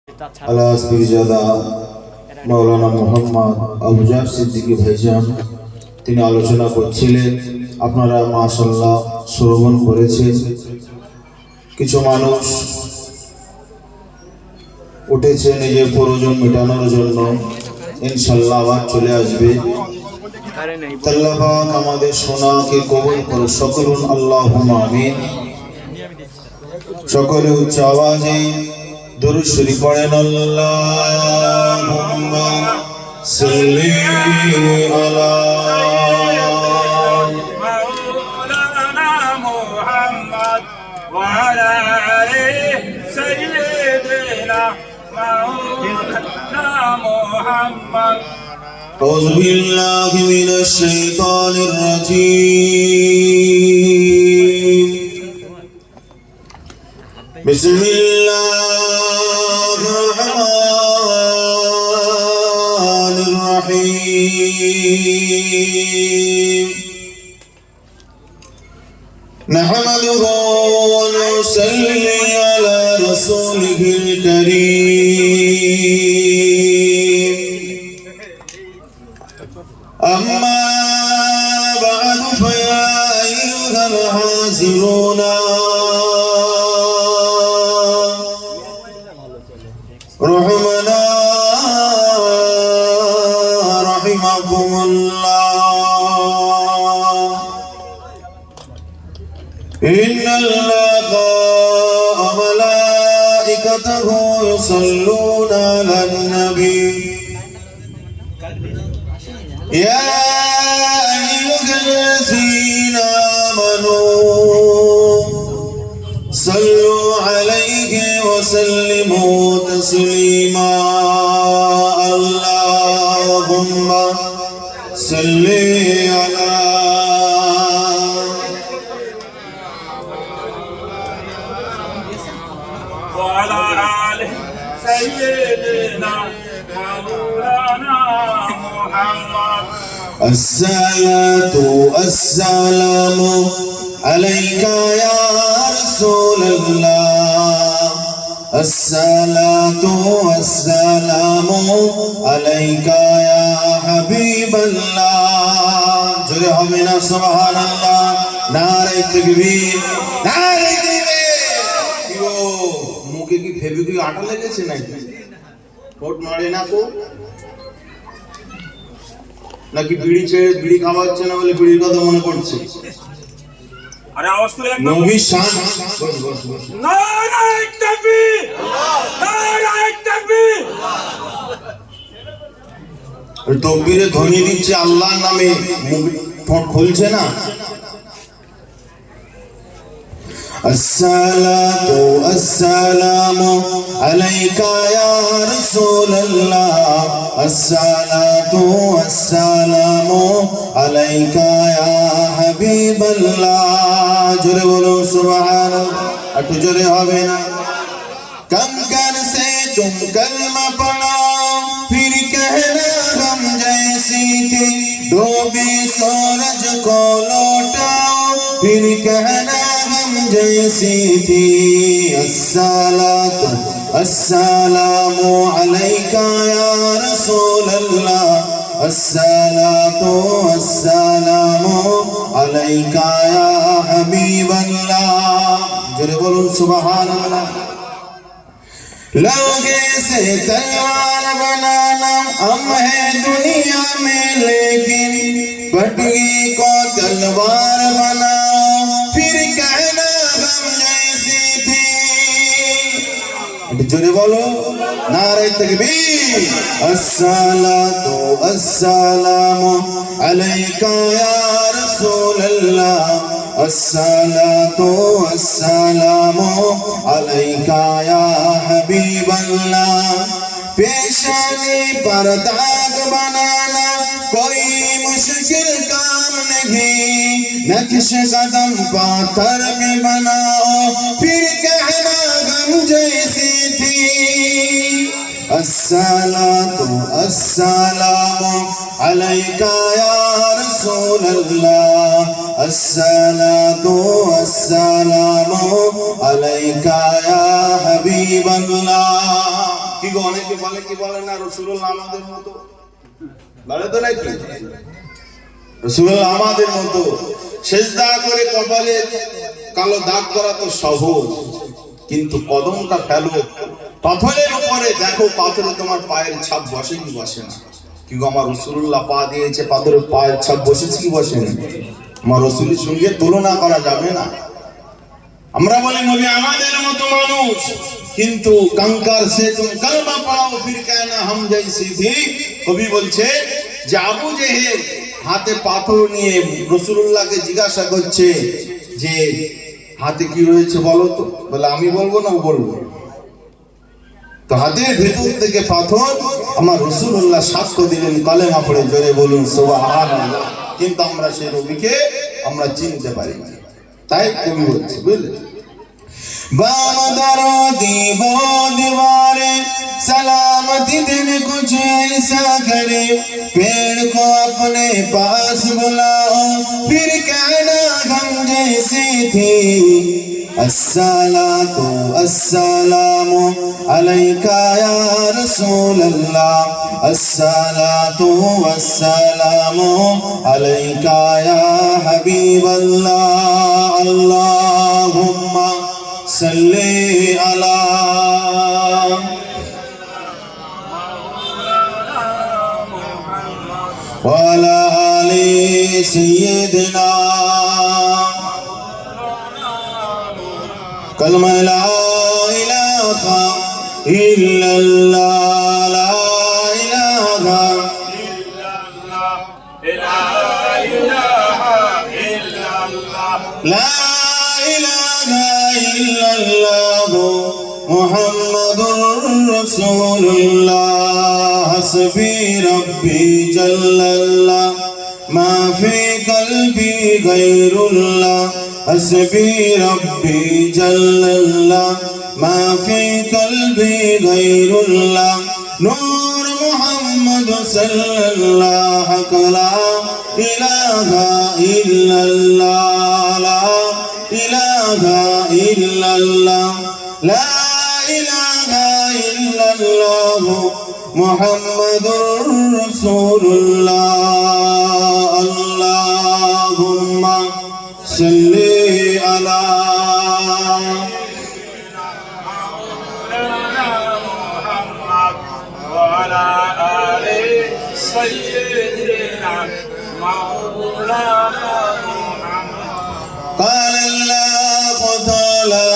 আলাস পীরজাদা মাওলানা মোহাম্মদ আবুজার সিদ্দিকী ভাইজান তিনি আলোচনা করছিলেন। আপনারা মাশাআল্লাহ শ্রবণ করেছেন। কিছু মানুষ উঠেছে নিজের প্রয়োজন মেটানোর জন্য, ইনশাআল্লাহ আবার চলে আসবে। আল্লাহ পাক আমাদের শোনাকে কবুল করুন, সকলুন আল্লাহুম্মা আমিন। সকলে উচ্চ আওয়াজে দুরূদ শরীফ পড়েন। আল্লাহুম্মা সাল্লি আলা মাওলানা মুহাম্মদ ওয়া আলা আলি সাইয়্যিদিনা মাওলানা মুহাম্মদ। আউযু বিল্লাহি মিনাশ শাইতানির রাজীম। বিসমিল্লাহির রহমানির রহিম। নাহমাদুহু ওয়া নুসাল্লি আলা রাসূলিহিল কারীম। أما بعد فيا أيها الحاضرون رحمنا رحمكم الله. إن الله وملائكته يصلون على النبي يا أيها الذين آمنوا صلوا عليه وسلموا تسليما. اللهم صل على وعلى آله سيدنا مولانا محمد. الصلاة والسلام عليك يا رسول الله. الصلاة والسلام عليك يا حبيب الله. জোরে হবে না সুবহানাল্লাহ, নারে তাকবীর, নারে তাকবীর। কি গো, মুখে কি ফেবিকুইক আটা লেগেছে নাকি? ঠোঁট নড়ে না কো? নাকি বিড়ি ছেড়ে বিড়ি খাওয়াচ্ছে না বলে বিড়ির কথা মনে পড়ছে? আরে আওয়াজ করে একদম নবী শান। বস। নারায়ে তাকবীর, নারায়ে তাকবীর। তকবীরে ধ্বনি দিচ্ছে আল্লাহর নামে, ঠোঁট খুলছে না। الصلاة والسلام عليك يا رسول الله. الصلاة والسلام عليك يا حبيب الله. জোরে বলুন সুবহানাল্লাহ, একটু জোরে হবে না? कम कर से तुम कलमा पढ़ाओ, फिर कहना हम जैसी थी, डूबे सूरज को लौटाओ, फिर कहना हम जैसी थी. अस्सलातु अस्सलामु अलैका या रसूल अल्लाह. अस्सलातु अस्सलामु अलैका या हबीब अल्लाह. जरे बोलूं सुबहानल्लाह. लोगे से तलवार बनाना हम है दुनिया में, लेकिन बटगी को तलवार बनाओ, फिर कहना हम जैसी थी. जोरे बोलो नारे तकबीर. अस्सलातु अस्सलामु अलैका या रसूल अल्लाह. अस्सलातु अस्सलामु अलैका या हबीब अल्लाह. पेशानी पर दाग बनाना कोई मुश्किल काम नहीं, नक्श कदम पाथर में बनाओ, फिर कहना गम जैसी थी. अस्सलातु अस्सलामु अलैका या रसूल अल्लाह. अस्सलातु वस्सलामु अलैका या हबीब अल्लाह। কি গো, অনেকে বলে কি বলে না রাসূলুল্লাহ আমাদের মতো, বলে তো নাকি রাসূলুল্লাহ আমাদের মতো সিজদা করে কপালে কালো দাগ করা তো সহজ, কিন্তু কদমটা ফেলো পাথরের উপরে, দেখো পাথরে তোমার পায়ের ছাপ বসে কি বসে না। কি গো, আমার রাসূলুল্লাহ পা দিয়েছে, পাথরের পায়ের ছাপ বসেছে কি বসে না? আমার রাসূলের সঙ্গে তুলনা করা যাবে না। আমরা বলি নবী আমাদের মতো মানুষ, কিন্তু कंकर से तुम कलमा पढ़ाओ फिर कहना हम जैसी थी। কবি বলছে যে আবু জেহেল হাতে পাথর নিয়ে রাসূলুল্লাহকে জিজ্ঞাসা করছে যে হাতে কি রয়েছে বলো তো, বলে আমি বলবো না ও বলবো। তো হাতের ভেতর থেকে পাথর, আমার রাসূলুল্লাহ সাক্ষ্য দিলেন কালেমা পড়ে, জোরে বলুন সুবহানাল্লাহ। কিন্তু আমরা সেই নবীকে আমরা চিনতে পারি না। তাই কবি বলছে, বুঝলে, बाम दरो दीवो दीवारे सलामती दिन कुछ ऐसा करे, पेड़ को अपने पास बुलाओ फिर कहना हम जैसी थी। अस्सलातु अस्सलामु अलैका या रसूल अल्लाह, अस्सलातु वस्सलामु अलैका या हबीब अल्लाह। अल्लाहुम्मा सल्ले अला वाला आले सय्यदना। कलमा ला इलाहा इल्लल्लाह, ला इलाहा ला इलाहा इल्लल्लाह मुहम्मदुर रसूलुल्लाह। हस्बी रब्बी जल्लल्लाह मा फी कल्बी गैरुल्लाह, हस्बी रब्बी जल्लल्लाह मा फी कल्बी गैरुल्लाह। नूर मुहम्मद सल्लल्लाहु ला इलाहा इल्लल्लाह, ला इलाहा इल्लल्लाह, ला इलाहा इल्लल्लाह मुहम्मदुर रसूलुल्लाह। अल्लाहुम्मा सल्ली अला वाला आले सय्यदना मौलाना मुहम्मद। قال الله تعالى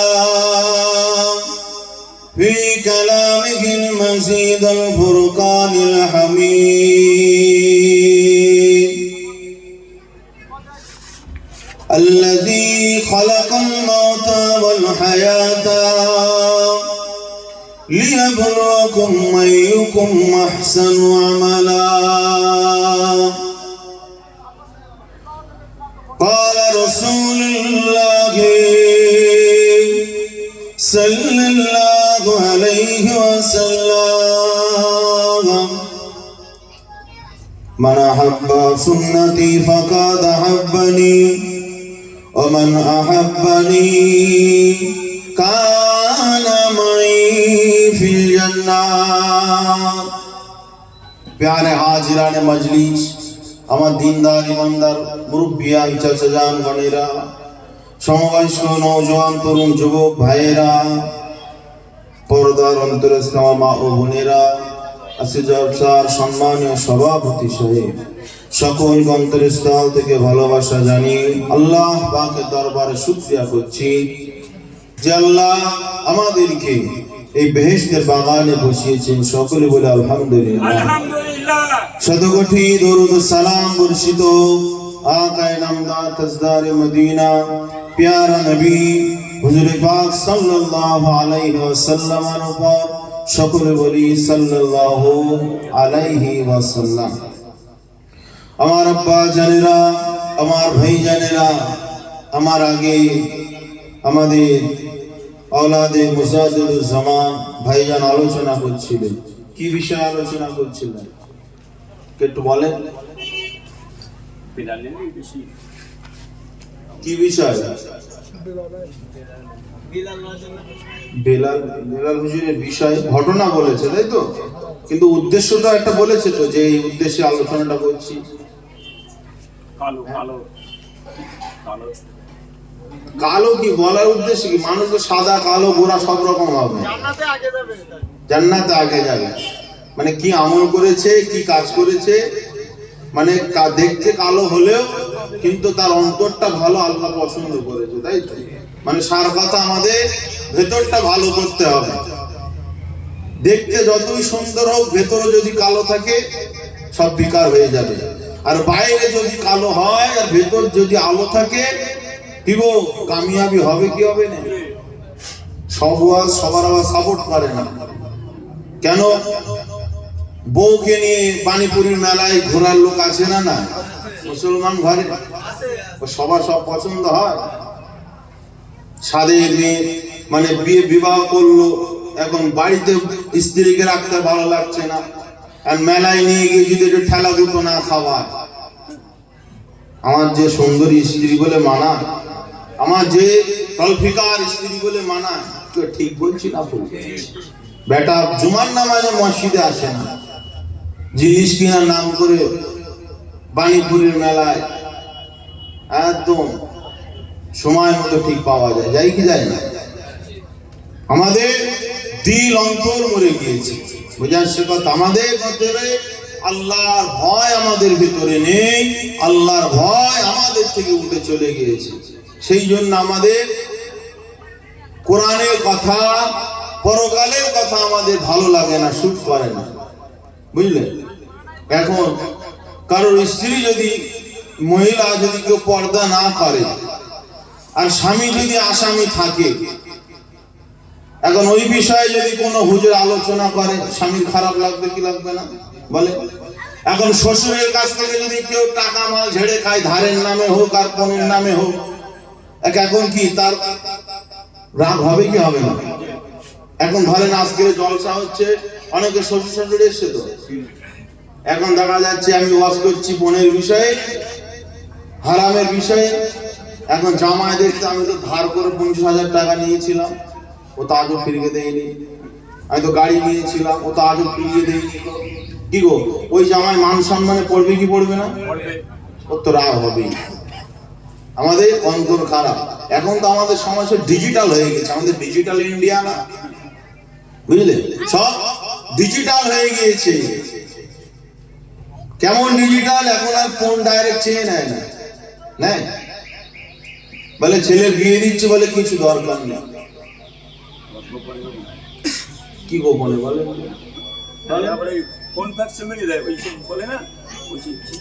في كلامه المزيد الفرقان الحميد، الذي خلق الموت والحياة ليبلوكم أيكم أحسن عملا. قال رسول الله صلى الله عليه وسلم من أحب سنتي فقد أحبني ومن أحبني كان معي في الجنة. प्यारे हाजिरान मजलिस, আমার দিনদার ইমানদার মুরব্বিয়ান চাচাজান গণেরা, সমবয়স্ক নওজোয়ান তরুণ যুবক ভাইয়েরা, পর্দার অন্তরস্থ মা ও বোনেরা, আজকে জলসার সম্মানীয় সভাপতি সাহেব, সকল অন্তরস্থল থেকে ভালোবাসা জানিয়ে আল্লাহ পাকের দরবারে শুকরিয়া করছি যে আল্লাহ আমাদেরকে এই বেহেশতের বাগানে বসিয়েছেন। সকলে বলে আলহামদুলিল্লাহ। আলহামদুলিল্লাহ। শতকোটি দরুদ সালাম বর্ষিত আকায়ে নামদার তাজদার মদিনা প্যারা নবী হুজুর পাক সাল্লাল্লাহু আলাইহি ওয়াসাল্লামের উপর সকলে বলি সাল্লাল্লাহু আলাইহি ওয়াসাল্লাম। আমার আব্বা জানেরা, আমার ভাই জানেরা, আমার আগে আমাদের औलादे मुजादिदुल ज़मान ভাইজান আলোচনা করছিলেন। কি বিষয়ে আলোচনা করছিলেন একটু বলেন? কি বিষয়? বেলাল বেলাল হুজুরের বিষয়ে ঘটনা বলেছে, তাই তো? কিন্তু উদ্দেশ্যটা একটা বলেছে তো, যে এই উদ্দেশ্যে আলোচনাটা করছি। কালো কালো কালো কালো কি বলার উদ্দেশ্য কি? মানুষ তো সাদা কালো গোরা সব রকম হবে, জান্নাতে আগে যাবে। মানে কি আমল করেছে, কি কাজ করেছে, মানে দেখতে কালো হলেও কিন্তু তার অন্তরটা ভালো, আল্লাহ পছন্দ করেছে, তাই তো? মানে সার কথা আমাদের ভেতরটা ভালো করতে হবে। দেখতে যতই সুন্দর হোক, ভেতরে যদি কালো থাকে সব বিকার হয়ে যাবে। আর বাইরে যদি কালো হয় আর ভেতর যদি আলো থাকে, কি গো, কামিয়াবি হবে কি হবে না? সবার আবার সাপোর্ট করে না। কেন? বউকে নিয়ে পানিপুরির মেলায় ঘোরার লোক আছে না? না, মুসলমান ঘরে সবার সব পছন্দ হয়। সাদের মেয়ে মানে বিবাহ করলো, এখন বাড়িতে স্ত্রীকে রাখতে ভালো লাগছে না, আর মেলায় নিয়ে গিয়ে যদি একটু ঠেলা গুটো না খাওয়ায়, আমার যে সুন্দরী স্ত্রী বলে মানা, আমার যে তলফিকার স্ত্রী বলে মানা, ঠিক বলছি না? বেটা জুমার নামাজে মসজিদে আসে না, জিনিস কিনার নাম করে পানিপুরির মেলায় একদম সময় মতো ঠিক পাওয়া যায়, যাই কি যায় না? আমাদের দিল অন্তর মরে গিয়েছে, বুঝাচ্ছে কথা। আমাদের ভিতরে আল্লাহর ভয় আমাদের ভিতরে নেই, আল্লাহর ভয় আমাদের থেকে উঠে চলে গিয়েছে। সেই জন্য আমাদের কোরআনের কথা, পরকালের কথা আমাদের ভালো লাগে না, শুট করে না, বুঝলেন? এখন কারোর স্ত্রী যদি, মহিলা যদি কেউ পর্দা না করে আর স্বামী যদি আসামি থাকে, এখন ওই বিষয়ে যদি কোনো হুজুর আলোচনা করে, স্বামীর খারাপ লাগবে কি লাগবে না বলে? এখন শ্বশুরের কাছ থেকে যদি কেউ টাকা মাল ঝেড়ে খায়, ধারের নামে হোক আর পণের নামে হোক, এখন কি তার রাগ হবে কি হবে না? এখন ধরেন আজকের জলসা হচ্ছে, অনেকে শ্বশুর শাশুড়ি এসছে তো, এখন দেখা যাচ্ছে আমি ওয়াজ করছি পণের বিষয়ে, হারামের বিষয়ে। এখন জামাই দেখতে, আমি তো ধার করে 50,000 টাকা নিয়েছিলাম, ও তো আজও ফিরিয়ে দেয়নি। আমি তো গাড়ি নিয়েছিলাম, ও তো আজও ফিরিয়ে দেয়নি। কি গো, ওই জামাই মান সম্মানে পড়বে কি পড়বে না? ওর তো রাগ হবেই। আমাদের অন্তর খারাপ। এখন তো আমাদের সমাজ ডিজিটাল হয়ে গেছে, আমাদের ডিজিটাল ইন্ডিয়া না, বুঝলে? সব ডিজিটাল হয়ে গিয়েছে। কেমন ডিজিটাল? এখন আর ফোন ডাইরেক্ট চেয়ে নেয় না, নেয় বলে ছেলে বিয়ে দিচ্ছে, বলে কিছু দরকার নেই। কি গোপনে বলে? কোন ফ্যাক্সে মেরে দেয় ওই সব বলে না,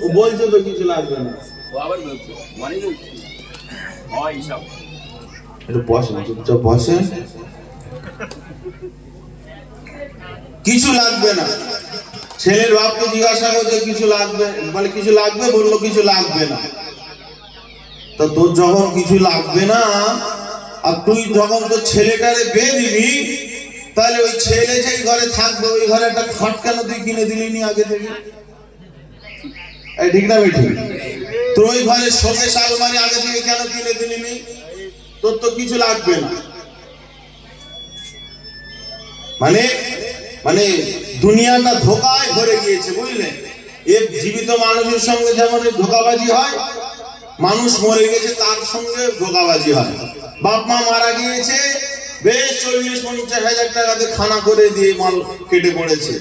ও বলছে তো কিছু লাগবে না, ও আবার বলছে মানে হয় সব। একটু বসে, চুপচাপ বসে, কিছু লাগবে না। ছেলের বাপকে জিজ্ঞাসা করছে কিছু লাগবে, বলে কিছু লাগবে, বললো কিছু লাগবে না। তো তোর যখন কিছু লাগবে না, আর তুই যখন তোর ছেলেটারে বিয়ে দিবি, তাহলে ওই ছেলে যেই ঘরে থাকবে, ওই ঘরে একটা খাট কেন তুই কিনে দিলি নি আগে থেকে? ঠিক না বেঠি? তোর ওই ঘরে শোকেস আলমারি আগে থেকে কেন কিনে দিলি নি? তোর তো কিছু লাগবে না। মানে মানে দুনিয়াটা ধোকায় ভরে গিয়েছে, বুঝলেন? এই জীবিত মানুষের সঙ্গে যেমন ধোকাবাজি হয়, মানুষ মরে গেছে তার সঙ্গে ধোকাবাজি হয়। বাপ মা মারা গিয়েছে, বেশ 40-50 হাজার টাকাতে খানা করে দিয়ে মাল কেটে পড়েছে,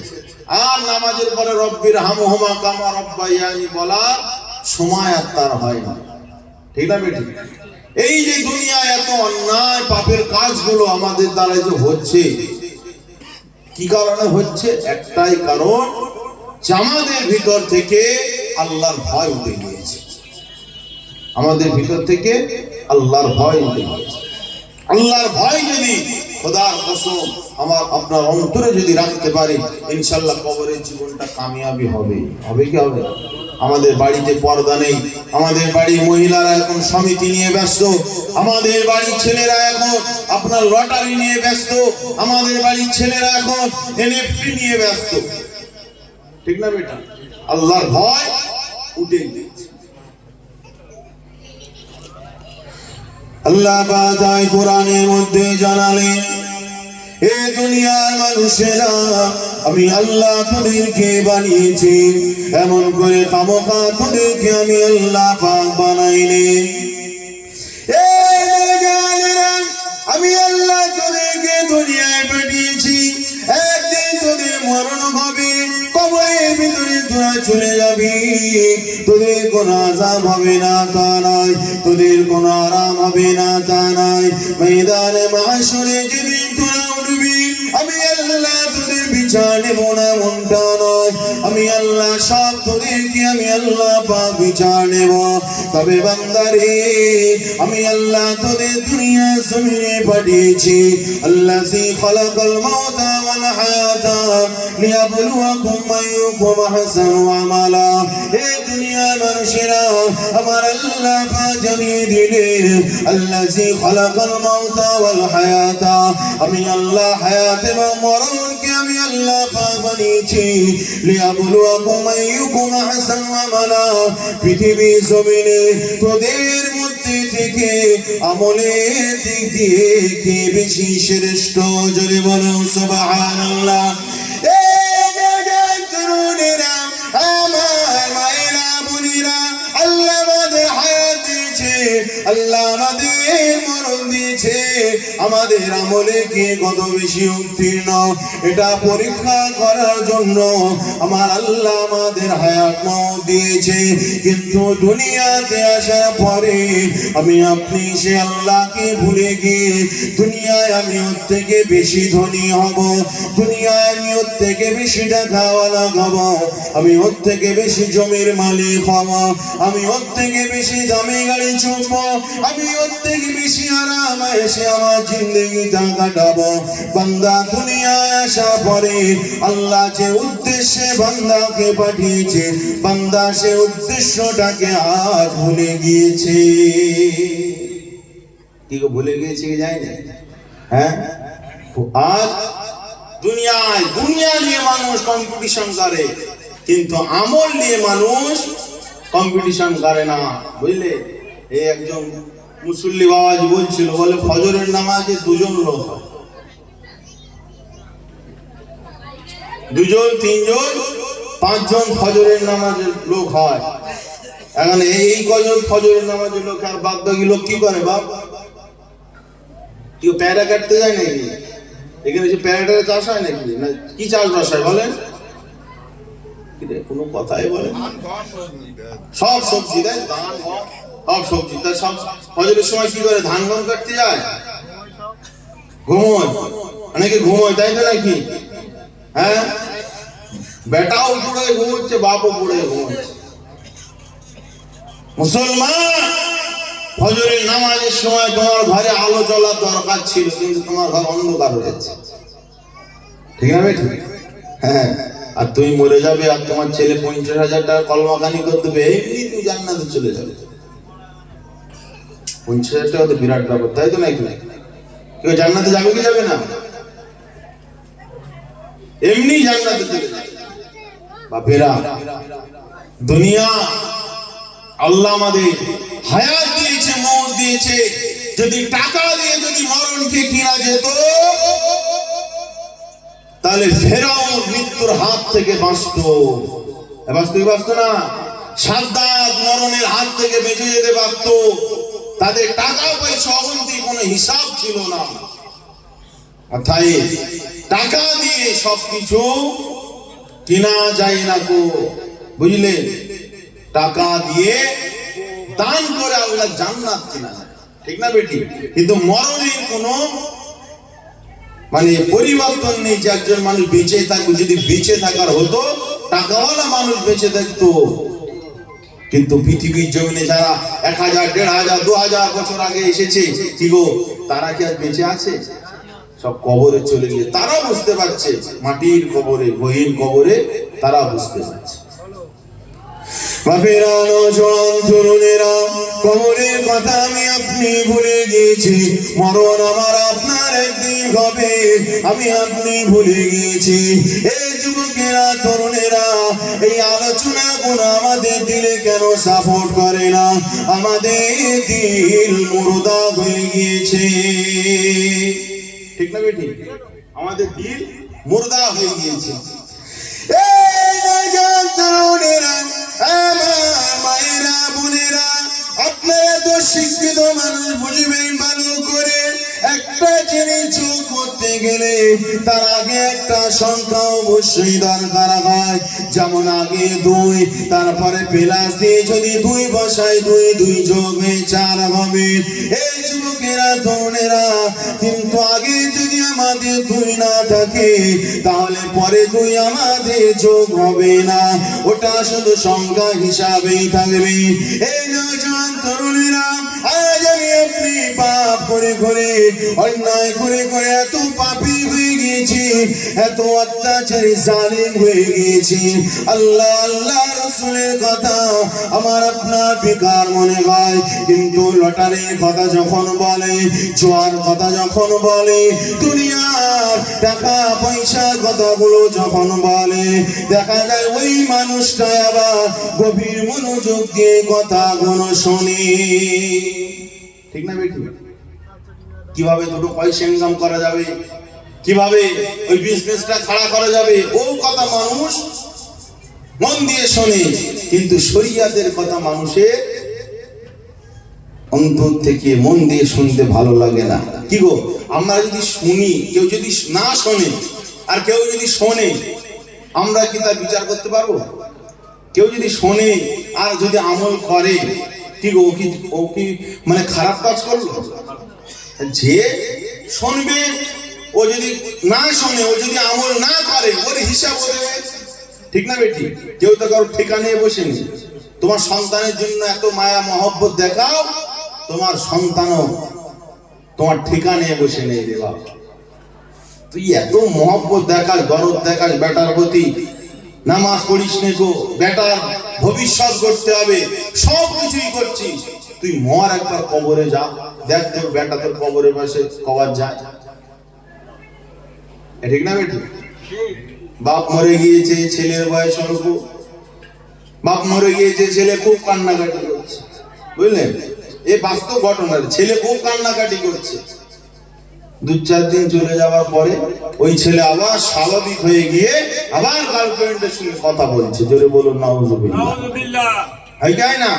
আর নামাজের পরে রব্বির হামহুমা কামা রব্বায়ানি বলা সময় আর তার হয় না, ঠিক না বেটি? এই যে দুনিয়ায় এত অন্যায় পাপের কাজগুলো আমাদের দ্বারা যে হচ্ছে, কি কারণে হচ্ছে? একটাই কারণ, যে আমাদের ভিতর থেকে আল্লাহর ভয় উঠে গিয়েছে। আমাদের ভিতর থেকে আল্লাহর ভয় উঠে গিয়েছে। আল্লাহর ভয় যদি খোদার কসম আমার আপনার অন্তরে যদি রাখতে পারি, ইনশাআল্লাহ কবরের জীবনটা কামিয়াবি হবে। হবে কি হবে? আমাদের বাড়িতে পর্দা নেই, আমাদের বাড়ির মহিলারা এখন সমিতি নিয়ে ব্যস্ত, আমাদের বাড়ির ছেলেরা এখন আপনার লটারি নিয়ে ব্যস্ত, আমাদের বাড়ির ছেলেরা এখন এনএফটি নিয়ে ব্যস্ত, ঠিক না বেটা? আল্লাহর ভয় উঠে গিয়েছে। আল্লাহ পাক কোরআনের মধ্যে জানালেন, এ দুনিয়ার মানুষেরা, আমি আল্লাহ তোদেরকে বানিয়েছি, এমন করে খামোখা তোদেরকে আমি আল্লাহ পাক বানাইনি। আমি আল্লাহ তোদেরকে দুনিয়ায় পাঠিয়েছি, একদিন তোদের মরণ হবে, কবরের ভিতরে তোরা চলে যাবি, তোদের কোনো আযাব হবে না তা নয়, তোদের কোনো আরাম হবে না তা নয়। ময়দানে মাহশরে যেদিন তোরা উঠবি, আমি আল্লাহ তোদের বিচার নেব না মনটা নয়, আমি আল্লাহ সব তোদেরকে আমি আল্লাহ পাক বিচার নেব। তবে বান্দারে, আমি আল্লাহ তোদের দুনিয়া জমিনে পাঠিয়েছি, আল্লাযী খালাকাল মাউতা ওয়াল হায়াতা লিয়াবলুয়াকুম আইয়ুকুম আহসানু আমালা। এ দুনিয়ার মানুষেরা, আমার আল্লাহ পাক জানিয়ে দিলেন, আল্লাযী খালাকাল মাউতা ওয়াল হায়াতা, আমি আল্লাহ হায়াত এবং মরণকে আমি আল্লাহ পাক বানিয়েছি, লিয়াবলুয়াকুম আইয়ুকুম আহসানু আমালা। পৃথিবী জমিনে তোদের মধ্যে থেকে আমলের দিক দিয়ে কে বেশি শ্রেষ্ঠ, জোরে বলো সুবহানাল্লাহ। তরুণেরা, আমার মায়েরা, বোনেরা, আল্লাহ আমাদের হায়াত দিয়েছে, আল্লাহ আমাদের মরণ দিয়েছে, আমাদের আমলে কে কত বেশি উত্তীর্ণ এটা পরীক্ষা করার জন্য আমার আল্লাহ আমাদের হায়াত মওত দিয়েছে। কিন্তু দুনিয়াতে আসার পরে আমি আপনি সে আল্লাহকে ভুলে গিয়ে দুনিয়ায় আমি ওর থেকে বেশি ধনী হব, দুনিয়ায় আমি ওর থেকে বেশি টাকাওয়ালা হব, আমি ওর থেকে বেশি জমির মালিক হব, আমি ওর থেকে বেশি দামি গাড়ি চড়ব, আমি ওর থেকে বেশি আরাম এসে আমার জিন্দেগিটা কাটাবো। বান্দা দুনিয়ায় আসার পরে আল্লাহ যে উদ্দেশ্যে বান্দাকে পাঠিয়েছে, বান্দা সে উদ্দেশ্যটাকে আজ ভুলে গিয়েছে। কি গো, ভুলে গিয়েছে কি যায় না? হ্যাঁ, আজ দুনিয়া নিয়ে মানুষ কম্পিটিশন করে, কিন্তু আমল নিয়ে মানুষ কম্পিটিশন করে না, বুঝলে? এই একজন মুসল্লি বাবাজি বলছিল, বলে ফজরের নামাজে দুজন লোক হয়, দুজন, তিনজন, পাঁচজন ফজরের নামাজের লোক হয়। এখন এই কজন ফজরের নামাজের লোক, আর বাদ বাকি লোক কি করে? বাপ কেউ প্যারা কাটতে যায় নাকি? এখানে যে প্যারাটার চাষ হয় নাকি? না কি চাষবাস হয় বলেন? কোনো কথাই বলে, সব সবজি দেয়, ধান গম সব সবজি। তার সব ফজরের সময় কি করে? ধান গম কাটতে যায়, ঘুমোয়, অনেকে ঘুমোয়, তাই তো নাকি? হ্যাঁ, বেটাও পড়ে ঘুমোচ্ছে, বাপও পড়ে ঘুমোচ্ছে। মুসলমান, ফজরের নামাজের সময় তোমার ঘরে আলো জ্বলার দরকার ছিল, কিন্তু তোমার ঘর অন্ধকার হয়ে যাচ্ছে, ঠিক না বেটি? হ্যাঁ, আর তুমি মরে যাবে, আর তোমার ছেলে 50,000 টাকা কলমাকানি করে দেবে, এমনি তুমি জান্নাতে চলে যাবে। 50,000 টাকা তো বিরাট ব্যাপার, তাই তো নাকি? কেউ জান্নাতে যাবে কি যাবে না? এমনি জান্নাতে চলে যাবে। বাপেরা, দুনিয়া আল্লাহ আমাদের হায়াত দিয়েছে, মওত দিয়েছে। যদি টাকা দিয়ে যদি মরণকে কিনা যেত, তাহলে ফেরাউন মৃত্যুর হাত থেকে বাঁচতো, বাঁচতো না? সাদ্দাত মরণের হাত থেকে বেঁচে যেতে পারত। তাদের টাকা পয়সা অবন্তি কোনো হিসাব ছিল না। অর্থাৎ টাকা দিয়ে সবকিছু কিনা যায় না গো, বুঝলে? টাকা দিয়ে দান করে আল্লাহ জান্নাত কিনা যায়, ঠিক না বেটি? কিন্তু মরণের কোনো পরিবর্তন নেই যে একজন মানুষ বেঁচে থাকবে। যদি বেঁচে থাকার হতো, টাকাওয়ালা মানুষ বেঁচে থাকতো। কিন্তু পৃথিবীর জমিনে যারা 1000, 1500, 2000 বছর আগে এসেছে, কি গো, তারা কি আর বেঁচে আছে? সব কবরে চলে গিয়ে তারা বুঝতে পারছে, মাটির কবরে, গহীন কবরে তারা বুঝতে পারছে। বাপেরা, নওজোয়ান তরুণেরা, কবরের কথা আমি আপনি ভুলে গিয়েছি, মরণ আমার আপনার একদিন হবে, আমি আপনি ভুলে গিয়েছি। এই যুবকেরা, তরুণেরা, এই আলোচনা গুলো আমাদের দিলে কেন সাপোর্ট করে না? আমাদের দিল মুর্দা হয়ে গিয়েছে, ঠিক না বেটি? আমাদের দিল মুর্দা হয়ে গিয়েছে। এই নওজোয়ান তরুণেরা, আমার মায়েরা বোনেরা, আপনারা তো শিক্ষিত মানুষ, বুঝবেন ভালো করে। একটা জিনিস করতে গেলে তার আগে একটা সংখ্যা অবশ্যই দরকার হয়। যেমন আগে 2, তারপরে প্লাস দিয়ে যদি 2 বসাই, 2 যোগ হয়ে 4 হবে। এই যুবকেরা তরুণেরা, কিন্তু আগে যদি আমাদের 2 না থাকে তাহলে পরে 2 আমাদের যোগ হবে না, ওটা শুধু সংখ্যা হিসাবেই থাকবে। এই নওজোয়ান তরুণেরা, আজ আমি আপনি পাপ করে করে, অন্যায় করে করে এত পাপী হয়ে গিয়েছি, এত অত্যাচারী জালিম হয়ে গিয়েছি। আল্লাহ আল্লাহ রাসূলের কথা আমার আপনার বেকার মনে হয়, কিন্তু লটারির কথা যখন বলে, জোয়ার কথা যখন বলে, দুনিয়ার টাকা পয়সার কথাগুলো যখন বলে, দেখা যায় ওই মানুষটা আবার গভীর মনোযোগ দিয়ে কথাগুলো শোনে। ঠিক না বেটি? কিভাবে দুটো পয়সা ইনকাম করা যাবে, কিভাবে ওই বিজনেসটা খাড়া করা যাবে, ও কথা মানুষ মন দিয়ে শোনে, কিন্তু শরিয়াতের কথা মানুষের অন্তর থেকে মন দিয়ে শুনতে ভালো লাগে না। কি গো, আমরা যদি শুনি, কেউ যদি না শোনে আর কেউ যদি শোনে, আমরা কি তার বিচার করতে পারবো? কেউ যদি শোনে আর যদি আমল করে, কি গো, ও কি মানে খারাপ কাজ করলো? যে শুনবে, ও যদি না শোনে, ও যদি আমল না করে, ওর হিসাব ও দেবে। ঠিক না বেটি? কেউ তো কারোর ঠিকানে বসেনি। তোমার সন্তানের জন্য এত মায়া মহব্বত দেখাও, তোমার সন্তানও তোমার ঠিকানে বসে নেই রে বাবা। তুই এত মহব্বত দেখাস, দরদ দেখাস বেটার প্রতি, নামাজ পড়িস নে গো, বেটার ভবিষ্যৎ করতে হবে, সব কিছুই করছিস, তুই মর একবার কবরে যা, দেখ তোর বেটা তোর কবরের পাশে কবর যায়। ঠিক না বেটি? বাপ মরে গিয়েছে, ছেলের বয়স অল্প, বাপ মরে গিয়েছে, ছেলে খুব কান্নাকাটি করছে, বুঝলেন? এই বাস্তব ঘটনা, ছেলে খুব কান্নাকাটি করছে। 2-4 দিন চলে যাওয়ার পরে ওই ছেলে আবার স্বাভাবিক হয়ে গিয়ে আবার গার্লফ্রেন্ডের সঙ্গে কথা বলছে। জোরে বলুন নাউযুবিল্লাহ। হয় কি না?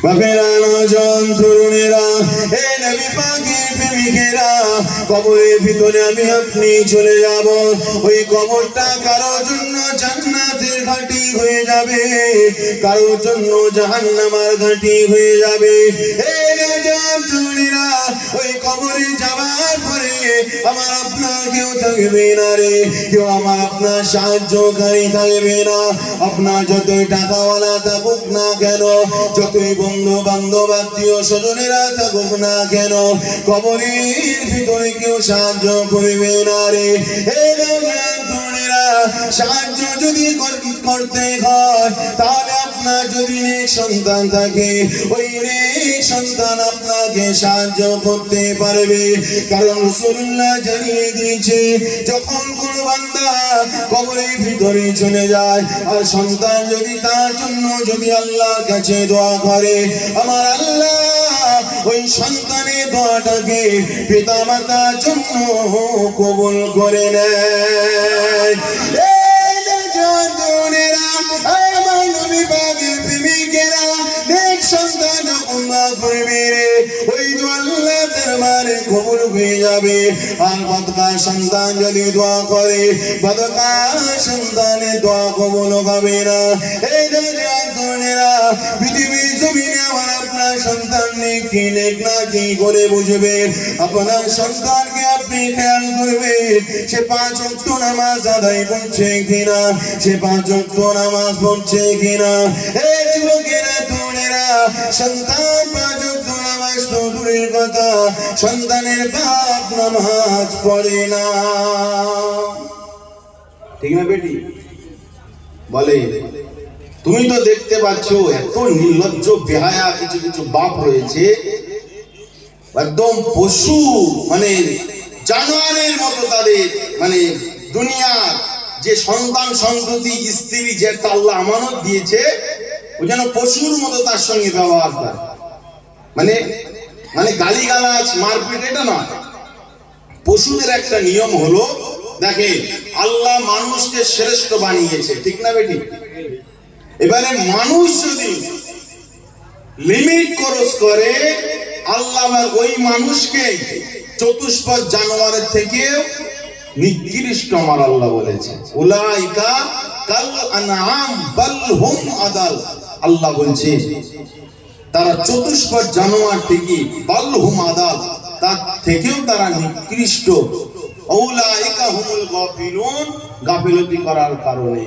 বাপেরা, নওজোয়ান তরুণেরা, এ নবী পাকের প্রেমিকেরা, কবরের ভিতরে আমি আপনি চলে যাব। ওই কবরটা কারোর জন্য জান্নাতের ঘাঁটি হয়ে যাবে, কারোর জন্য জাহান্নামের ঘাঁটি হয়ে যাবে। এ নওজোয়ান তরুণেরা, ওই কবরে যাওয়ার পরে আমার আপনার কেউ থাকবে না রে, কেউ আমার আপনার সাহায্যকারী থাকবে না। আপনার যতই টাকাওয়ালা থাকুক না কেন, যতই বন্ধু বান্ধব আত্মীয় স্বজনেরা থাকুক না কেন, কবরের ভিতরে কেউ সাহায্য করবে না রে। এই নওজোয়ান তরুণেরা, সাহায্য যদি করতে হয়, তাহলে আপনার যদি নেক সন্তান থাকে, ওই নেক সন্তান আপনাকে সাহায্য করতে পারবে। কারণ রাসূলুল্লাহ জানিয়ে দিয়েছে, যখন কোন বান্দা কবরের ভিতরে চলে যায় আর সন্তান যদি তার জন্য যদি আল্লাহর কাছে দোয়া করে, আমার আল্লাহ ওই সন্তানের দোয়াটাকে পিতা মাতার জন্য কবুল করে নেয়। এই নওজোয়ান তরুণেরা, আমার নবী পাকের প্রেমিকেরা, নেক সন্তান যখন দোয়া করবে রে, ওই দোয়া আল্লাহ দরবারে কবুল হয়ে যাবে। আর বদকার সন্তান যদি দোয়া করে, বদকার সন্তানের দোয়া কবুল হবে না। এই নওজোয়ান তরুণেরা, পৃথিবীর জমিনে আমার আপনার সন্তান নেক কি নেক না কি করে বুঝবে? আপনার সন্তানকে আপনি খেয়াল করবেন, সে 5 ওয়াক্ত নামাজ আদায় করছে কিনা, সে 5 ওয়াক্ত নামাজ পড়ছে কিনা। এই যুবকেরা তরুণেরা, সন্তান 5 ওয়াক্ত নামাজ তো দূরের কথা, সন্তানের বাপ নামাজ পড়ে না। ঠিক না বেটি? বলে, তুমি তো দেখতে পাচ্ছ এত নির্লজ্জ বেহায়া কিছু কিছু বাপ রয়েছে, একদম পশু, মানে জানোয়ারের মতো তাদের, মানে দুনিয়ার যে সন্তান সন্ততি স্ত্রী যেটা আল্লাহ আমানত দিয়েছে, ও যেন পশুর মতো তার সঙ্গে ব্যবহার করে। মানে মানে গালিগালাজ মারপিট এটা নয়, পশুদের একটা নিয়ম হলো, দেখেন আল্লাহ মানুষকে শ্রেষ্ঠ বানিয়েছে, ঠিক না বেটি? এবারে মানুষ যদি লিমিট ক্রস করে, আল্লাহ ওই মানুষকে চতুষ্পদ জানোয়ারের থেকে নিকৃষ্ট আমার আল্লাহ বলেছে, উলাইকা কাল আনআম বাল হুম আদাল। আল্লাহ বলছে তারা চতুষ্পদ জানোয়ার থেকে, বাল হুম আদাল, তার থেকেও তারা নিকৃষ্ট। উলাইকা হুমুল গাফিলুন, গাফিলতি করার কারণে।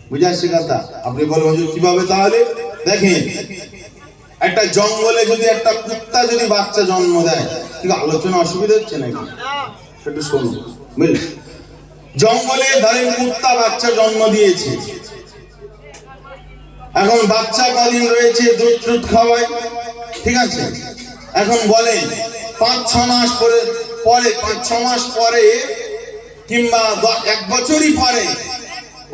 বুঝাচ্ছে কথা? আপনি বলবেন হুজুর কিভাবে? তাহলে দেখেন, একটা জঙ্গলে যদি একটা কুত্তা যদি বাচ্চা জন্ম দেয়, কিন্তু আলোচনা অসুবিধা হচ্ছে নাকি? একটু শুনুন, বুঝলেন? জঙ্গলে ধরেন কুত্তা বাচ্চা জন্ম দিয়েছে, এখন বাচ্চা কদিন রয়েছে, দুধ টুধ খাওয়ায়, ঠিক আছে? এখন বলেন 5-6 মাস পরে 5-6 মাস পরে কিংবা 1 বছরই পরে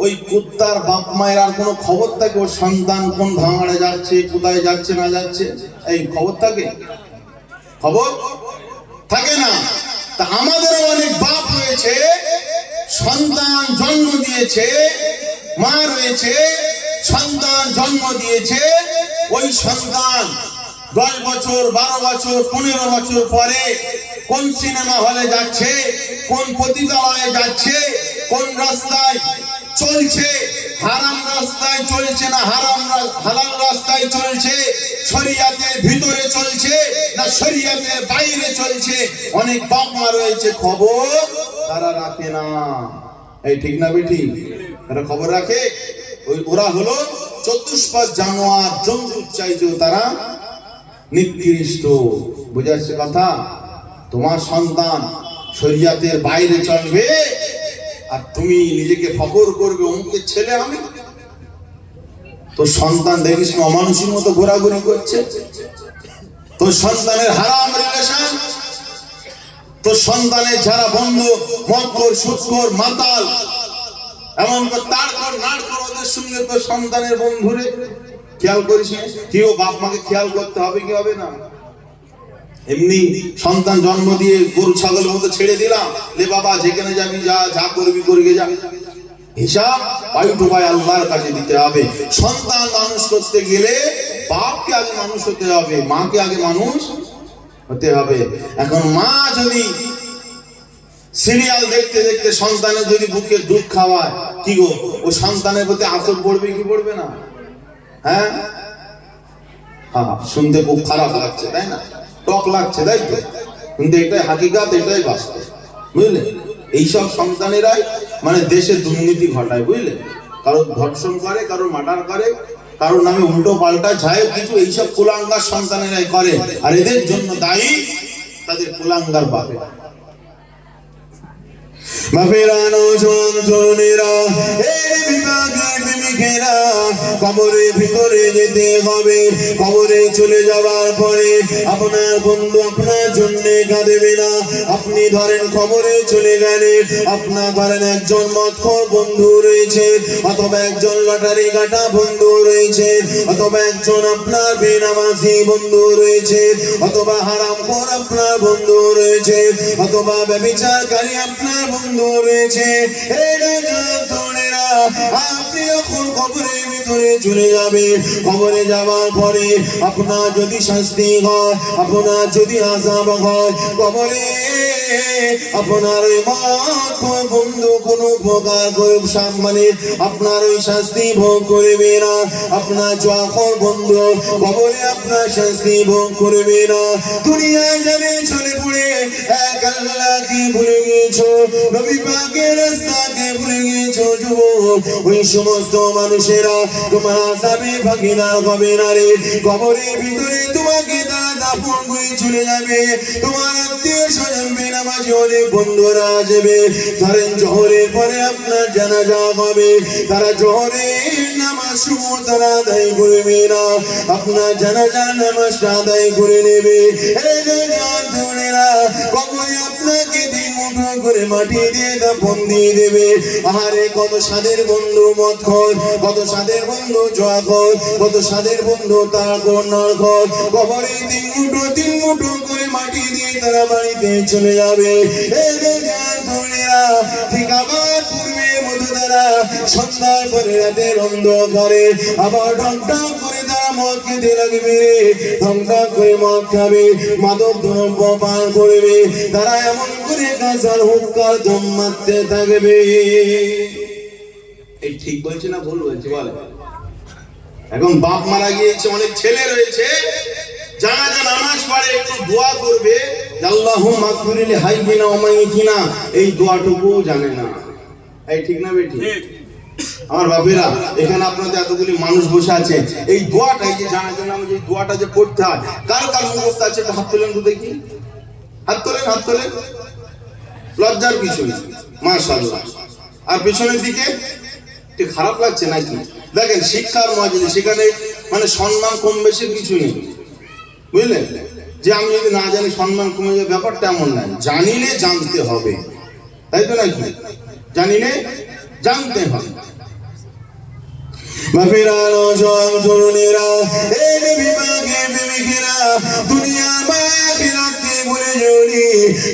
ওই কুত্তার বাপ মায়ের আর কোনো খবর থাকে? ওর সন্তান কোন ভাঙড়ে যাচ্ছে, কোথায় যাচ্ছে না যাচ্ছে, এই খবর থাকে? খবর থাকে না। তা আমাদের অনেক বাপ রয়েছে, সন্তান জন্ম দিয়েছে, মা রয়েছে, সন্তান জন্ম দিয়েছে, ওই সন্তান 10 বছর, 12 বছর, 15 বছর পরে কোন সিনেমা হলে যাচ্ছে, কোন পতিতালয়ে যাচ্ছে, কোন রাস্তায় চলছে, হারাম রাস্তায় চলছে না হালাল রাস্তায় চলছে, শরিয়াতের ভিতরে চলছে না শরিয়াতের বাইরে চলছে, অনেক বাপ মা রয়েছে, খবর তারা রাখে না। এই ঠিক না বেটি? তারা খবর রাখে? ওরা হলো চতুষ্পদ জানোয়ার, জন্তুর চাইতেও তারা নিকৃষ্ট। বুঝাচ্ছে কথা? তোমার সন্তান শরিয়াতের বাইরে চলবে আর তুমি নিজেকে ফখর করবে অমুকের ছেলে আমি। তোর সন্তান দেখিস না অমানুষের মতো ঘোরাঘুরি করছে, তোর সন্তানের হারাম রিলেশন, তোর সন্তানের যারা বন্ধু মদখোর, সুদখোর, মাতাল, এমন তাড়কর নাড়কর, ওদের সঙ্গে তোর সন্তানের বন্ধুরে খেয়াল করিস না? কি ও বাপ মাকে খেয়াল করতে হবে কি হবে না? এমনি সন্তান জন্ম দিয়ে গরু ছাগলের মতো ছেড়ে দিলাম, লে বাবা যেখানে যাবি যা, যা করবি করবে যা, হিসাব পাই আল্লাহর কাছে দিতে হবে। সন্তান মানুষ করতে গেলে বাপকে আগে মানুষ হতে হবে, মাকে আগে মানুষ হতে হবে। এখন মা যদি সিরিয়াল দেখতে দেখতে সন্তানের যদি বুকে দুধ খাওয়ায়, কি গো, ও সন্তানের প্রতি আসর পড়বে কি পড়বে না? হ্যাঁ, শুনতে খুব খারাপ লাগছে তাই না, টক লাগছে তাই তো, কিন্তু এটাই হাকিকাত, এটাই বাস্তব, বুঝলে? এইসব সন্তানেরাই মানে দেশে দুর্নীতি ঘটায়, বুঝলে? কারো ধর্ষণ করে, কারো মার্ডার করে, কারো নামে উল্টো পাল্টা যায় কিছু, এইসব কুলাঙ্গার সন্তানেরাই করে, আর এদের জন্য দায়ী তাদের কুলাঙ্গার বাপে। মাফেরানো যন্ত্রণেরা, এই বিভাগের প্রেমিকেরা, কবরের ভিতরে যেতে হবে। কবরে চলে যাওয়ার পরে আপনার বন্ধু আপনার জন্য কাঁদেবে না। আপনি ধরেন কবরে চলে গেলেন, আপনার ধরেন একজন মদখোর বন্ধু রয়েছে, অথবা একজন লটারি কাটা বন্ধু রয়েছে, অথবা একজন আপনার বেনামাজি বন্ধু রয়েছে, অথবা হারামখোর আপনার বন্ধু রয়েছে, অথবা ব্যভিচারকারী আপনার বন্ধু রয়েছে। আপনি যখন কবরের ভিতরে চলে যাবে, কবরে যাওয়ার পরে আপনার যদি শাস্তি হয়, আপনার যদি আযাব হয়, কবরে আপনার ওই মদখোর বন্ধু কোনো উপকার করে মানে আপনার ওই শাস্তি ভোগ করবে না। আপনার জুয়াখোর বন্ধু কবরে আপনার শাস্তি ভোগ করবে না। দুনিয়ায় যাবে চলে পড়ে এক আল্লাহকে ভুলে গিয়েছো, নবী পাকের রাস্তাকে ভুলে গিয়েছো যুবক, ওই সমস্ত মানুষেরা তোমার আযাবে ভাগীদার হবে না রে। কবরের ভিতরে তোমাকে তারা দাফন করে চলে যাবে। তোমার আত্মীয় স্বজন বেনামাজি অনেক বন্ধুরা আসবে, ধরেন জোহরের পরে আপনার জানাজা হবে, তারা জোহরের নামাজ শুরু তারা আদায় করবে না, আপনার জানাজার নামাজটা আদায় করে নেবে। এই জনেরা কবরে আপনাকে দিন মুঠো করে মাটি দিয়ে দাফন দিয়ে দেবে। আহারে কত সাদের বন্ধু মদখোর, কত সাদের বন্ধু জুয়াখোর, কত সাদের বন্ধু তাড়কর নাড়কর, কবরে তিন মুঠো করে মাটি দিয়ে তারা বাড়িতে চলে যাবে। এই তরুণীরা ঠিক আবার পূর্বের মতো তারা সন্ধ্যার পরে রাতের অন্ধকারে আবার ঢকঢক করে তারা মদ খেতে লাগবে, ঢকঢক করে মদ খাবে, মাদক দ্রব্য পান করবে, তারা এমন করে গাছার হুক্কার দম মারতে থাকবে। এই ঠিক বলছে না ভুল বলছে বলে? এখন বাপ মারা গিয়েছে, অনেক ছেলে রয়েছে জানাজা নামাজ পড়ে একটু দোয়া করবে, আল্লাহুম্মা গফির লি হাইয়িনা ওয়া মাইয়িতিনা, এই দোয়াটুকু জানে না। এই ঠিক না বেটি? আমার বাপেরা, এখানে আপনাদের এতগুলি মানুষ বসে আছে, এই দোয়াটা, এই যে জানাজা নামাজ এই দোয়াটা যে পড়তে হয়, কার কার মুখস্থ আছে? একটু হাত তোলেন তো দেখি, হাত তোলেন, হাত তোলেন। লজ্জার কিছু নেই, মাশাআল্লাহ। আর পিছনের দিকে কি খারাপ লাগছে নাকি? দেখেন শিক্ষার মজলিস, সেখানে মানে সম্মান কম বেশি কিছু নেই, বুঝলেন? যে আমি যদি না জানি সম্মান কমে যাবে, ব্যাপারটা এমন নাই। জানিলে জানতে হবে, তাই তো নাকি? জানিলে জানতে হবে। বাপেরা, নওজোয়ান তরুণেরা, এই বিভাগে প্রেমিকেরা, দুনিয়া মায়া আখিরাতকে ভুলে যেওনি,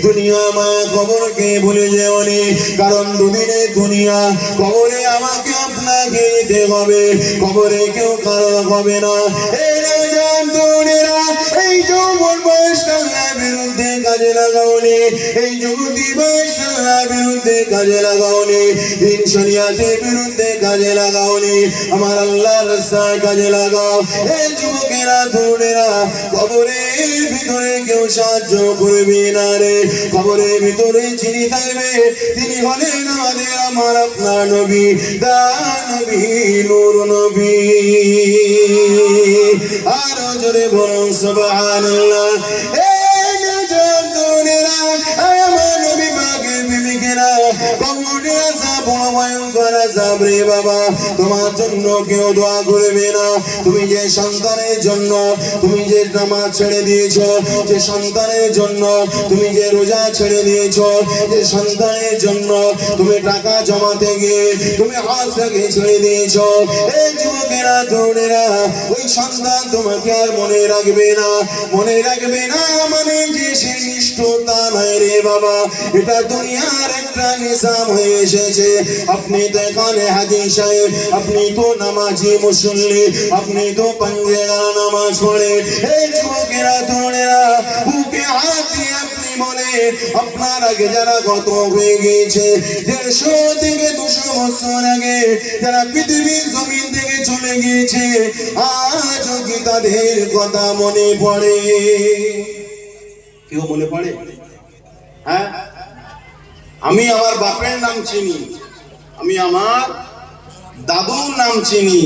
দুনিয়া মায়া কবরকে ভুলে যেওনি, কারণ দুদিনে দুনিয়া, কবরে আমাকে আপনাকে যেতে হবে, কবরে কেউ কারো হবে না। এই নওজোয়ান তরুণেরা, এই যৌবন বয়সটা আল্লাহর বিরুদ্ধে কাজে লাগাওনি, এই যুবতী বয়সটা আল্লাহর বিরুদ্ধে কাজে লাগাওনি, দিন শরিয়াতের বিরুদ্ধে কাজে লাগাওনি, আমার আল্লাহর রাস্তায় কাজে লাগাও। এই যুবকেরা তরুণেরা, কবরের ভিতরে কেউ সাহায্য করবে না রে, কবরের ভিতরে যিনি থাকবে তিনি হলেন আমাদের আমার আপনার নবী, দা নবী, নূর নবী। আরো জোরে বলুন সুবহানাল্লাহ। এই নওজোয়ান তরুণেরা, আমার নবী পাকের প্রেমিকেরা, কবরে আযাব বড় ভয়ঙ্কর আযাব রে বাবা, তোমার জন্য কেউ দোয়া করবে না। তুমি যে সন্তানের জন্য তুমি যে নামাজ ছেড়ে দিয়েছো, যে সন্তানের জন্য তুমি যে রোজা ছেড়ে দিয়েছো, যে সন্তানের জন্য তুমি টাকা জমাতে গিয়ে তুমি হজ থেকে ছেড়ে দিয়েছো, এই যুবকেরা তরুণেরা, ওই সন্তান তোমাকে আর মনে রাখবে না, মনে রাখবে না মানে যে সে নিষ্ঠতা নয় রে বাবা, এটা দুনিয়ার একটা নিজাম হয়ে এসেছে। আপনি তো এখানে হাজী সাহেব, আপনি তো নামাজি মুসল্লি, আপনি তো পাঞ্জেরা নামাজ পড়ে, এই যুবকেরা তরুণেরা, বুকে হাত দিয়ে আপনি বলে আপনার আগে যারা গত হয়ে গিয়েছে 150 থেকে 200 বছর আগে, যারা পৃথিবীর জমিন থেকে চলে গিয়েছে, আজও কি তাদের কথা মনে পড়ে? কেউ মনে পড়ে? হ্যাঁ, আমি আমার বাপের নাম চিনি, আমি আমার দাদুর নাম চিনি,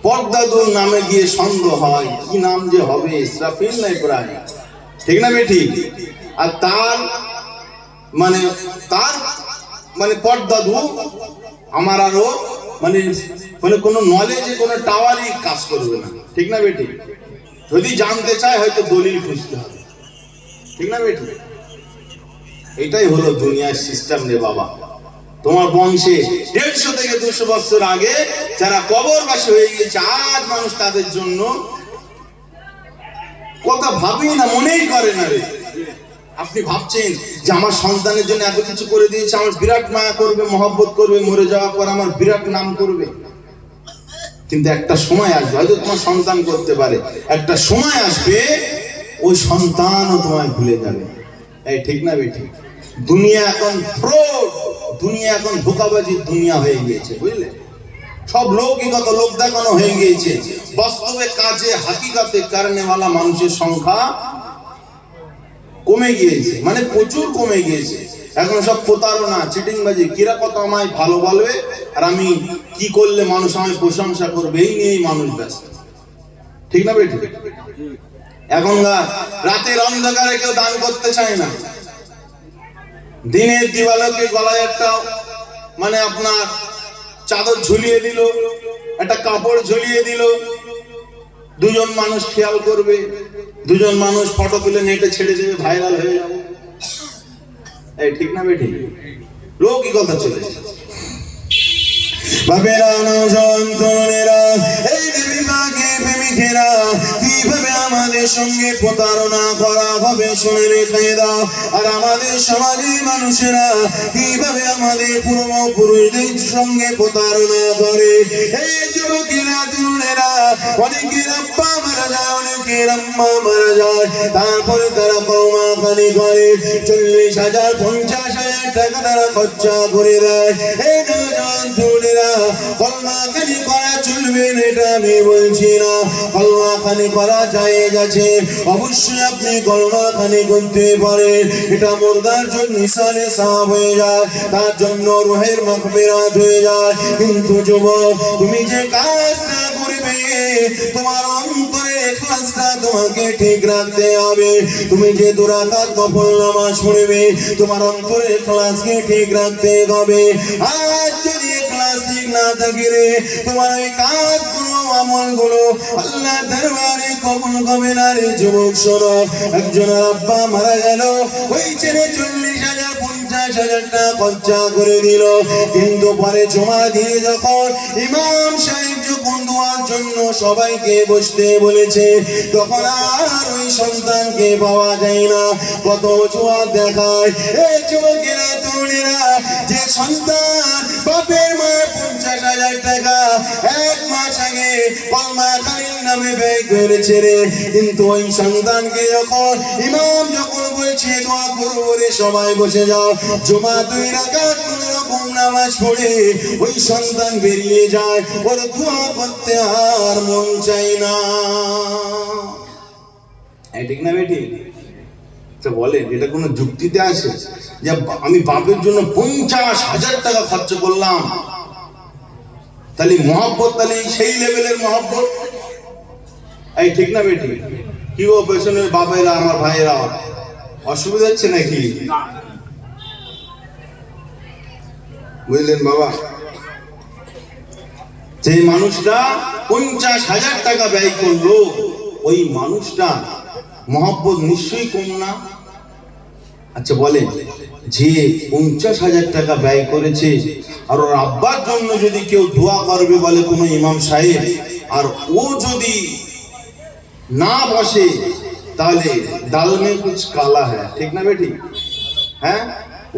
পরদাদুর নামে গিয়ে সন্দেহ হয় কি নাম যে হবে, ইসরাফিল না ইব্রাহিম, ঠিক না বেটি? আর তার মানে পরদাদু আমার আরো মানে মানে কোনো নলেজে কোনো টাওয়ারই কাজ করবে না, ঠিক না বেটি? যদি জানতে চায় হয়তো দলিল খুঁজতে হবে, ঠিক না বেটি? এটাই হলো দুনিয়ার সিস্টেম রে বাবা। তোমার বংশে 150 থেকে 200 বছর আগে যারা কবরবাসী হয়ে গেছে, আজ মানুষ তাদের জন্য কথা ভাবি না, মনেই করে না রে। আপনি ভাবছেন যে আমার সন্তানের জন্য এত কিছু করে দিয়েছে, আমার বিরাট মায়া করবে, মহব্বত করবে, মরে যাওয়ার পর আমার বিরাট নাম করবে, কিন্তু একটা সময় আসবে, হয়তো তোমার সন্তান করতে পারে, একটা সময় আসবে ওই সন্তানও তোমায় ভুলে যাবে। এই ঠিক না বেটি? দুনিয়া এখন ফ্রড, দুনিয়া এখন ধোঁকাবাজির দুনিয়া হয়ে গিয়েছে, বুঝলে? সব লৌকিকত, লোক দেখানো হয়ে গিয়েছে, বাস্তবে কাজে হাকিকাতে কারণেওয়ালা মানুষের সংখ্যা কমে গিয়েছে, মানে প্রচুর কমে গিয়েছে। এখন সব প্রতারণা, চিটিংবাজি, কিরা কত আমায় ভালো বলবে আর আমি কি করলে মানুষ আমায় প্রশংসা করবে, এই নিয়েই মানুষ ব্যস্ত, ঠিক না বেটি? এখনকার রাতের অন্ধকারে কেউ দান করতে চায় না, দিনের দিবালোকে গলায় একটা মানে আপনার চাদর ঝুলিয়ে দিল, একটা কাপড় ঝুলিয়ে দিল, দুজন মানুষ খেয়াল করবে, দুজন মানুষ ফটো তুলে নেটে ছেড়ে দেবে, ভাইরাল হয়ে যাবে, এই ঠিক না বেটি? লৌকিকতা চলে এসেছে। বাপেরা, নওজোয়ান তরুণেরা, এই বিভাগে প্রেমিকেরা কিভাবে আমাদের সঙ্গে প্রতারণা করা হবে শুনে রেখে দাও। আর আমাদের সমাজের মানুষেরা কিভাবে আমাদের পূর্বপুরুষদের সঙ্গে প্রতারণা করে। এই যুবকেরা তরুণেরা অনেকের আব্বা মারা যায়, অনেকের আম্মা মারা যায়, তারপরে তারা কওমাখানি করে 40,000 50,000 টাকা তারা খরচা করে দেয়। এই নওজোয়ান তরুণেরা কলমাখানি করা চলবে না এটা আমি বলছি না, কলমাখানি করা জায়েজ আছে, অবশ্যই আপনি কলমাখানি করতে পারেন। এটা মুর্দার জন্য নিসানে সাওয়াব হয়ে যায়, তার জন্য রূহের মাগফিরাত হয়ে যায়। কিন্তু যুবক তুমি যে কাজটা করবে তোমার অন্তরে ইখলাসটা তোমাকে ঠিক রাখতে হবে। তুমি যে 2 রাকাত নফল নামাজ পড়বে তোমার অন্তরে ইখলাসকে ঠিক রাখতে হবে। আজ যদি ইখলাস ঠিক না থাকে রে তোমার ওই কাজগুলো আমলগুলো আল্লাহ দরবারে কবুল হবে না রে। যুবক শোনো, একজনের আব্বা মারা গেল, ওই ছেলে 40,000 50,000 টাকা খরচা করে দিল, কিন্তু পরে জমা দিয়ে যখন ইমাম সাহেব যখন দোয়ার জন্য সবাইকে বসতে বলেছে তখন আর ওই সন্তানকে পাওয়া যায় না। কত অজুহাত দেখায় এই যুবকেরা তরুণেরা, যে সন্তান বাপের মায়ের 50,000 টাকা 1 মাস আগে কলমাখানির নামে ব্যয় করেছে রে, কিন্তু ওই সন্তানকে যখন ইমাম যখন বলছে দোয়া করবো রে সবাই বসে যাও, জমা 2 রাকাত কোন রকম নামাজ পড়ে ওই সন্তান বেরিয়ে যায়, ওর দোয়া করতে আর মন চাই না। ঠিক না বেটি? বলেন এটা কোনো যুক্তিতে আসে যে আমি বাপের জন্য 50,000 টাকা খরচ করলাম, তাহলে মহব্বত তাহলে সেই লেভেলের মহব্বত? এই ঠিক না বেটি? কি গো পেছনের বাবাইরা আমার ভাইয়েরা অসুবিধা হচ্ছে নাকি? বুঝলেন বাবা, যে মানুষটা 50,000 টাকা ব্যয় করলো ওই মানুষটা মহব্বত নিশ্চয়ই কম না। আচ্ছা বলেন, যে 50,000 টাকা ব্যয় করেছে আর ওর আব্বার জন্য যদি কেউ দোয়া করবে বলে কোনো ইমাম সাহেব, আর ও যদি না বসে তাহলে দাল মে কুছ কালা হ্যায়। ঠিক না বেটি? হ্যাঁ,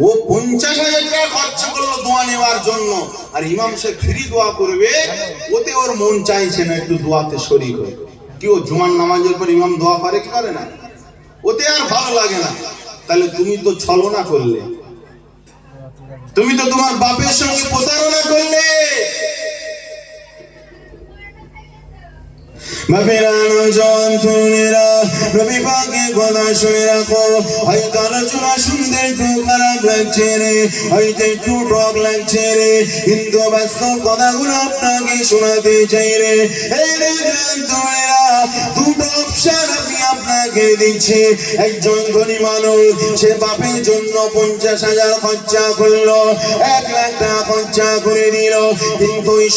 ও 50,000 টাকা খরচ করলো দোয়া নেওয়ার জন্য, আর ইমাম সাহেব ফ্রি দোয়া করবে, ওতে ওর মন চাইছে না একটু দোয়াতে শরীক হয়ে। কি ও জুমার নামাজের পর ইমাম দোয়া করে কি করে না? ওতে আর ভালো লাগে না। তাহলে তুমি তো ছলনা করলে, তুমি তো তোমার বাপের সঙ্গে প্রতারণা করলে। বাপেরানো যন্ত্রণেরা রবি পাকে কথা শুনে রাখো, হয়তো আলোচনা শুনতে একটু খারাপ লাগছে রে, হয়তো একটু টক লাগছে রে, কিন্তু বাস্তব কথাগুলো আপনাকে শোনাতে চাই রে। এই রে যন্ত্রণেরা, 2টো অপশন আমি আপনাকে দিচ্ছি। একজন ধনী মানুষ, সে বাপের জন্য 50,000 খরচা করলো, 1 লাখ টাকা খরচা করে দিল, কিন্তু ওই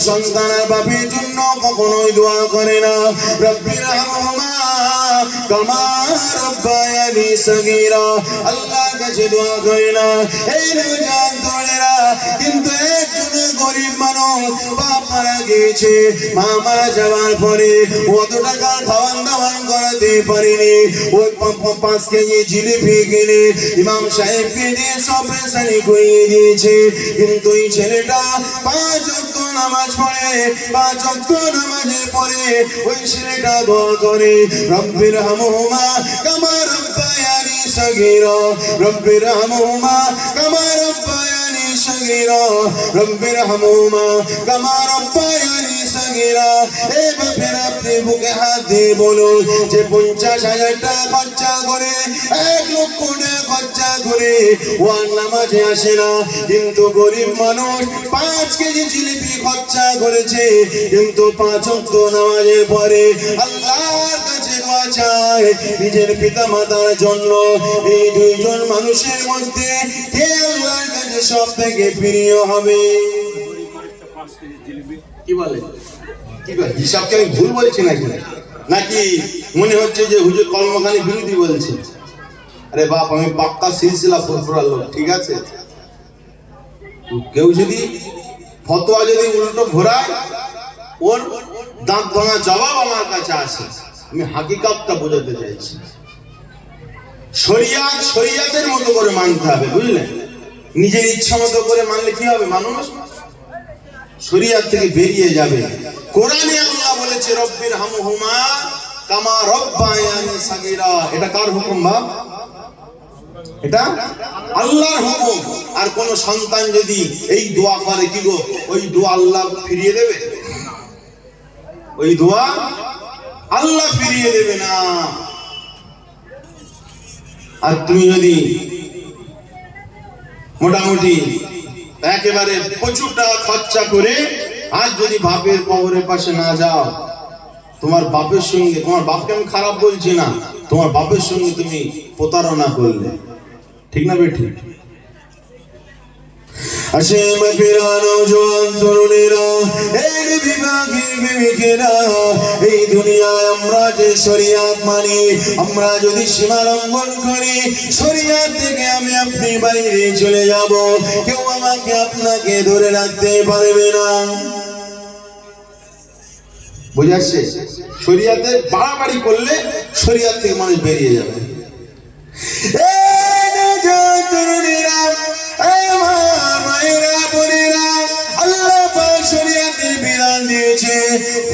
সন্তান আর বাপের জন্য কখনোই দোয়া করে না। রব্বির রহমা কামা রব্বায়ানি সগীরা, আল্লাহর কাছে দোয়া করে না। এই নওজোয়ান তরুণেরা, কিন্তু একজন গরিব মানুষ বাপ মারা গিয়েছে, মা মারা যাওয়ার পরে অত টাকা খাওয়ান দাওয়ান করাতে পারেনি, ওই 5 কেজি জিলিপি কিনে ইমাম সাহেবকে দিয়ে সব পেশানি করিয়ে দিয়েছে, কিন্তু এই ছেলেটা 5 ওয়াক্ত নামাজ পড়ে, 5 ওয়াক্ত নামাজের পরে ওই ছেলেটা দোয়া করে, রব্বির রহমা কামা রব্বায়ানি সগীরা, রব্বির রহমা কামা রব্বায়ানি সগীরা, রব্বির রহমা কামা রব্বায়ানি সগীরা। এই বাপেরা আপনি বুকে হাত দিয়ে বলুন যে 50,000 টাকা খরচা করে, 1 লক্ষ টাকা খরচা করে ও আর নামাজে আসে না, কিন্তু গরিব মানুষ 5 কেজি জিলিপি খরচা করেছে, কিন্তু 5 ওয়াক্ত নামাজের পরে আল্লাহর কাছে দোয়া চায় নিজের পিতা মাতার জন্য। এই 2 জন মানুষের মধ্যে কে আল্লাহর কাছে সবথেকে প্রিয় হবে? কি বলে? কি বলে? হিসাবকে আমি ভুল বলছি নাকি? নাকি মনে হচ্ছে যে হুজুর কলমখানি বিরোধী বলছে? আরে বাপ, আমি পাক্কা সিলসিলা ফুরফুরার লোক, ঠিক আছে? কেউ যদি ফতোয়া যদি উল্টো ঘোরায়, ওর দাঁত ভাঙা জবাব আমার কাছে আসে। আমি হাকিকাতটা বোঝাতে চাইছি। শরিয়াত শরিয়াতের মতো করে মানতে হবে, বুঝলেন? নিজের ইচ্ছা মতো করে মানলে কি হবে? মানুষ শরিয়াত থেকে বেরিয়ে যাবে। কোরআনে আল্লাহ বলেছে রব্বির হামহুমা কামা রব্বায়ানি সাগীরা। এটা কার হুকুম বাপ? এটা আল্লাহর হুকুম। আর কোন সন্তান যদি এই দোয়া করে, কি গো, ওই দোয়া আল্লাহ ফিরিয়ে দেবে? ওই দোয়া আল্লাহ ফিরিয়ে দেবে না। আর তুমি যদি মোটামুটি একেবারে প্রচুর টাকা খরচা করে আজ যদি বাপের কবরের পাশে না যাও, তোমার বাপের সঙ্গে, তোমার বাপকে আমি খারাপ বলছি না, তোমার বাপের সঙ্গে তুমি প্রতারণা করলে, ঠিক না বেঠিক? আসেম ফিরানো জোয়ান তরুণেরা, এই বিভাগী বিবেকেরা, এই দুনিয়ায় আমরা যে শরিয়াত মানি, আমরা যদি সীমা লঙ্ঘন করি, শরিয়াত থেকে আমি আপনি বাইরে চলে যাব, কেউ আমাকে আপনাকে ধরে রাখতে পারবে না। বুঝাচ্ছে? শরিয়াতে বাড়াবাড়ি করলে শরিয়াত থেকে মানুষ বেরিয়ে যাবে। আল্লাহ পাক শরিয়াতের বিধান দিয়েছে,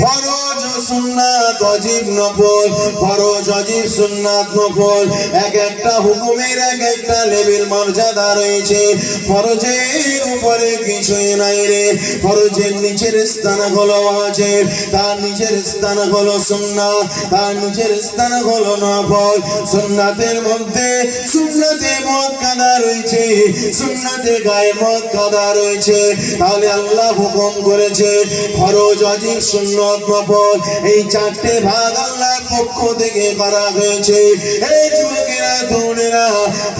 ফরজ ও সুন্নাত, ওয়াজিব নফল, ফরজ ওয়াজিব সুন্নাত নফল, এক একটা হুকুমের এক একটা লেভেল মর্যাদা রয়েছে। ফরজের উপরে কিছুই নাই রে, ফরজের নিচের স্থান হলো ওয়াজিব, তার নিচের স্থান হলো সুন্নাত, তার নিচের স্থান হলো নফল। সুন্নাতের মধ্যে সুন্নাতে মুআক্কাদা রয়েছে, সুন্নাতে গায়ে মুআক্কাদা রয়েছে। তাহলে আল্লাহ হুকুম করেছে ফরজ ওয়াজিব সুন্নাত নফল, এই চারটে ভাগ আল্লাহর পক্ষ থেকে করা হয়েছে। এই যুবকেরা তরুণেরা,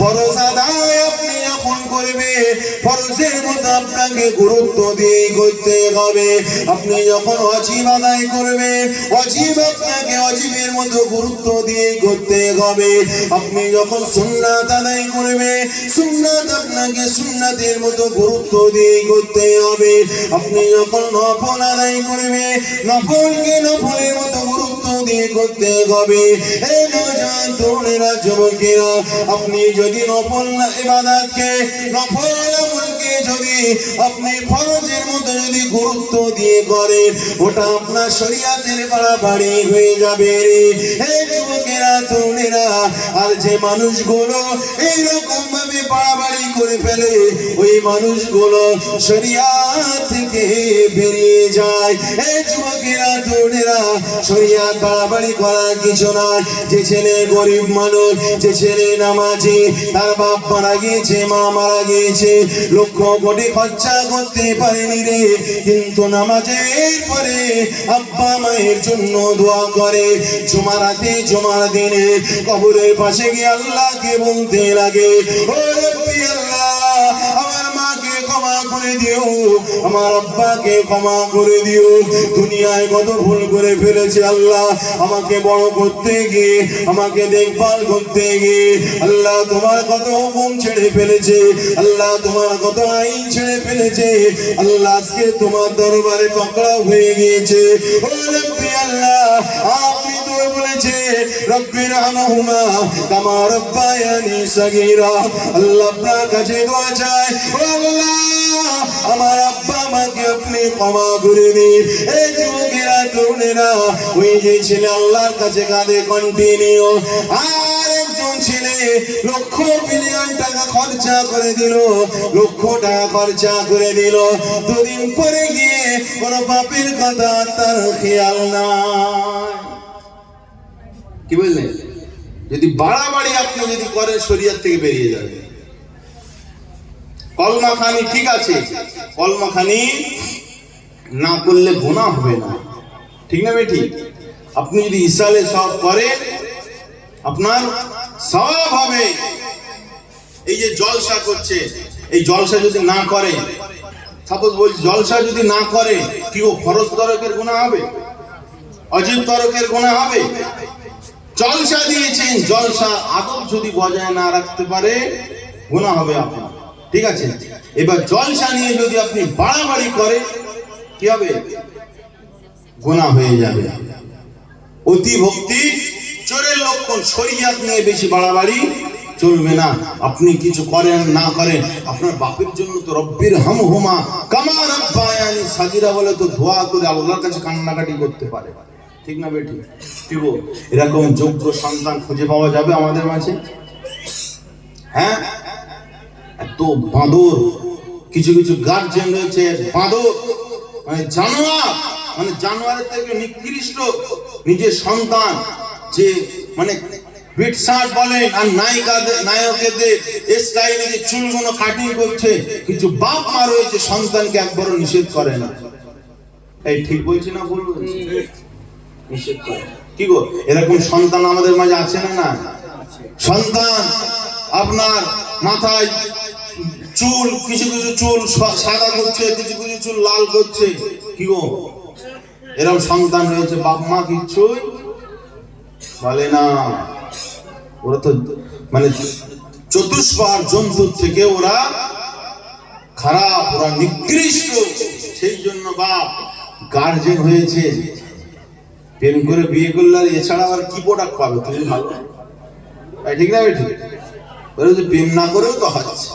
ফরজ আদায় আপনি যখন করবে, ফরজের মতো আপনাকে গুরুত্ব দিয়ে করতে হবে। আপনি যখন ওয়াজিব আদায় করবেন, ওয়াজিব আপনাকে ওয়াজিবের মতো গুরুত্ব দিয়ে করতে হবে। আপনি যখন সুন্নাত আদায় করবে, সুন্নাত আপনাকে সুন্নাতের মতো গুরুত্ব দিয়ে করতে হবে। আপনি যখন নফল আদায় করবে, নফলকে নফলের মতো গুরুত্ব দিয়ে করতে হবে। এই নওজোয়ান তরুণেরা, যুবকেরা, আপনি যদি নফল ইবাদতকে, নফল আমলকে যদি আপনি ফরজের মতো যদি গুরুত্ব দিয়ে করেন, ওটা আপনার শরিয়াতের বাড়াবাড়ি হয়ে যাবে রে। এই যুবকেরা তরুণেরা, আর যে মানুষগুলো এইরকম ভাবে বাড়াবাড়ি করে ফেলে, ওই মানুষগুলো শরিয়াত থেকে বেরিয়ে যায়। এই যুবকেরা তরুণেরা, শরিয়াত বাড়াবাড়ি করার কিছু না। যে ছেলে গরিব মানুষ, যে ছেলে নামাজি, তার বাপ মারা গিয়েছে, মা মারা গিয়েছে, লক্ষ কোটি খরচা করতে পারেনি রে, কিন্তু নামাজের পরে আব্বা মায়ের জন্য দোয়া করে। জুমার রাতে, জুমার দিনে কবরের পাশে গিয়ে আল্লাহকে বলতে লাগে, ও রব্বি আল্লাহ, আমার মাকে ক্ষমা করে দিও, আমার আব্বাকে ক্ষমা করে দিও। দুনিয়ায় কত ভুল করে ফেলেছে আল্লাহ, আমাকে বড় করতে গিয়ে, আমাকে দেখভাল করতে গিয়ে আল্লাহ তোমার কত হুকুম ছেড়ে ফেলেছে, আল্লাহ তোমার কত আইন ছেড়ে ফেলেছে। আল্লাহ আজকে তোমার দরবারে পাকড়াও হয়ে গিয়েছে। ও রব্বি আল্লাহ, আপনি তো বলেছে রব্বির হামহুমা কামা রব্বায়ানি সাগীরা। আল্লাহ আপনার কাছে দোয়া চাই, ও আল্লাহ, আমার আব্বা আমাকে আপনি ক্ষমা করে দিন। এই যুবকেরা তরুণেরা, ওই যে ছেলে আল্লাহর কাছে কাঁদে কন্টিনিউ, আর একজন ছেলে লক্ষ বিলিয়ন টাকা খরচা করে দিল, লক্ষ টাকা খরচা করে দিল, দুদিন পরে গিয়ে কোন বাপের কথা তার খেয়াল নাই। কি বললেন? যদি বাড়াবাড়ি আপনি যদি করেন, শরিয়াত থেকে বেরিয়ে যাবে। কলমা খানি ঠিক আছে, কলমা খানি না করলে গুনাহ হবে না, ঠিক না বেটি? আপনি যদি ইসালে সব করেন, আপনার সওয়াব হবে। এই যে জলসা করছে, এই জলসা যদি না করে, সাপোজ বলছি, জলসা যদি না করে, কি ও ফরজ তরকের গুনাহ হবে? ওয়াজিব তরকের গুনাহ হবে? জলসা দিয়েছেন, জলসা আদব যদি বজায় না রাখতে পারে, গুনাহ হবে আপনার, ঠিক আছে? এবার জলসা নিয়ে যদি আপনি বাড়াবাড়ি করেন, কি হবে? গুনাহ হয়ে যাবে। অতি ভক্তি চোরের লক্ষণ। শরীয়ত নিয়ে বেশি বাড়াবাড়ি চলবে না। আপনি কিছু করেন না করেন, আপনার বাপের জন্য তো রব্বির হামহুমা কামা রাব্বায়ানি সাগীরা বলে তো দোয়া করে আল্লাহর কাছে কান্নাকাটি করতে পারে, ঠিক না বেটি? ঠিক। এরকম যোগ্য সন্তান খুঁজে পাওয়া যাবে আমাদের মাঝে? হ্যাঁ, এত বাঁদর, কিছু কিছু গার্জেন রয়েছে বাঁদর, মানে জানোয়ার, মানে জানোয়ারের থেকে নিকৃষ্ট নিজের সন্তান, যে মানে বিটসাট বলেন আর নায়কেদের স্টাইলে যে চুলগুলো কাটিং করছে, কিছু বাপ মা রয়েছে সন্তানকে একবারও নিষেধ করে না। এই ঠিক বলছি না ভুল বলছি? নিষেধ করে। কি গো, এরকম সন্তান আমাদের মাঝে আছে না? না। সন্তান আপনার মাথায় চুল, কিছু কিছু চুল সাদা করছে, কিছু কিছু চুল লাল করছে। কি গো, এরকম সন্তান রয়েছে, বাপ মা কিচ্ছুই বলে না। ওরা তো মানে চতুষ্পার জন্তুর থেকে ওরা খারাপ, ওরা নিকৃষ্ট। সেই জন্য বাপ গার্জেন হয়েছে, প্রেম করে বিয়ে করলে আর এছাড়া আর কি প্রোডাক্ট পাবে? তুমি ভালো, ঠিক না বেঠিক? ওরা যে প্রেম না করেও তো হচ্ছে।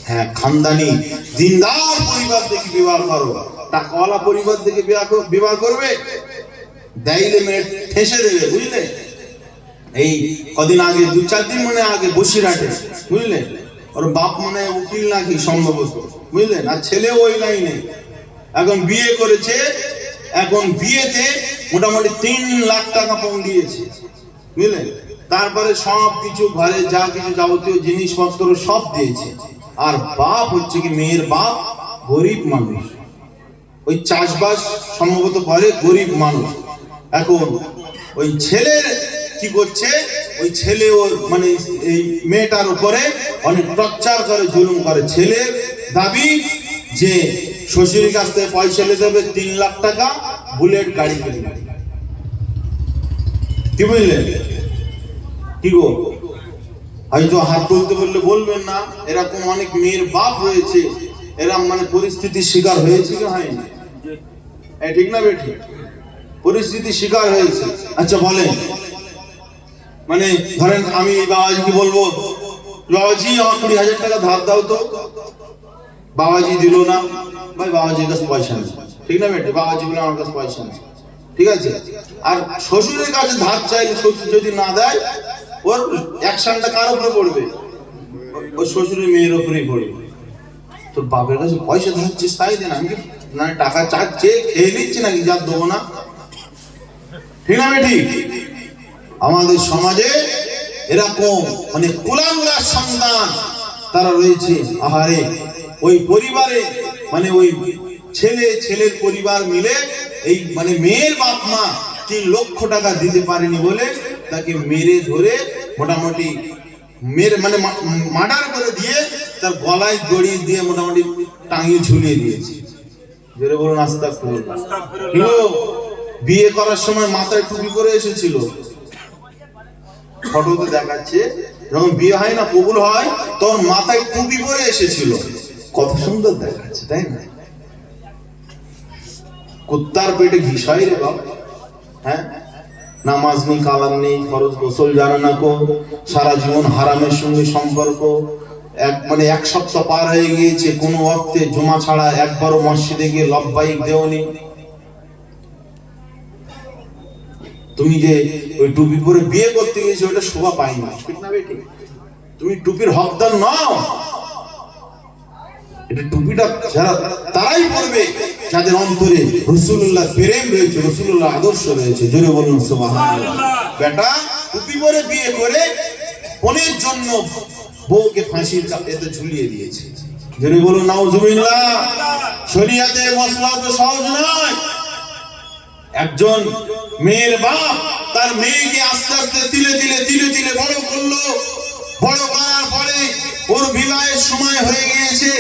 হ্যাঁ, খানদানি দিনদার পরিবার থেকে বিবাহ করো, টাকাওয়ালা পরিবার থেকে বিবাহ করবে, দাইলে মেয়ে ঠেসে দেবে, বুঝলে? এই কদিন আগে, 2-4 দিন মনে আগে বসিরহাটে, বুঝলেন, ওর বাপ মনে উকিল নাকি সম্ভবত, বুঝলেন, আর ছেলেও ওই লাইনে, এখন বিয়ে করেছে। এখন বিয়েতে মোটামুটি 3 লাখ টাকা পাউন দিয়েছে, বুঝলেন। তারপরে সব কিছু ঘরে যা কিছু যাবতীয় জিনিসপত্র সব দিয়েছে। আর বাপ হচ্ছে কি, মেয়ের বাপ গরিব মানুষ, ওই চাষবাস সম্ভবত করে, গরিব মানুষ। এখন ওই ছেলের কি করছে, ওই ছেলে ওর মানে এই মেয়েটার উপরে অনেক টর্চার করে, জুলুম করে। ছেলের দাবি যে শ্বশুরের কাছ থেকে পয়সা নিতে হবে 3 লাখ টাকা, বুলেট গাড়ি কিনবে। কি বুঝলেন? কি গো, হয়তো হাত তুলতে বললে বলবেন না, এরকম অনেক মেয়ের বাপ রয়েছে, এরকম মানে পরিস্থিতির শিকার হয়েছে কি হয়নি? ঠিক না বেটি? পরিস্থিতির শিকার হয়েছে। আচ্ছা বলেন, মানে ধরেন আমি বাবাজিকে বলবো, বাবাজি আমার 20,000 টাকা ধার দাও তো, বাবাজি দিল না, ভাই বাবাজির কাছে পয়সা নেই, ঠিক না বেটি? বাবাজি বলে আমার কাছে পয়সা নেই, ঠিক আছে। আর শ্বশুরের কাছে ধার চাইলে শ্বশুর যদি না দেয়, ওর অ্যাকশনটা কার উপরে পড়বে? ওর শ্বশুরের মেয়ের উপরেই পড়বে। তোর বাপের কাছে পয়সা ধারছিস তাই দেন, আমি না টাকা চাচ্ছে খেয়ে নিচ্ছি নাকি, যা দেবো না, ঠিক না বেটি? আমাদের সমাজে এরকম মানে কুলাঙ্গার সন্তান তারা রয়েছে। আহারে, ওই পরিবারে মানে ওই ছেলের পরিবার মিলে এই মানে মেয়ের বাপ মা 3 লক্ষ টাকা দিতে পারেনি বলে তাকে মেরে ধরে মোটামুটি মেরে মানে মার্ডার করে দিয়ে তার গলায় দড়ি দিয়ে মোটামুটি টাঙিয়ে ঝুলিয়ে দিয়েছে। জোরে বলুন আস্তাগফিরুল্লাহ। বিয়ে করার সময় মাথায় টুপি পরে এসেছিল, ফটোতে দেখাচ্ছে, যখন বিয়ে হয় না, কবুল হয়, তখন মাথায় টুপি পরে এসেছিল। কত সুন্দর দেখাচ্ছে, তাই না? কুত্তার পেটে ঘিস হয় রে বাবা। হ্যাঁ, নামাজ নেই, কালাম নেই, ফরজ গোসল জানে না কো, সারা জীবন হারামের সঙ্গে সম্পর্ক, মানে 1 সপ্তাহ পার হয়ে গিয়েছে, কোনো ওয়াক্তে জুমা ছাড়া একবারও মসজিদে গিয়ে লব্বাইক দেওনি। তুমি যে ওই টুপি পরে বিয়ে করতে গিয়েছো, ওটা শোভা পাই না, ঠিক না বেটি? তুমি টুপির হকদার নও। এটা টুপিটা যারা তারাই পরবে যাদের অন্তরে রাসূলুল্লাহ প্রেম রয়েছে, রাসূলুল্লাহ আদর্শ রয়েছে। জোরে বলুন সুবহানাল্লাহ। বেটা টুপি পরে বিয়ে করে বোনের জন্য বউকে ফাঁসির কাঠিতে ঝুলিয়ে দিয়েছে। জোরে বলুন নাউজুবিল্লাহ। শরীয়তে মসলা তো সহজ নয়। একজন মেয়ের বাপ তার মেয়েকে আস্তে আস্তে তিলে তিলে বড় করলো। বড় করার পরে ওর বিবাহের সময় হয়ে গিয়েছে।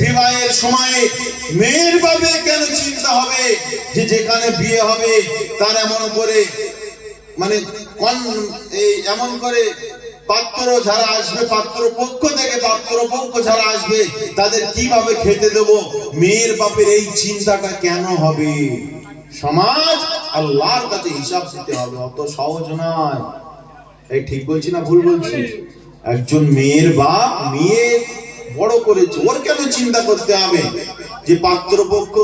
বিবাহের সময়ে মেয়ের বাপে কেন চিন্তা হবে যে যেখানে বিয়ে হবে তার এমন করে মানে এমন করে পাত্র যারা আসবে, পাত্রপক্ষ থেকে পাত্রপক্ষ যারা আসবে তাদের কিভাবে খেতে দেব, মেয়ের বাপের এই চিন্তাটা কেন হবে? সমাজ আল্লাহর কাছে হিসাব দিতে হবে, অত সহজ নয়। এই ঠিক বলছি না ভুল বলছি? একজন মেয়ের বাপ মেয়ে বড় করেছে, ওর কেন চিন্তা করতে হবে যে পাত্রপক্ষ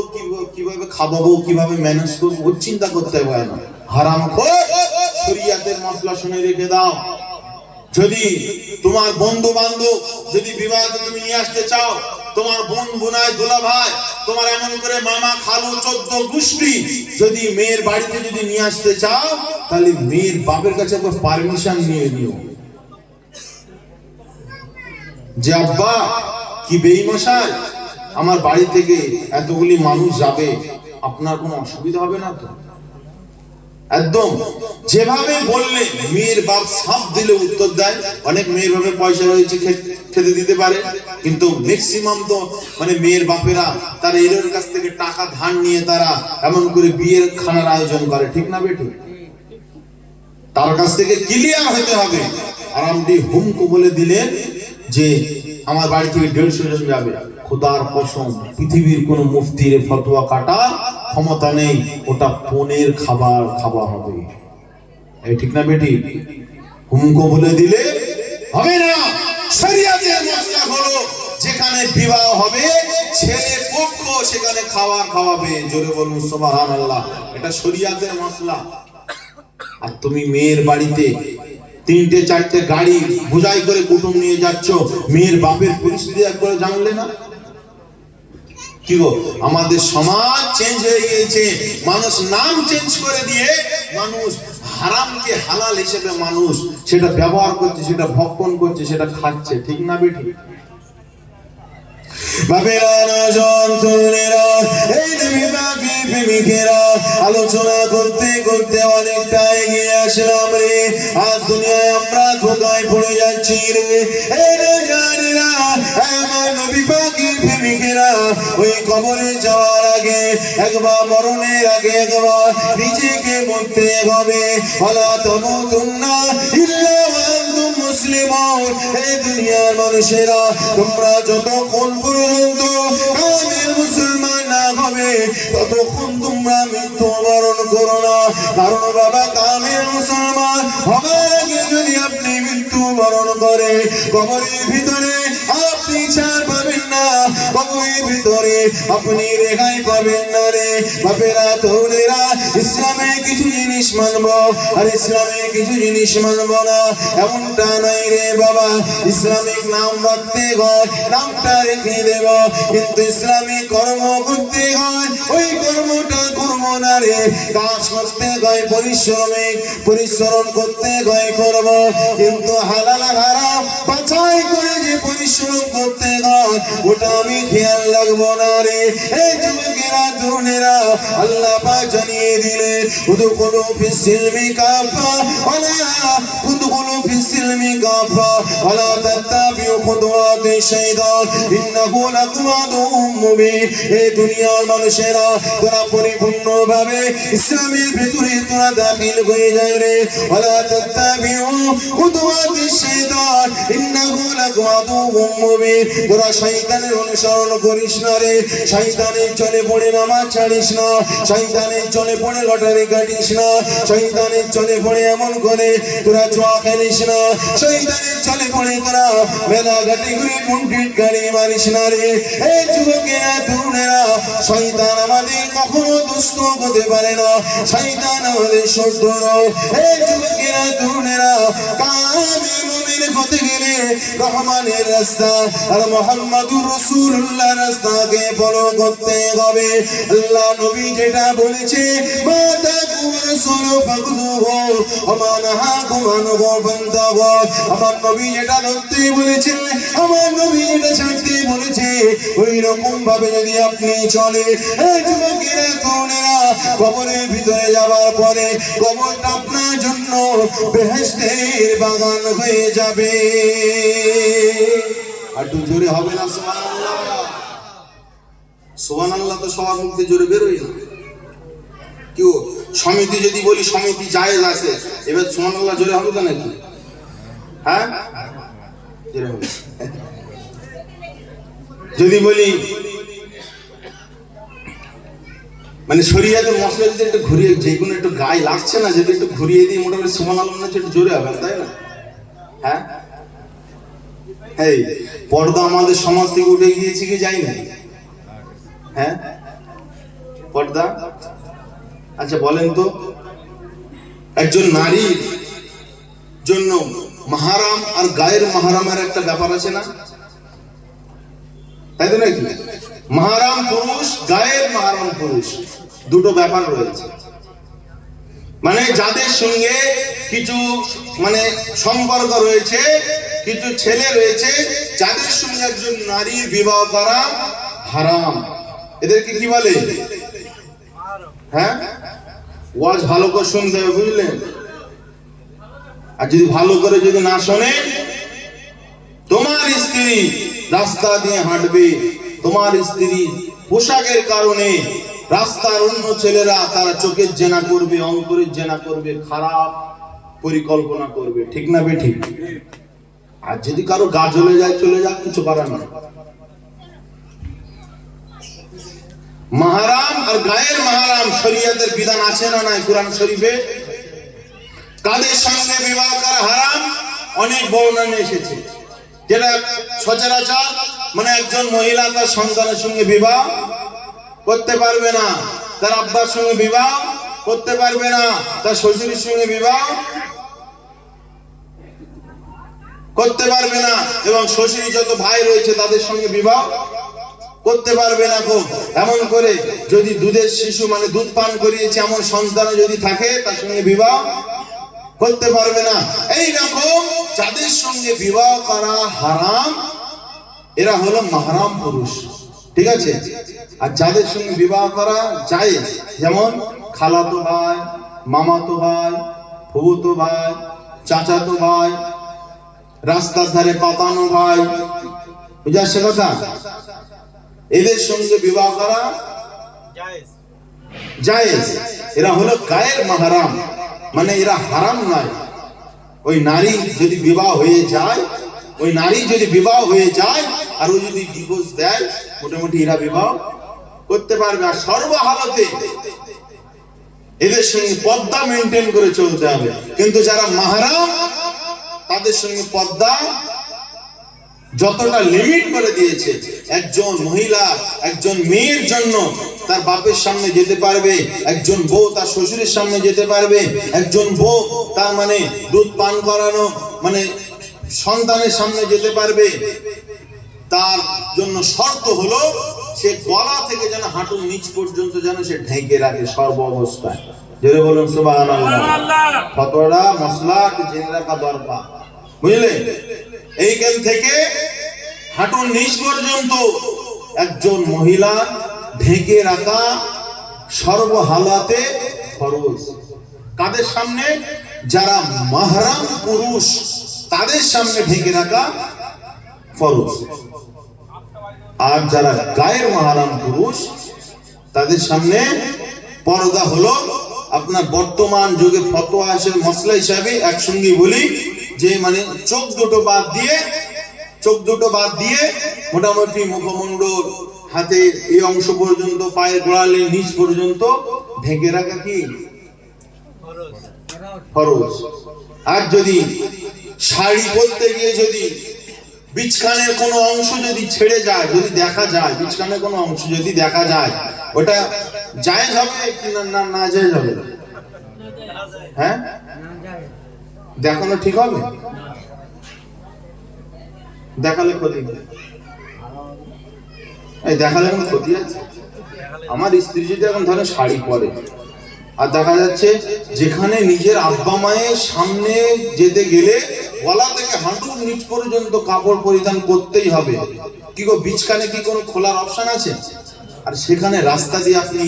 কিভাবে খাওয়াবো, কিভাবে ম্যানেজ করবো, ওর চিন্তা করতে হবে না। হারামখোর, শরিয়াতের মশলা শুনে রেখে দাও। যদি তোমার বন্ধু বান্ধব যদি বিবাহে তুমি নিয়ে আসতে চাও, তোমার বোন বোনাই দুলা ভাই, তোমার এমন করে মামা খালু 14 গোষ্ঠী যদি মেয়ের বাড়িতে যদি নিয়ে আসতে চাও, তাহলে মেয়ের বাপের কাছে একবার পারমিশন নিয়ে নিও যে আব্বা কি বেঈমশাই, আমার বাড়ি থেকে এতগুলি মানুষ যাবে, আপনার কোনো অসুবিধা হবে না তো? একদম যেভাবে বললে মেয়ের বাপ সাপ দিলে উত্তর দেয়। অনেক মেয়ের বাপের পয়সা রয়েছে, খেতে দিতে পারে, কিন্তু ম্যাক্সিমাম তো মানে মেয়ের বাপেরা তারা এর কাছ থেকে টাকা ধার নিয়ে তারা এমন করে বিয়ের খানার আয়োজন করে, ঠিক না বেটি? তার কাছ থেকে ক্লিয়ার হতে হবে। আর আপনি হুমকো বলে দিলেন যে আমার বাড়ি থেকে 150 জন যাবে, খোদার কসম পৃথিবীর কোন মুফতির ফতোয়া কাটার ক্ষমতা নেই, ওটা পনের খাবার খাওয়া হবে। এই ঠিক না বেটি? হুমকো বলে দিলে হবে না। শরিয়াতের মশলা হলো যেখানে বিবাহ হবে ছেলে পক্ষ সেখানে খাবার খাওয়াবে। জোরে বলুন সুবহানাল্লাহ। এটা শরিয়াতের মশলা। আর তুমি মেয়ের বাড়িতে 3টে 4টে গাড়ি বোঝাই করে কুটুম নিয়ে যাচ্ছ, মেয়ের বাপের পরিস্থিতি একবার জানলে না? কি গো, আমাদের সমাজ চেঞ্জ হয়ে গিয়েছে। মানুষ নাম চেঞ্জ করে দিয়ে মানুষ হারামকে হালাল হিসেবে মানুষ সেটা ব্যবহার করছে, সেটা ভক্ষণ করছে, সেটা খাচ্ছে, ঠিক না বেটি? আলোচনা করতে করতে অনেকটা এগিয়ে আসলাম রে। আজ দুনিয়ায় আমরা ধোকায় পড়ে যাচ্ছি রে। আমার নবী পাকের প্রেমিকেরা ওই কবরে যাওয়ার আগে একবার, মরণের আগে একবার নিজেকে বলতে হবে ওয়ালা তামুতুন্না ইল্লা ওয়া আনতুম মুসলিমুন। এই দুনিয়ার মানুষেরা তোমরা যতক্ষণ পর্যন্ত কামিল মুসলমান না হবে ততক্ষণ তোমরা মৃত্যুবরণ করো না। কারণ বাবা, কামিল মুসলমান হবার আগে যদি আপনি মৃত্যুবরণ করে কবরের ভিতরে আপনি ছাড় পাবেন না, কবরের ভিতরে আপনি রেহাই পাবেন না রে। বাপেরা তরুণেরা, ইসলামে কিছু জিনিস মানবো আর ইসলামের কিছু জিনিস মানবো না এমনটা নাই রে বাবা। ইসলামিক নাম রাখতে হয়, নামটা রেখে দেব, কিন্তু ইসলামিক কর্ম করতে হয় ওই কর্মটা করবো না রে। কাজ করতে হয় পরিশ্রম করতে হয় করব, কিন্তু হালাল হারাম বাছাই করে যে পরিশ্রম করতে হয় ওটা আমি খেয়াল রাখবো না রে। এই যুবকেরা তরুণেরা, আল্লাহ পাক জানিয়ে দিলেন উদখুলু ফিস সিলমি কাফা ওয়ালা উদখুলু ফিস সিলমি কাফা ওয়ালা তাত্তাবিউ খুতুওয়াতিশ শাইতান ইন্নাহু লাকুম আদুউম মুবিন। এই দুনিয়ার মানুষেরা তোরা পরিপূর্ণভাবে ইসলামের ভিতরে তোরা দাখিল হয়ে যায় রে। ওয়ালা তাত্তাবিউ খুতুওয়াতিশ শাইতান ইন্নাহু লাকুম আদুউম মুবিন। তোরা শয়তানের অনুসরণ করিস না রে। শয়তানের চলে পড়ে নামাজ ছাড়িস না, শয়তানের চলে পড়ে লটারি কাটিস না, শয়তানের চলে পড়ে এমন করে তোরা জুয়া খেলিস না, শয়তানের চলে পড়ে তোরা মেলা ঘাটি ঘুরে মুন্ডিট গাড়ি মারিস না রে। এই যুবকেরা তরুণেরা, শয়তান আমাদের কখনো দুষ্ট হতে পারে না, শয়তান আমাদের শত্রু। এই যুবকেরা তরুণেরা, কামিল মুমিন হতে গেলে রহমানের রাস্তা আর মুহাম্মাদুর রাসূলুল্লাহ রাস্তাকে ফলো করতে হবে। আল্লাহ নবী যেটা বলেছে, মা তাকুম রাসূলু ফাকুযুহু ওয়া মা নাহাকুম আনহু ফান্তাহু। আমার নবী যেটা ধরতে বলেছে, আমার নবী যেটা ছাড়তে বলেছে, ওই রকম ভাবে যদি আপনি চলে, এই যুবকেরা তরুণেরা, কবরের ভিতরে যাবার পরে কবরটা আপনার জন্য বেহেশতের বাগান হয়ে যাবে। আর একটু জোরে হবে না সুবহানাল্লাহ? সুবহানাল্লাহ তো সবার মুখে জোরে বেরোয় না। কেউ সমিতি যদি বলি সমিতি জায়েজ আছে, এবার সুবহানাল্লাহ জোরে হবে তো নাকি? হ্যাঁ, জোরে হবে। যদি বলি মানে শরীয়তের মশলা যদি একটু ঘুরিয়ে, যে কোনো একটু গায়ে লাগছে না, যদি একটু ঘুরিয়ে দিই মোটামুটি সুমান আলম না একটু জোরে হবে, তাই না? হ্যাঁ, এই পর্দা আমাদের সমাজ থেকে উঠে গিয়েছে কি যাই না? হ্যাঁ, পর্দা। আচ্ছা বলেন তো, একজন নারীর জন্য মাহারাম আর গায়ের মাহারামের একটা ব্যাপার আছে না, তাই তো নাকি? মাহারাম পুরুষ, গায়ের মাহারাম পুরুষ, দুটো ব্যাপার রয়েছে। মানে যাদের সঙ্গে কিছু মানে সম্পর্ক রয়েছে, কিছু ছেলে রয়েছে যাদের সঙ্গে একজন নারীর বিবাহ করা হারাম, এদেরকে কি বলে? হ্যাঁ, ওয়াজ ভালো করে শুনতে হবে, বুঝলেন? আর যদি ভালো করে যদি না শোনে, তোমার স্ত্রী রাস্তা দিয়ে হাঁটবে, তোমার স্ত্রী পোশাকের কারণে রাস্তার অন্য ছেলেরা তারা চোখের জেনা করবে, অন্তরের জেনা করবে, খারাপ পরিকল্পনা করবে, ঠিক না বেঠিক? আর যদি কারো গা জ্বলে যায়, চলে যাক, কিছু করার না। মাহারাম আর গায়ের মাহারাম শরীয়তের বিধান আছে না নাই কুরআন শরীফে? কাদের সঙ্গে বিবাহ করা হারাম অনেক বর্ণনা এসেছে, যেটা সচরাচর মানে একজন মহিলা তার সন্তানের সঙ্গে বিবাহ করতে পারবে না, তার আব্বার সঙ্গে বিবাহ করতে পারবে না, তার শ্বশুরের সঙ্গে বিবাহ করতে পারবে না, এবং শ্বশুরের যত ভাই রয়েছে তাদের সঙ্গে বিবাহ করতে পারবে না। এমন করে যদি দুধের শিশু মানে দুধ পান করিয়েছে এমন সন্তান যদি থাকে, তার সঙ্গে বিবাহ করতে পারবে না। এই রকম যাদের সঙ্গে বিবাহ করা হারাম, এরা হলো মাহরাম পুরুষ, ঠিক আছে? আর যাদের সঙ্গে বিবাহ করা জায়েজ, যেমন খালাতো ভাই, মামাতো ভাই, ফুফুতো ভাই, চাচাতো ভাই, রাস্তার ধারে পাতানো ভাই, বুঝে আসছে কথা? এদের সঙ্গে বিবাহ করা জায়েজ, এরা হলো গায়ের মাহরাম, মানে এরা হারাম নয়। ওই নারী যদি বিবাহ হয়ে যায়, ওই নারী যদি বিবাহ হয়ে যায় আর ও যদি ডিভোর্স দেয়, মোটামুটি এরা বিবাহ করতে পারবে। আর সর্বহালতে এদের সঙ্গে পর্দা মেনটেন করে চলতে হবে। কিন্তু যারা মাহরাম তাদের সঙ্গে পর্দা যতটা লিমিট করে দিয়েছে, একজন মহিলা একজন মেয়ের জন্য তার বাপের সামনে যেতে পারবে, একজন বউ তার শ্বশুরের সামনে যেতে পারবে, একজন বউ তার মানে দুধ পান করানো মানে সন্তানের সামনে যেতে পারবে। তার জন্য শর্ত হলো সে গলা থেকে যেন হাঁটুর নিচ পর্যন্ত যেন সে ঢেকে রাখে সর্ব অবস্থায়। জোরে বলুন সুবহানাল্লাহ। ফতোয়া মশলা জেনে রাখা দরকার, বুঝলে? এইখান থেকে হাঁটুর নিচ পর্যন্ত একজন মহিলা ঢেকে রাখা সর্বহালাতে ফরজ। কাদের সামনে? যারা মাহরাম পুরুষ তাদের সামনে ঢেকে রাখা ফরজ। আর যারা গায়ের মাহরাম পুরুষ তাদের সামনে পর্দা হলো আপনার বর্তমান যুগে ফতোয়া আছে মশলা হিসাবে একসঙ্গে বলি যে মানে চোখ দুটো বাদ দিয়ে মোটামুটি মুখমণ্ডল, হাতে এই অংশ পর্যন্ত, পায়ের গোড়ালির নিচ পর্যন্ত ঢেকে রাখা কি ফরজ। আর যদি শাড়ি পরতে গিয়ে যদি বিছখানের কোনো অংশ যদি ছেড়ে যায়, যদি দেখা যায় বিছখানের কোনো অংশ যদি দেখা যায়, ওটা জায়েজ হবে কি না না জায়েজ হবে? হ্যাঁ, দেখানো ঠিক হবে? দেখালে ক্ষতি, এই দেখালে কোনো ক্ষতি আছে? আমার স্ত্রী যদি এখন ধরে শাড়ি পরে আর দেখা যাচ্ছে যেখানে নিজের আব্বা মায়ের সামনে যেতে গেলে গলা থেকে হাঁটুর নিচ পর্যন্ত কাপড় পরিধান করতেই হবে, কি গো বিছখানে কি কোনো খোলার অপশন আছে? আর সেখানে রাস্তা দিয়ে আপনি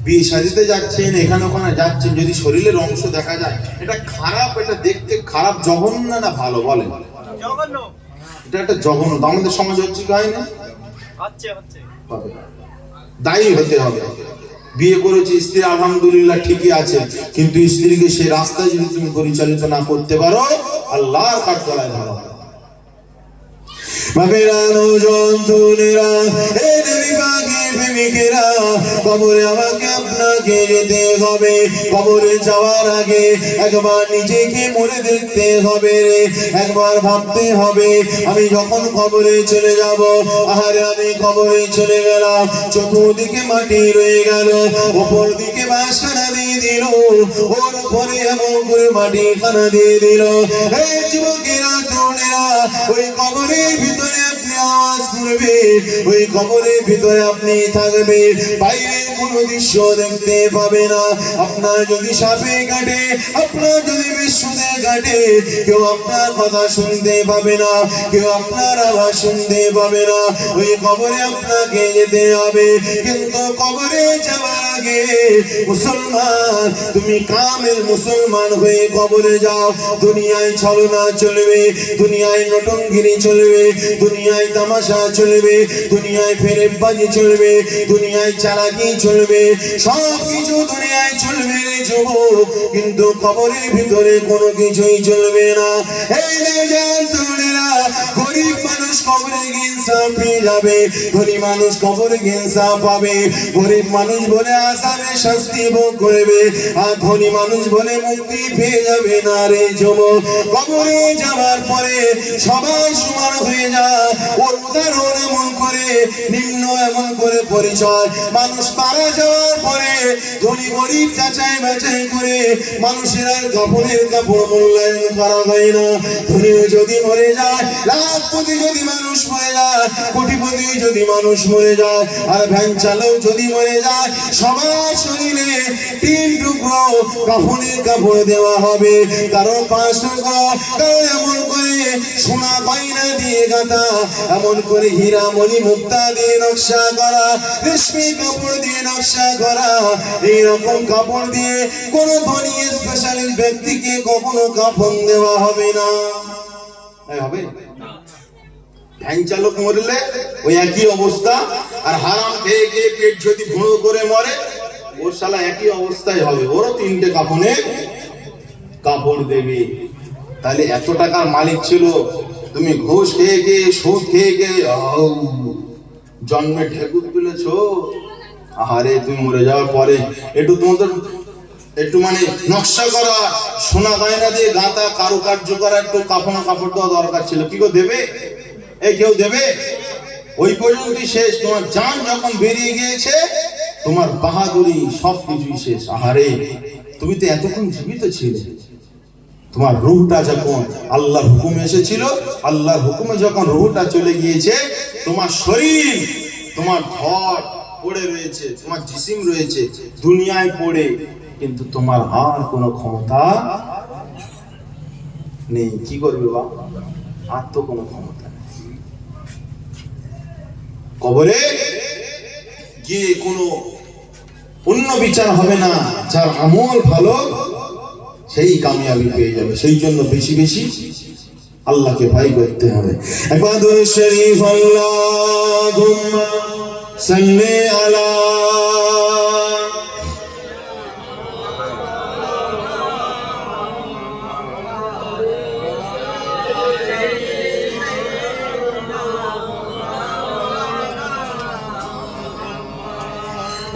বিয়ে শাদিতে যাচ্ছেন, এখানে ওখানে যাচ্ছেন, যদি শরীরের অংশ দেখা যায়, এটা খারাপ, এটা দেখতে খারাপ, জঘন্য না ভালো? বলেন, এটা একটা জঘন্য। আমাদের সমাজ হচ্ছে কি হয় না? দায়ী হতে হবে। বিয়ে করেছি স্ত্রী আলহামদুলিল্লাহ ঠিকই আছে, কিন্তু স্ত্রীকে সেই রাস্তায় যদি তুমি পরিচালিত না করতে পারো, আল্লাহর কাঠগড়ায় ধরা হবে। বাবেরানো জন্তুনেরা এই নবী পাকের প্রেমিকেরা, কবরে আমাকে আপনাকে যেতে হবে। কবরে যাওয়ার আগে একবার নিজেকে মরে দেখতে হবে রে, একবার ভাবতে হবে আমি যখন কবরে চলে যাব, আহারে আমি কবরে চলে গেলাম, চতুর্দিকে মাটি রয়ে গেল, উপর দিকে বাঁশখানা দিয়ে দিল, ওর উপরে এমন করে মাটি খানা দিয়ে দিল। এই যুবকেরা তরুণেরা, ওই কবরের ভিতরে আপনি আওয়াজ করবে, ওই কবরের ভিতরে আপনি থাকবে, বাইরে কোনো দৃশ্য দেখতে পাবে না। আপনার যদি সাপে কাটে, আপনার যদি বিশুদ্ধে কাটে, কেউ আপনার কথা শুনতে পাবে না, কেউ আপনার আওয়াজ শুনতে পাবে না। ওই কবরে আপনাকে যেতে হবে। কিন্তু কবরে যাওয়ার আগে মুসলমান, তুমি কামেল মুসলমান হয়ে কবরে যাও। দুনিয়ায় ছলনা চলবে, দুনিয়ায় নটঙ্গিরি চলবে, দুনিয়ায় তামাশা চলবে, দুনিয়ায় ফেরেববাজি চলবে, দুনিয়ায় চালাকি চলবে, সব কিছু দুনিয়ায় চলবে রে যুবক, কিন্তু কবরের ভিতরে কোনো কিছুই চলবে না। এই নওজোয়ান তরুণেরা, গরিব মানুষ কবরে গিয়ে ইনসাফ পেয়ে যাবে, ধনী মানুষ কবরে গিয়ে ইনসাফ পাবে। গরিব মানুষ বলে আযাবে শাস্তি ভোগ করবে, আর ধনী মানুষ বলে মুক্তি পেয়ে যাবে না রে যুবক। কবরে যাওয়ার পরে সবাই সমান হয়ে যায়। ওর উদাহরণ এমন করে, নিম্ন এমন করে পরিচয়। মানুষ মারা যাওয়ার পরে ধনী গরিব যাচাই বাছাই করে মানুষের আর কাপড়ের কাপড় মূল্যায়ন করা হয় না। ধনী যদি মরে যায়, লাখপতি যদি মানুষ মরে যায়, কোটিপতি যদি মানুষ মরে যায়, আর ভ্যান চালক যদি মরে যায়, সবার শরীরে 3 টুকরো কাফনের কাপড় দেওয়া হবে। কারো 5 টুকরো, কারো এমন করে সোনা গয়না দিয়ে গাঁথা, এমন করে হীরা মণি মুক্তা দিয়ে নকশা করা, রেশমি কাপড় দিয়ে নকশা করা। এইরকম কাপড় দিয়ে কোন ধনী স্পেশালিস্ট ব্যক্তিকে কখনো কাফন দেওয়া হবে না। হবে ভ্যান চালক মরলে ওই একই অবস্থা, আর হারাম খেয়ে খেয়ে পেট যদি ভুঁড়ো করে মরে, ওর শালা একই অবস্থায় হবে, ওরও 3টে কাফনের কাপড় দেবে। তাহলে এত টাকার মালিক ছিল, তুমি ঘুষ খেয়ে খেয়ে সুদ খেয়ে খেয়ে জন্মে ঢেকুর তুলেছো, আহারে তুমি মরে যাওয়ার পরে একটু তোমাদের একটু মানে নকশা করা, সোনা গয়না দিয়ে গাঁথা, কারুকার্য করা একটু কাফন কাপড় দেওয়া দরকার ছিল। কি গো দেবে? এই কেউ দেবে? ওই পর্যন্তই শেষ। তোমার জান যখন বেরিয়ে গিয়েছে, তোমার বাহাদুরি সবকিছুই শেষ। আহারে তুমি তো এতক্ষণ জীবিত ছিলে, তোমার রূহটা যখন আল্লাহর হুকুম এসেছিল, আল্লাহর হুকুমে যখন রূহটা চলে গিয়েছে, তোমার শরীর, তোমার ধর পড়ে রয়েছে, তোমার জিসিম রয়েছে দুনিয়ায় পড়ে, কিন্তু তোমার আর কোনো ক্ষমতা নেই। কি করবে বাবা? আর তো কোনো ক্ষমতা নেই। কবরে গিয়ে কোনো অন্য বিচার হবে না, যার আমল ভালো সেই কামিয়াবি পেয়ে যাবে। সেই জন্য বেশি বেশি আল্লাহকে ভয় করতে হবে। একবার দুরূদ শরীফ আল্লাহুম্মা সাল্লি আলা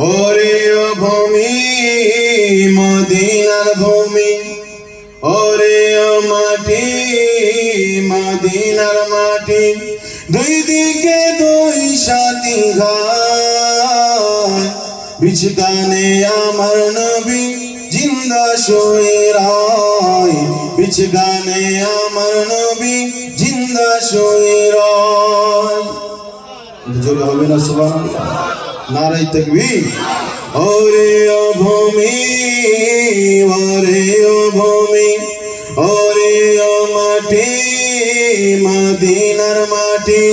ওরে ভূমি মদিনার ভূমি, ওরে মাটি মদিনার মাটি, দুই দিকে দুই সাথী ঘাট, বিছখানে আমার নবী জিন্দা শুয়ে রয়, বিছখানে আমার নবী জিন্দা শুয়ে রয়। জোরে হবে না সুবহানাল্লাহ? নারায়ে তাকবীর। ওরে ও ভূমি, ওরে ও ভূমি, ওরে ও মাটি মদিনার মাটি,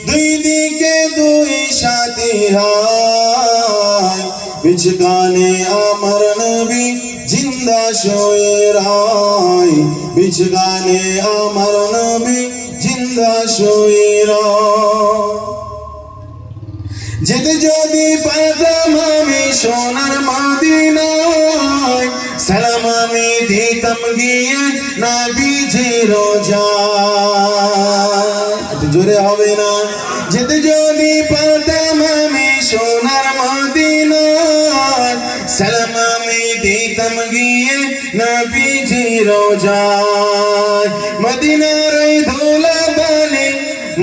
দুই দিকে দুই সাথী হায়, বিছখানে আমার নবী জিন্দা শুয়ে রয়, বিছখানে আমার নবী জিন্দা শুয়ে রয়। যেতে যদি পারতাম আমি সোনার মদিনায়, সালাম আমি দিতাম গিয়ে নবীজির রোজায়। জোরে হবে না? যেতে যদি পারতাম আমি সোনার মদিনা সালাম আমি দিতাম গিয়ে নবীজি রোজায় মদিনার এই ধুলা বালি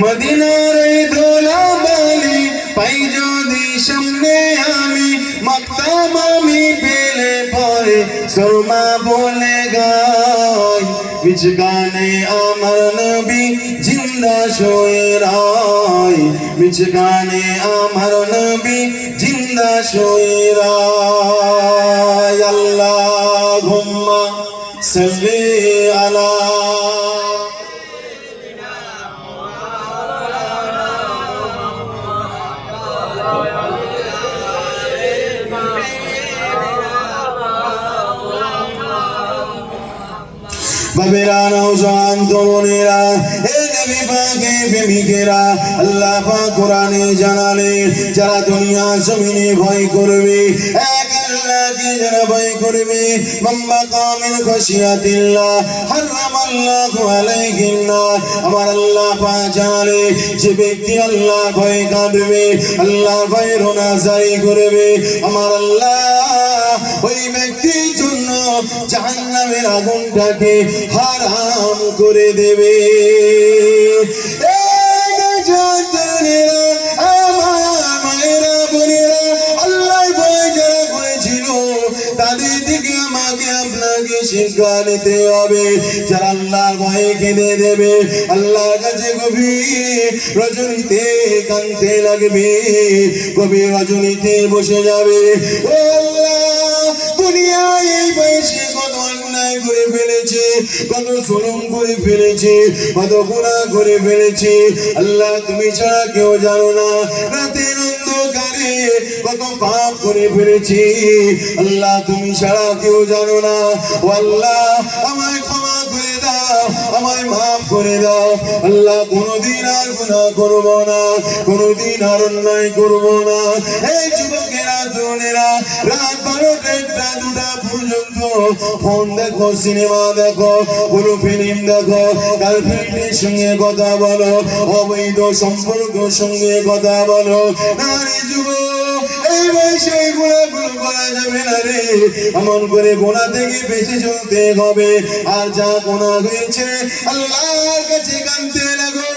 মদিনার এই ধুলা বালি পাই যদি সামনে আমি মাখতাম আমি পেলে পরে সুরমা বলে গায় বিচ গানে আমার নবী জিন্দা শুয়ে রায় বিচ গানে আমার নবী জিন্দা শুয়ে রায় আল্লাহুম্মা সাল্লি আলা বাবেরা নওজোয়ান তরুণেরা এ নবী পাকের প্রেমিকেরা আল্লাহ পাক কোরআনে জানালে যারা দুনিয়া জমিনে ভয় করবে এক আল্লাহকে যারা ভয় করবে মাম্মা কামিল খাশিয়াতিল্লাহ হারামাল্লাহু আলাইহিন নার আমার আল্লাহ পাক জানালে যে ব্যক্তি আল্লাহ ভয় কাঁদবে আল্লাহ ভয় রোনা জারি করবে আমার আল্লাহ ওই ব্যক্তির জন্য জাহান্নামের আগুনটাকে হারাম করে দেবে আল্লাহ ভয় যারা করেছিল তাদের দিকে আমাকে আপনাকে শিক্ষা নিতে হবে যারা আল্লাহ ভয়ে কেঁদে দেবে আল্লাহর কাছে গভীর রজনীতে কাঁদতে লাগবে গভীর রজনীতে বসে যাবে ও আল্লাহ দুনিয়ায় এই বয়সে কত অন্যায় করে ফেলেছে কত জুলুম করে ফেলেছে কত গুনাহ করে ফেলেছে আল্লাহ তুমি ছাড়া কেউ জানো না রাতের অন্ধকারে কত পাপ করে ফেলেছি আল্লাহ তুমি ছাড়া কেউ জানো না ও আল্লাহ আমায় ক্ষমা করে দাও আমায় মাফ করে দাও আল্লাহ কোনোদিন আর গুনাহ করব না কোনোদিন আর অন্যায় করব না এই যুবকেরা তরুণেরা রাত 12টা 1টা 2টা পর্যন্ত ফোন দেখো সিনেমা দেখো কোনো ফিল্ম দেখো গার্লফ্রেন্ডের সঙ্গে কথা বলো অবৈধ সম্পর্কের সঙ্গে কথা বলো না রে যুবক এই বয়সে গুনাহগুলো করা যাবে না রে এমন করে গুনাহ থেকে বেঁচে চলতে হবে আর যা গুনাহ হয়েছে আল্লাহর কাছে কাঁদতে লাগো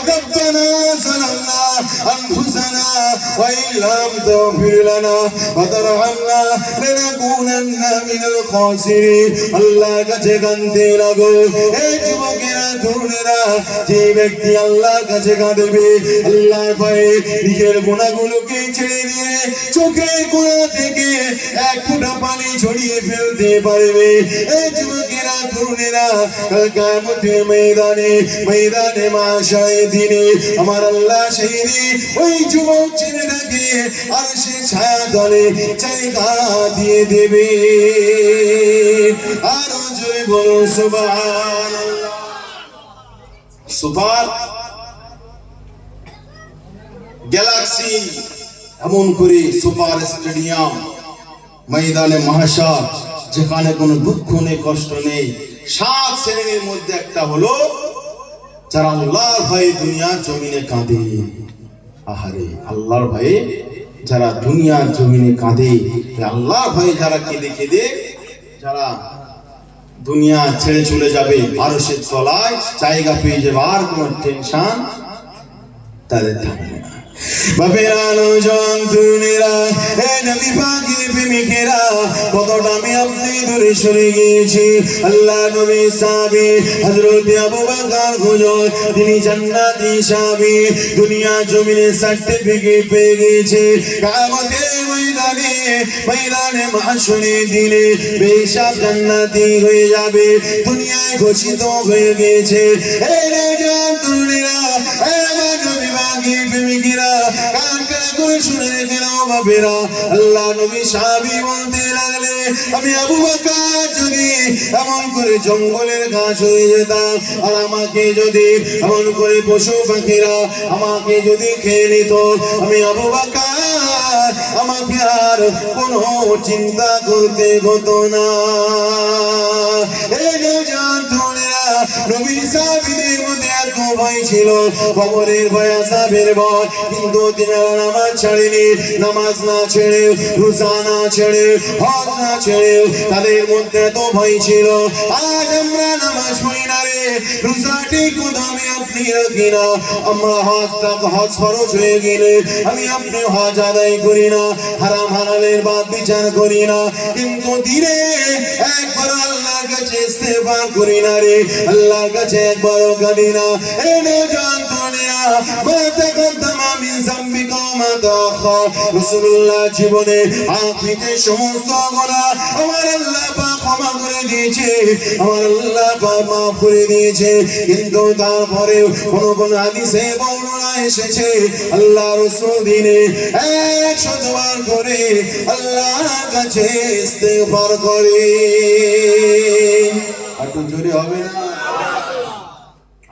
রব্বানা যালামনা আনফুসানা ওয়া ইল্লাম তাগফির লানা ওয়া তারহামনা লানাকুনান্না মিনাল খাসিরিন আল্লাহর কাছে কাঁদতে লাগো এই যুবকেরা তরুণেরা যে ব্যক্তি আল্লাহর কাছে কাঁদবে আল্লাহর ভয়ে নিজের গুনাহগুলোকে ছেড়ে দিয়ে চোখের কোণা থেকে এক ফোঁটা পানি ছড়িয়ে ফেলতে পারবে এই যুবকেরা তরুণেরা কাল কিয়ামতের ময়দানে মাশারের দিনে আমার আল্লাহ সেই দিন ওই যুবক ছেলেটাকে আরশের ছায়া তলে জায়গা দিয়ে দেবে আর জয় বলো সুবহানাল্লাহ সুপার গ্যালাক্সি এমন করে সুপার স্টেডিয়াম ময়দানে মাহশার যেখানে কোনো দুঃখ নেই কষ্ট নেই 7 শ্রেণীর মধ্যে একটা হলো যারা আল্লাহর ভয়ে দুনিয়ার জমিনে কাঁদে আহারে আল্লাহর ভয়ে যারা দুনিয়ার জমিনে কাঁদে আল্লাহর ভয়ে যারা কেঁদে কেঁদে যারা দুনিয়া ছেড়ে চলে যাবে আরশের তলায় জায়গা পেয়ে যাবে আর কোনো টেনশন তাদের থাকবে না বাপেরা নওজোয়ান তরুণেরা এই নবী পাকের প্রেমিকেরা কতটা আমি আপনি দূরে সরে গিয়েছি আল্লাহ নবী সাহাবী হযরত আবু বকর হুজুর তিনি জান্নাতি সাহাবী দুনিয়া জমিনে সার্টিফিকেট পেয়ে গিয়েছে কিয়ামতের ময়দানে মাহশরের দিনে বেশাব জান্নাতি হয়ে যাবে দুনিয়ায় ঘোষিত হয়ে গিয়েছে এই নওজোয়ান তরুণেরা এই আমার নবী পাকের প্রেমিকেরা কান খাড়া করে শুনে রেখে নাও বাপেরা আল্লাহ নবী সাহাবী বলতে লাগলে আমি আবু বকর যদি এমন করে জঙ্গলের ঘাস হয়ে যেতাম আর আমাকে যদি এমন করে পশু পাখিরা আমাকে যদি খেয়ে নিত আমি আবু বকর আমাকে আর কোনো চিন্তা করতে হতো না এই নওজোয়ান তরুণেরা নবীর সাহাবীদের মধ্যে এত ভয় ছিল, কবরের ভয়, আযাবের ভয়, কিন্তু তিনারা নামাজ ছাড়েনি। নামাজ না ছেড়ে, রোজা না ছেড়ে, হজ না ছেড়ে তাদের মধ্যে এত ভয় ছিল। আজ আমরা নামাজ পড়ি না রে, রোজা ঠিক দামে আপনি রাখি না, আমরা হজ ফরজ হয়ে গেলে আমি আপনি হজ আদায় করি না, হারাম হালালের বাদ বিচার করি না, কিন্তু দিনে একবার আল্লাহর কাছে ইস্তেগফার করি না রে, আল্লাহর কাছে একবারও কাঁদি না। এই নওজোয়ান তরুণেরা, মা তাকাদ্দামা মিন যামবিকা ওয়া মা তাআখার, রাসূলুল্লাহ জীবনে আখিরাতে সমস্ত গুনাহ আমার আল্লাহ পাক ক্ষমা করে দিয়েছে, আমার আল্লাহ পাক মাফ করে দিয়েছে, কিন্তু তারপরে কোন হাদিসে বর্ণনা এসেছে আল্লাহ রাসূল দিনে 100 বার করে আল্লাহর কাছে ইস্তেগফার করে। একটু জোরে হবে না?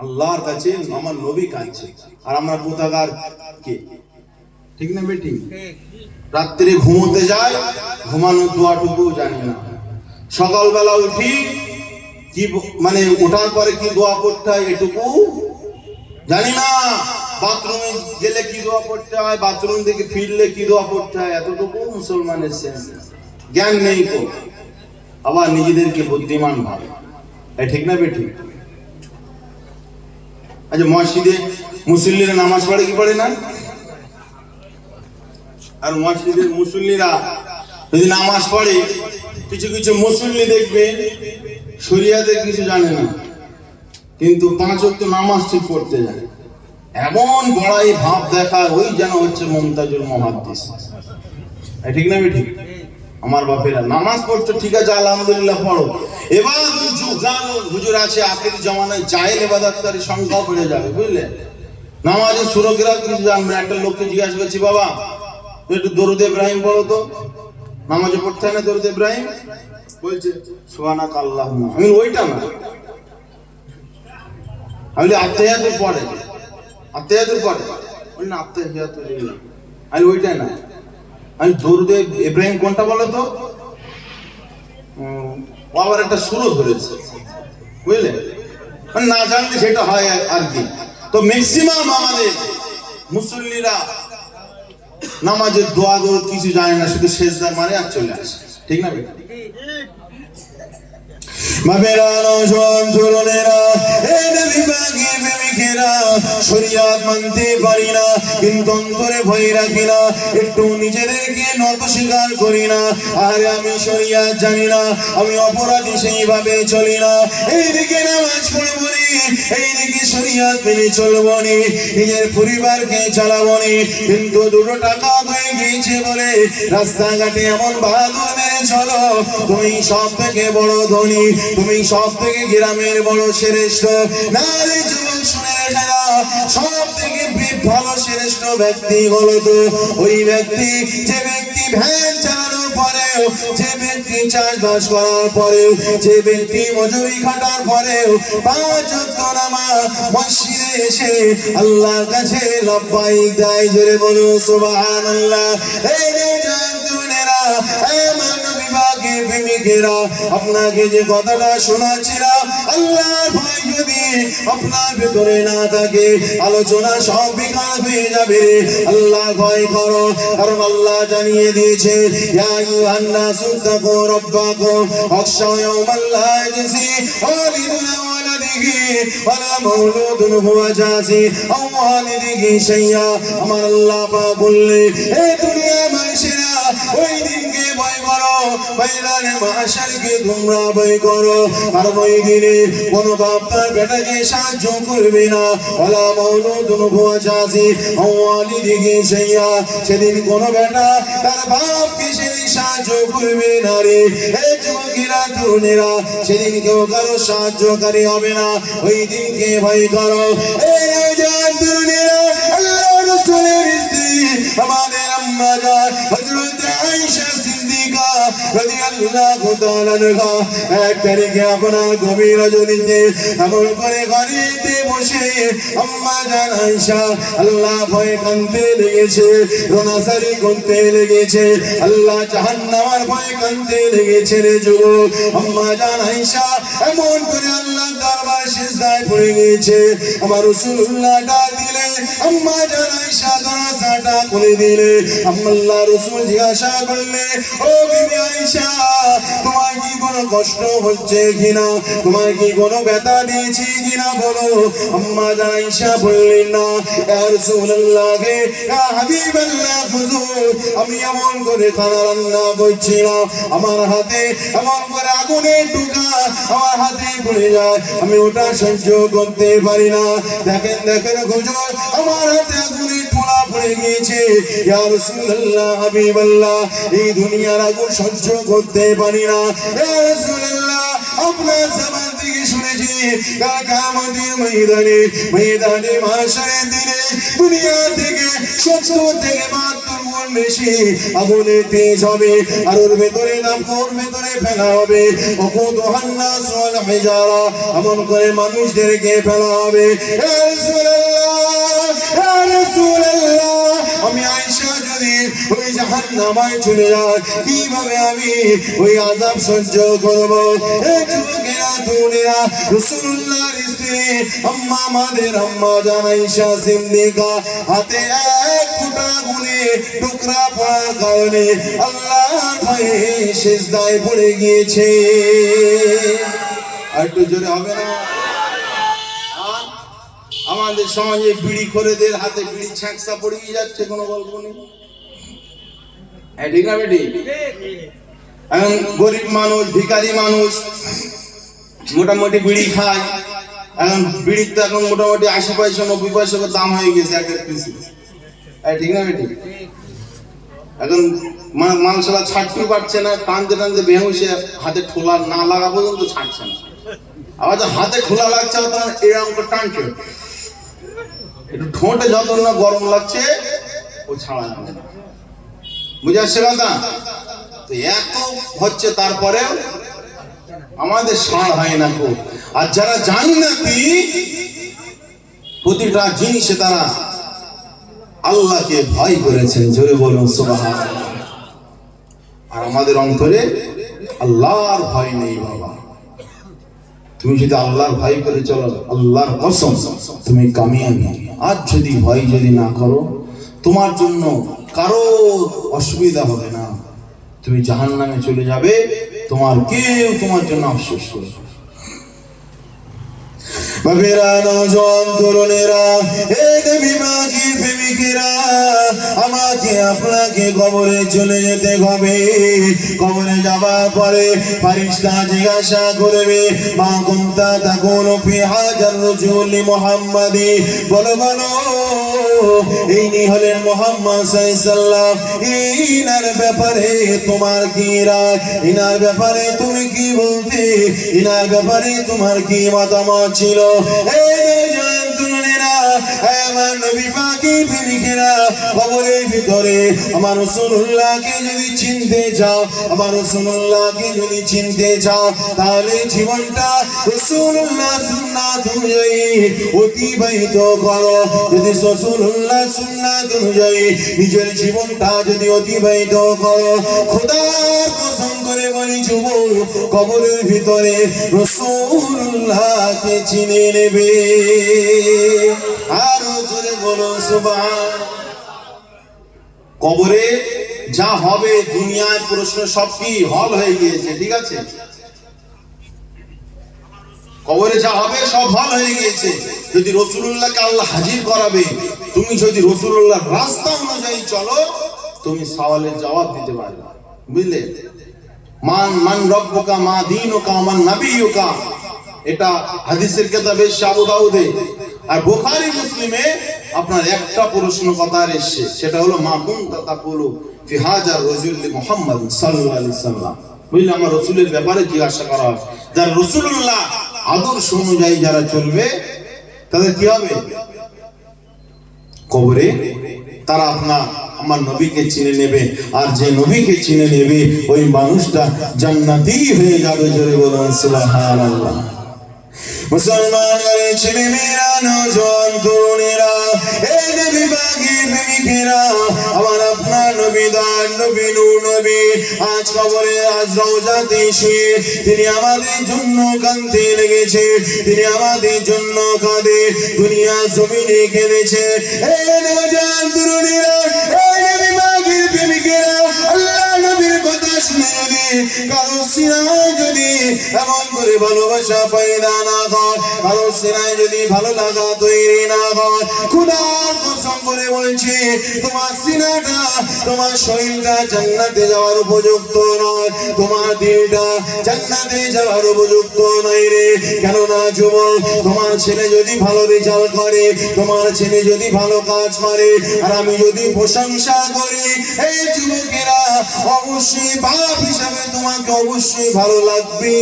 আল্লাহর কাছে আমার নবী কাঁদছে, আর আমরা কোথাকার কে? ঠিক না বেটি? রাত্রে ঘুমোতে যায়, ঘুমানোর দোয়াটুকু জানি না, সকালবেলা উঠি কি মানে ওঠার পরে কি দোয়া করতে হয় এটুকু জানি না, বাথরুমে গেলে কি দোয়া পড়তে হয়, বাথরুম থেকে ফিরলে কি দোয়া পড়তে হয়, এতটুকু মুসলমানের সেন্স জ্ঞান নেই তো, আবার নিজেদেরকে বুদ্ধিমান ভাবে। ঠিক না বেটি? আচ্ছা, মসজিদে মুসল্লিরা নামাজ পড়ে কি পড়ে না? আর মসজিদের মুসল্লিরা যদি নামাজ পড়ে, কিছু কিছু মুসল্লি দেখবে শরিয়াতের কিছু জানে না, কিন্তু 5 ওয়াক্ত নামাজ ঠিক পড়তে জানে, এমন বড়াই ভাব দেখায় ওই যেন হচ্ছে মুমতাজুল মুহাদ্দিস। ঠিক না বেটি? আমার বাপেরা নামাজ পড়তে ঠিক আছে, আলহামদুলিল্লাহ পড়ো, এবার হুজুর আছে আখির জামানায় জাহেল ইবাদতকারী সংখ্যা বেড়ে যাবে, বুঝলে? নামাজের সুরকেরা কিছু জানবে। একটা লোককে জিজ্ঞাসা করছি, বাবা একটু দরুদ ইব্রাহিম পড়ো তো, নামাজে পড়তে হয় না দরুদ ইব্রাহিম? বলছে সুবহানাক আল্লাহুম্মা। আমি ওইটা না, আমি আত্তাহিয়াতুর পড়ে, আত্তাহিয়াতুর পড়ে, ওই না আত্তাহিয়াতুর লিল্লাহ, আমি ওইটা না, আমি দরুদ ইব্রাহিম কোনটা বলো তো? ও আবার একটা সুরও ধরেছে, বুঝলে? না জানলে সেটা হয় আর কি। তো ম্যাক্সিমাম আমাদের মুসল্লিরা নামাজের দোয়া দরুদ কিছু জানে না, শুধু সেজদা মারে আর চলে আসে। ঠিক না বেটা? বাবেরা, নওজোয়ান তরুণেরা, এই নবী পাকের প্রেমিকেরা, শরিয়াত মানতে পারি না, কিন্তু অন্তরে ভয় রাখি না, একটু নিজেদেরকে নত স্বীকার করি না, আরে আমি শরিয়াত জানি না, আমি অপরাধী সেইভাবে চলি না, এইদিকে নামাজ পড়বো নি, এইদিকে শরিয়াত মেনে চলবো নি, নিজের পরিবারকে চালাবো নি, কিন্তু 2 টাকা হয়ে গিয়েছে বলে রাস্তাঘাটে এমন বাহাদুর মেরে চলো, তুমি সব থেকে বড় ধনী, তুমি সব থেকে গ্রামের বড় শ্রেষ্ঠ। নারী যুবক শুনে রেখে দাও, সব থেকে ভালো শ্রেষ্ঠ ব্যক্তি হলো তো ওই ব্যক্তি, যে ব্যক্তি ভ্যান চালানোর পরেও, যে ব্যক্তি চাষবাস করার পরেও, যে ব্যক্তি মজুরি খাটার পরেও 5 ওয়াক্ত নামাজ মসজিদে এসে আল্লাহর কাছে লব্বাইক দেয়। জোরে বলুন সুবহানাল্লাহ। এই নওজোয়ান তরুণেরা, আমার নবী পাকের প্রেমিকেরা, আপনাকে যে কথাটা শোনাচ্ছিলাম, আল্লাহর ভয় যদি আপনার ভেতরে না থাকে, আলোচনা সব বেকার হয়ে যাবে। আল্লাহর ভয় করো, কারণ আল্লাহ জানিয়ে দিয়েছে, ইয়া আইয়ুহান নাসু তাকু রাব্বাকুম ওয়াখশাউ ইয়াওমান লা ইয়াজজি ওয়ালিদুন ওয়ালাদিহি ওয়ালা মাওলুদুন হুয়া জাযি আও ওয়ালিদিহি শাইয়্যা। আমার আল্লাহ পাক বললে, এই দুনিয়ার মানুষেরা ওই দিনকে ভয় করো, ময়দানে মাহশারকে তোমরা ভয় করো, কারণ ওই দিনে কোনো বাপ তার বেটাকে সাহায্য করবে না, ওয়ালা মাওলুদুন হুয়া জাযি আও ওয়ালিদিহি শাইয়্যা। সেদিন কোনো বেটা তার বাপকে সেদিন সাহায্য করবে না রে। এই যুবকেরা, তরুণেরা, সেদিন কেউ কারো সাহায্যকারী হবে না, ওই দিনকে ভয় করো। এই নওজোয়ান তরুণেরা, আল্লাহর রাসূলের স্ত্রী আমাদের আম্মা জান হযরত আয়েশা সিদ্দিকা রাদিয়াল্লাহু তাআলা আনহা 1 তারিখে আপনার গভীর রজনীতে এমন করে ঘরেতে বসে আম্মা জান আয়েশা আল্লাহ ভয়ে কাঁদতে লেগেছে, রোনাসারি করতে লেগেছে, আল্লাহ জাহান্নামের ভয়ে কাঁদতে লেগেছে রে যুবক। আম্মা জান আয়েশা এমন করে আল্লাহর দরবারে সিজদায় পড়ে গিয়েছে। আমার রাসূলুল্লাহ ডাক দিলে আম্মা জান আয়েশা দরজাটা খুলে দিলে। আল্লাহ রাসূল জিজ্ঞাসা করলে, ও বিবি আয়েশা, তোমার কি কোনো কষ্ট হচ্ছে কিনা, তোমার কি কোনো ব্যথা দিয়েছি কিনা বলো। আম্মা জান আয়েশা বললেন, না ইয়া রাসূলুল্লাহ, ইয়া হাবিবাল্লাহ, হুজুর আমি এমন করে খানা রান্না করছি না, আমার হাতে এমন করে আগুনের টুকা আমার হাতে পড়ে যায়, আমি ওটা সহ্য করতে পারি না। দেখেন দেখেন হুজুর, আমার হাতে আগুনের টুলা পড়ে গিয়েছে। ইয়া রাসূলুল্লাহ, হাবিবাল্লাহ, এই দুনিয়ার আগুন সহ্য করতে পারি না। ইয়া রাসূলুল্লাহ, আপনার জবান থেকে শুনেছি কিয়ামতের ময়দানে, ময়দানে মাশারের দিনে দুনিয়া থেকে 70 থেকে 72 গুণ বেশি আগুনের তেজ হবে, আর ওর ভেতরে ফেলা হবে। ওকুদুহান নাস ওয়াল হিজারা, এমন করে মানুষদেরকে ফেলা হবে। ইয়া রাসূলুল্লাহ, ইয়া রাসূলুল্লাহ, আমি আয়েশা যদি ওই জাহান্নামায় চলে যাই, কিভাবে আমি ওই আযাব সহ্য করব? এই যুবকেরা তরুণেরা, রাসূলুল্লাহর স্ত্রী আম্মা আমাদের আম্মা জান আয়েশা সিদ্দিকা হাতে এক ফোঁটা আগুনে টুকরা পড়ার কারণে আল্লাহর ভয়ে সিজদায় পড়ে গিয়েছে। আর একটু জোরে হবে না? আমাদের সমাজে বিড়ি খোরেদের হাতে বিড়ি ছ্যাঁকসা পড়িয়ে যাচ্ছে, কোনো গল্প নেই। ঠিক না বেটি? এখন গরিব মানুষ, ভিখারি মানুষ মোটামুটি বিড়ি খায়। এখন বিড়ির তো এখন মোটামুটি 80 পয়সা 90 পয়সা করে দাম হয়ে গেছে এক এক পিসি। ঠিক না বেটি? এখন মানুষরা ছাড়তেও পারছে না, টানতে টানতে বেহুশে হাতে ঠোলা না লাগা পর্যন্ত ছাড়ছে না। আবার হাতে ঠোলা লাগছে তখন এরকম করে টানছে, একটু ঠোঁটে যত না গরম লাগছে ও ছাড়া যাবে না। বুঝে আসছে কথা? তো এত হচ্ছে, তারপরে আমাদের ছাড় হয় না খুব। আর যারা জানি না কি প্রতিটা জিনিসে তারা আল্লাহকে ভয় করেছেন, জোরে বলুন সুবহানাল্লাহ। আর আমাদের অন্তরে আল্লাহর ভয় নেই বাবা। তুমি যদি আল্লাহর ভয় করে চলো, আল্লাহর কসম তুমি কামিয়াবি। আজ যদি ভয় যদি না করো, তোমার জন্য কারো অসুবিধা হবে না, তুমি জাহান্নামে চলে যাবে, তোমার কেউ তোমার জন্য আফসোস করবে। বাবেরা, নওজোয়ান তরুণেরা, এই নবী পাকের প্রেমিকেরা, আমাকে আপনাকে কবরে চলে যেতে হবে। কবরে যাবার পরে ফেরেশতা জিজ্ঞাসা করবে, মা কুনতা তাকুলু ফি হাজার রাসূল মুহাম্মাদি, বলো বলো ইনি হলেন মুহাম্মদ সাল্লাল্লাহু আলাইহি, ইনার ব্যাপারে তোমার কি রায়, ইনার ব্যাপারে তুমি কি বলতে, ইনার ব্যাপারে তোমার কি মতামত ছিল? আমার নবী পাকের প্রেমিকেরা, কবরের ভিতরে আমার রাসূলুল্লাহকে যদি চিনতে চাও, আমার রাসূলুল্লাহকে যদি চিনতে চাও, তাহলে জীবনটা রাসূলুল্লাহ সুন্নাত অনুযায়ী অতিবাহিত করো। যদি রাসূলুল্লাহ সুন্নাত অনুযায়ী নিজের জীবনটা যদি অতিবাহিত করো, খোদার কসম করে বলি যুবক, কবরের ভিতরে রাসূলুল্লাহকে চিনে নেবে। আরো জোরে বলো সুবহান। কবরে যা হবে, দুনিয়ার প্রশ্ন সব কি হল হয়ে গিয়েছে, ঠিক আছে? কবরে যা হবে সব হল হয়ে গিয়েছে। যদি রাসূলুল্লাহকে আল্লাহ হাজির করাবে, তুমি যদি রাসূলুল্লাহর রাস্তা অনুযায়ী চলো, তুমি সওয়ালের জবাব দিতে পারবে। বুঝলে? মান রব্বুকা মা দীনুকা মান নবিয়ুকা, এটা হাদিসের কিতাবে আবু দাউদে। আর বুখারী মুসলিমে আপনার একটা প্রশ্ন কথা এসেছে, সেটা হলো মা কুনতা তাকুলু ফি হাজার রাসূল মুহাম্মদ সাল্লাল্লাহু আলাইহি ওয়াসাল্লাম। বুঝলে? আমার রাসূলের ব্যাপারে জিজ্ঞাসা করা হয়। যারা রাসূলুল্লাহ আদর্শ অনুযায়ী যারা চলবে, তাদের কি হবে? কবরে তারা আমার নবীকে চিনে নেবে, আর যে নবীকে চিনে নেবে ওই মানুষটা জান্নাতি হয়ে যাবে। জোরে বলুন সুবহানাল্লাহ। মুসলমানের ছেলে মেয়েরা নওজোয়ান তরুণেরা এই নবী পাকের প্রেমিকেরা আমার আপনার নবী দয়ার নবী নূর নবী আজ কবরে আজ রওজাতে শুয়ে তিনি আমাদের জন্য কাঁদতে লেগেছে তিনি আমাদের জন্য কাঁদে দুনিয়া জমিনে কেঁদেছে এই নওজোয়ান তরুণেরা এই নবী পাকের প্রেমিকেরা আল্লাহ নবীর কথা শুনে যদি কারো সিনায় যদি এমন করে ভালোবাসা পয়দা না হয় কারো সিনায় যদি ভালো লাগা তৈরি না হয় খোদার কসম করে বলছি তোমার সিনাটা তোমার শরীরটা জান্নাতে যাওয়ার উপযুক্ত নয় তোমার দিলটা জান্নাতে যাওয়ার উপযুক্ত নয় রে কেননা যুবক তোমার ছেলে যদি ভালো রেজাল্ট করে তোমার ছেলে যদি ভালো কাজ করে আর আমি যদি প্রশংসা করি এই যুবকেরা অবশ্যই বাপ হিসাবে তোমাকে অবশ্যই ভালো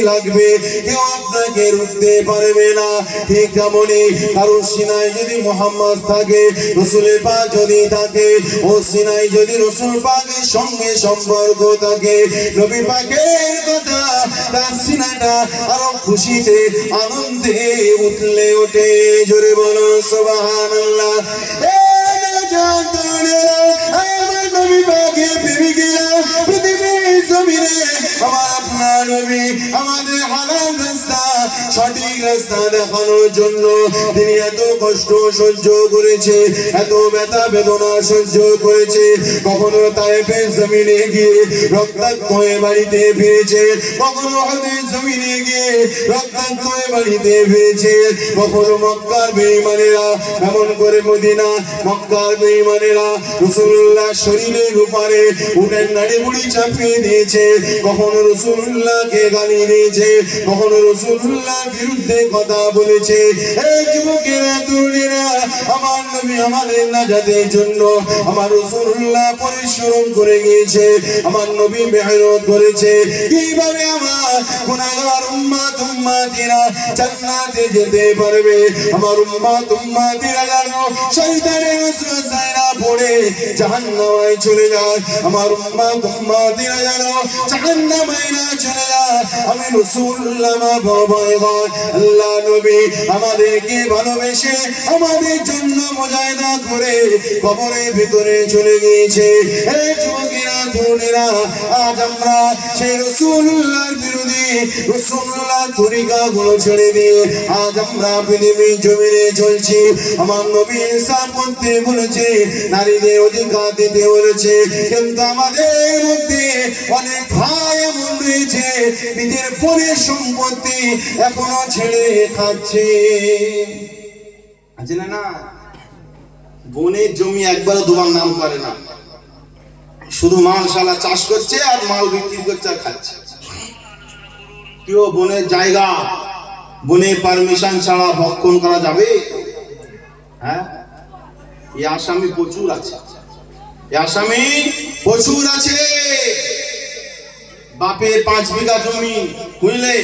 লাগবে কেউ আপনাকে রুখতে পারবে না ঠিক তেমনই কারো সিনায় যদি মোহাম্মদ থাকে রসুলের পাক যদি থাকে ও সিনায় যদি রসুল পাকের সঙ্গে সম্পর্ক থাকে নবী পাকের কথা তার সিনাটা আরো খুশিতে আনন্দে উঠলে ওঠে জোরে বলো সুবহানাল্লাহ আমার নবী পাকের প্রেমিকেরা পৃথিবীর জমিনে আমার আপনার নবী আমাদের হালাল রাস্তা সঠিক রাস্তা দেখানোর জন্য তিনি এত কষ্ট সহ্য করেছে এত ব্যথা বেদনা সহ্য করেছে কখনো তায়েফের জমিনে গিয়ে রক্তাক্ত হয়ে বাড়িতে ফিরেছে কখনো হদের জমিনে গিয়ে রক্তাক্ত হয়ে বাড়িতে ফিরেছে কখনো মক্কার বেঈমানেরা এমন করে মদিনা মক্কার বেঈমানেরা রাসূলুল্লাহ শরীরের উপরে উটের নাড়ি বুড়ি চাপিয়ে দিয়েছে কখনো রাসূলুল্লাহকে গালি দিয়েছে কখনো রাসূলুল্লাহর বিরুদ্ধে কথা বলেছে এই যুবকেরা তরুণেরা আমার নবী আমাদের নাজাতের জন্য আমার রাসূলুল্লাহ পরিশ্রম করে গিয়েছে আমার নবী মেহনত করেছে কিভাবে আমার গুনাহগার উম্মতিরা জান্নাতে যেতে পারবে আমার উম্মতিরা যেন শয়তানের ওয়াসওয়াসায় না পড়ে জাহান্নামে চলে যায় আমার উম্মতিরা যেন জাহান্নামে না চলে যায় আমি রাসূলুল্লাহ ভয় হয় আল্লাহ নবী আমাদেরকে ভালোবেসে আমাদের জন্য মুজাহিদা করে কবরের ভিতরে চলে গিয়েছে এই যুবকেরা তরুণেরা আজ আমরা সেই রাসূলুল্লাহর বিরোধী রাসূলুল্লাহর তরিকাগুলো ছেড়ে দিয়ে আজ আমরা পৃথিবীর জমিনে চলছি আমার নবী ইনসাফ করতে বলেছে নারীদের অধিকার দিতে বলেছে কিন্তু আমাদের মধ্যে অনেক ভাই এমন রয়েছে নিজের বোনের সম্পত্তি এখনো ছেড়ে খাচ্ছে আছে না বোনের জমি একবারও দুবার নাম করে না শুধু মালশালা চাষ করছে আর মাল বিক্রি করছে আর খাচ্ছে কেউ বোনের জায়গা বোনের পারমিশন ছাড়া ভক্ষণ করা যাবে হ্যাঁ এই আসামি প্রচুর আছে বাপের 5 বিঘা জমি বুঝলে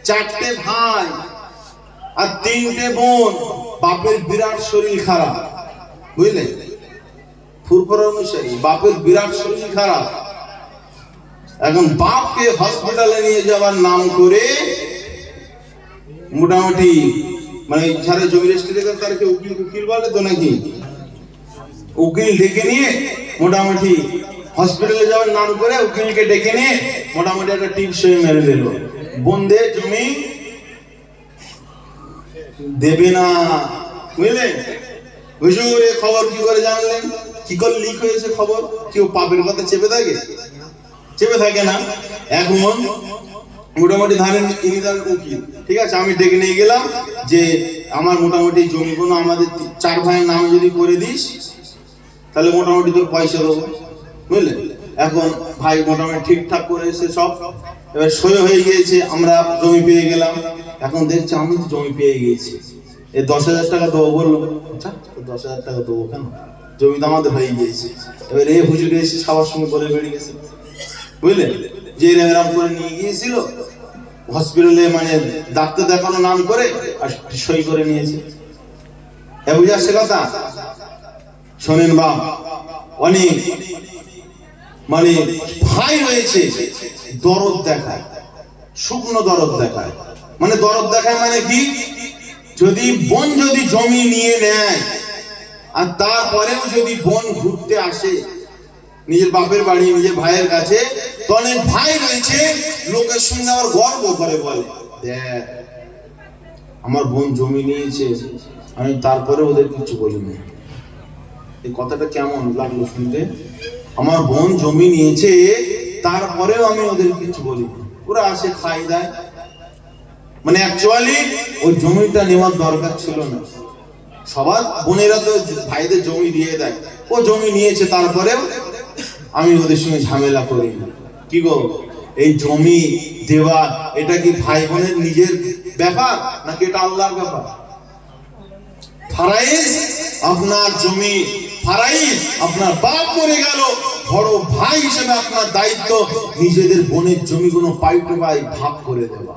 4টে ভাই আর 3টে বোন বাপের বিরাট শরীর খারাপ বুঝলে ফুরফুরা অনুসারী বাপের বিরাট শরীর খারাপ এখন বাপকে হসপিটালে নিয়ে যাওয়ার নাম করে মোটামুটি মানে যারা জমি রেজিস্ট্রি করে তারকে উকিল বলে তো নাকি উকিল ডেকে নিয়ে মোটামুটি হসপিটালে যাওয়ার নাম করে উকিলকে ডেকে নিয়ে মোটামুটি একটা টিপস মেরে দিল বোনদের জমি দেবে না বুঝলেন হুজুর এই খবর কি করে জানলেন কি করে লিক হয়েছে খবর কেউ পাপের কথা চেপে থাকে না এখন মোটামুটি ধরেন ইনি তার উকিল ঠিক আছে আমি ডেকে নিয়ে গেলাম যে আমার মোটামুটি জমিগুলো আমাদের 4 ভাইয়ের নামে যদি করে দিস তাহলে মোটামুটি তোর পয়সা দেবো বুঝলেন এখন ভাই মোটামুটি ঠিকঠাক করে এসে সব এবার সই হয়ে গিয়েছে আমরা জমি পেয়ে গেলাম এখন দেখছি আমি তো জমি পেয়ে গিয়েছি এই 10,000 টাকা দেবো বললো আচ্ছা 10,000 টাকা দেবো কেন জমি তো আমাদের হয়ে গিয়েছে এবার এই হুজুরে এসে সবার সঙ্গে বলে বেরিয়ে গেছে বুঝলেন যে এরকম করে নিয়ে গিয়েছিল হসপিটালে মানে ডাক্তার দেখানো নাম করে আর সই করে নিয়েছে বুঝে আসছে কথা শোনেন বাপ অনেক মানে ভাই রয়েছে দরদ দেখায় শুকনো দরদ দেখায় মানে দরদ দেখায় মানে কি, যদি বোন যদি জমি নিয়ে নেয় আর তারপরেও যদি বোন ঘুরতে আসে নিজের বাপের বাড়ি নিজের ভাইয়ের কাছে, তো অনেক ভাই রয়েছে লোকের সঙ্গে আবার গর্ব করে বলে, দেখ আমার বোন জমি নিয়েছে, আমি তারপরে ওদের কিছু বলিনি। এই কথাটা কেমন লাগলো শুনতে? আমার বোন জমি নিয়েছে তারপরেও আমি ওদের কিছু বলিনি, ওরা আসে খাই দেয়। মানে অ্যাকচুয়ালি ওই জমিটা নেওয়ার দরকার ছিল না। সবার বোনেরা তো ভাইদের জমি দিয়ে দেয়, ও জমি নিয়েছে তারপরেও আমি ওদের সঙ্গে ঝামেলা করি। কি গো, এই জমি দেওয়া এটা কি ভাই বোনের নিজের ব্যাপার নাকি এটা আল্লাহর ব্যাপার? ফারাইজ আপনার জমি, ফারাইজ আপনার বাপ মরে গেল, বড় ভাই হিসেবে আপনার দায়িত্ব নিজেদের বোনের জমিগুলো পাই টু পাই ভাগ করে দেওয়া।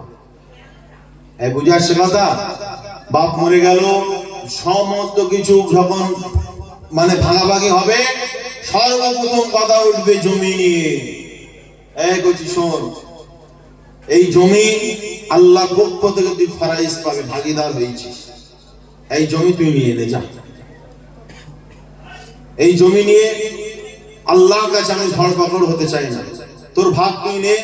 এই বুঝে আসছে কথা? বাপ মরে গেল, সমস্ত কিছু যখন মানে ভাগাভাগি হবে, সর্বপ্রথম কথা উঠবে জমি নিয়ে। এক হচ্ছে শোন, এই জমি আল্লাহর পক্ষ থেকে তুই ফারাইজ পাবে, ভাগিদার হয়েছিস, এই জমি তুই নিয়ে নে যা। এই জমি নিয়ে আল্লাহর কাছে আমি ধরপাকড় হতে চাই না, তোর ভাগ তুই নে,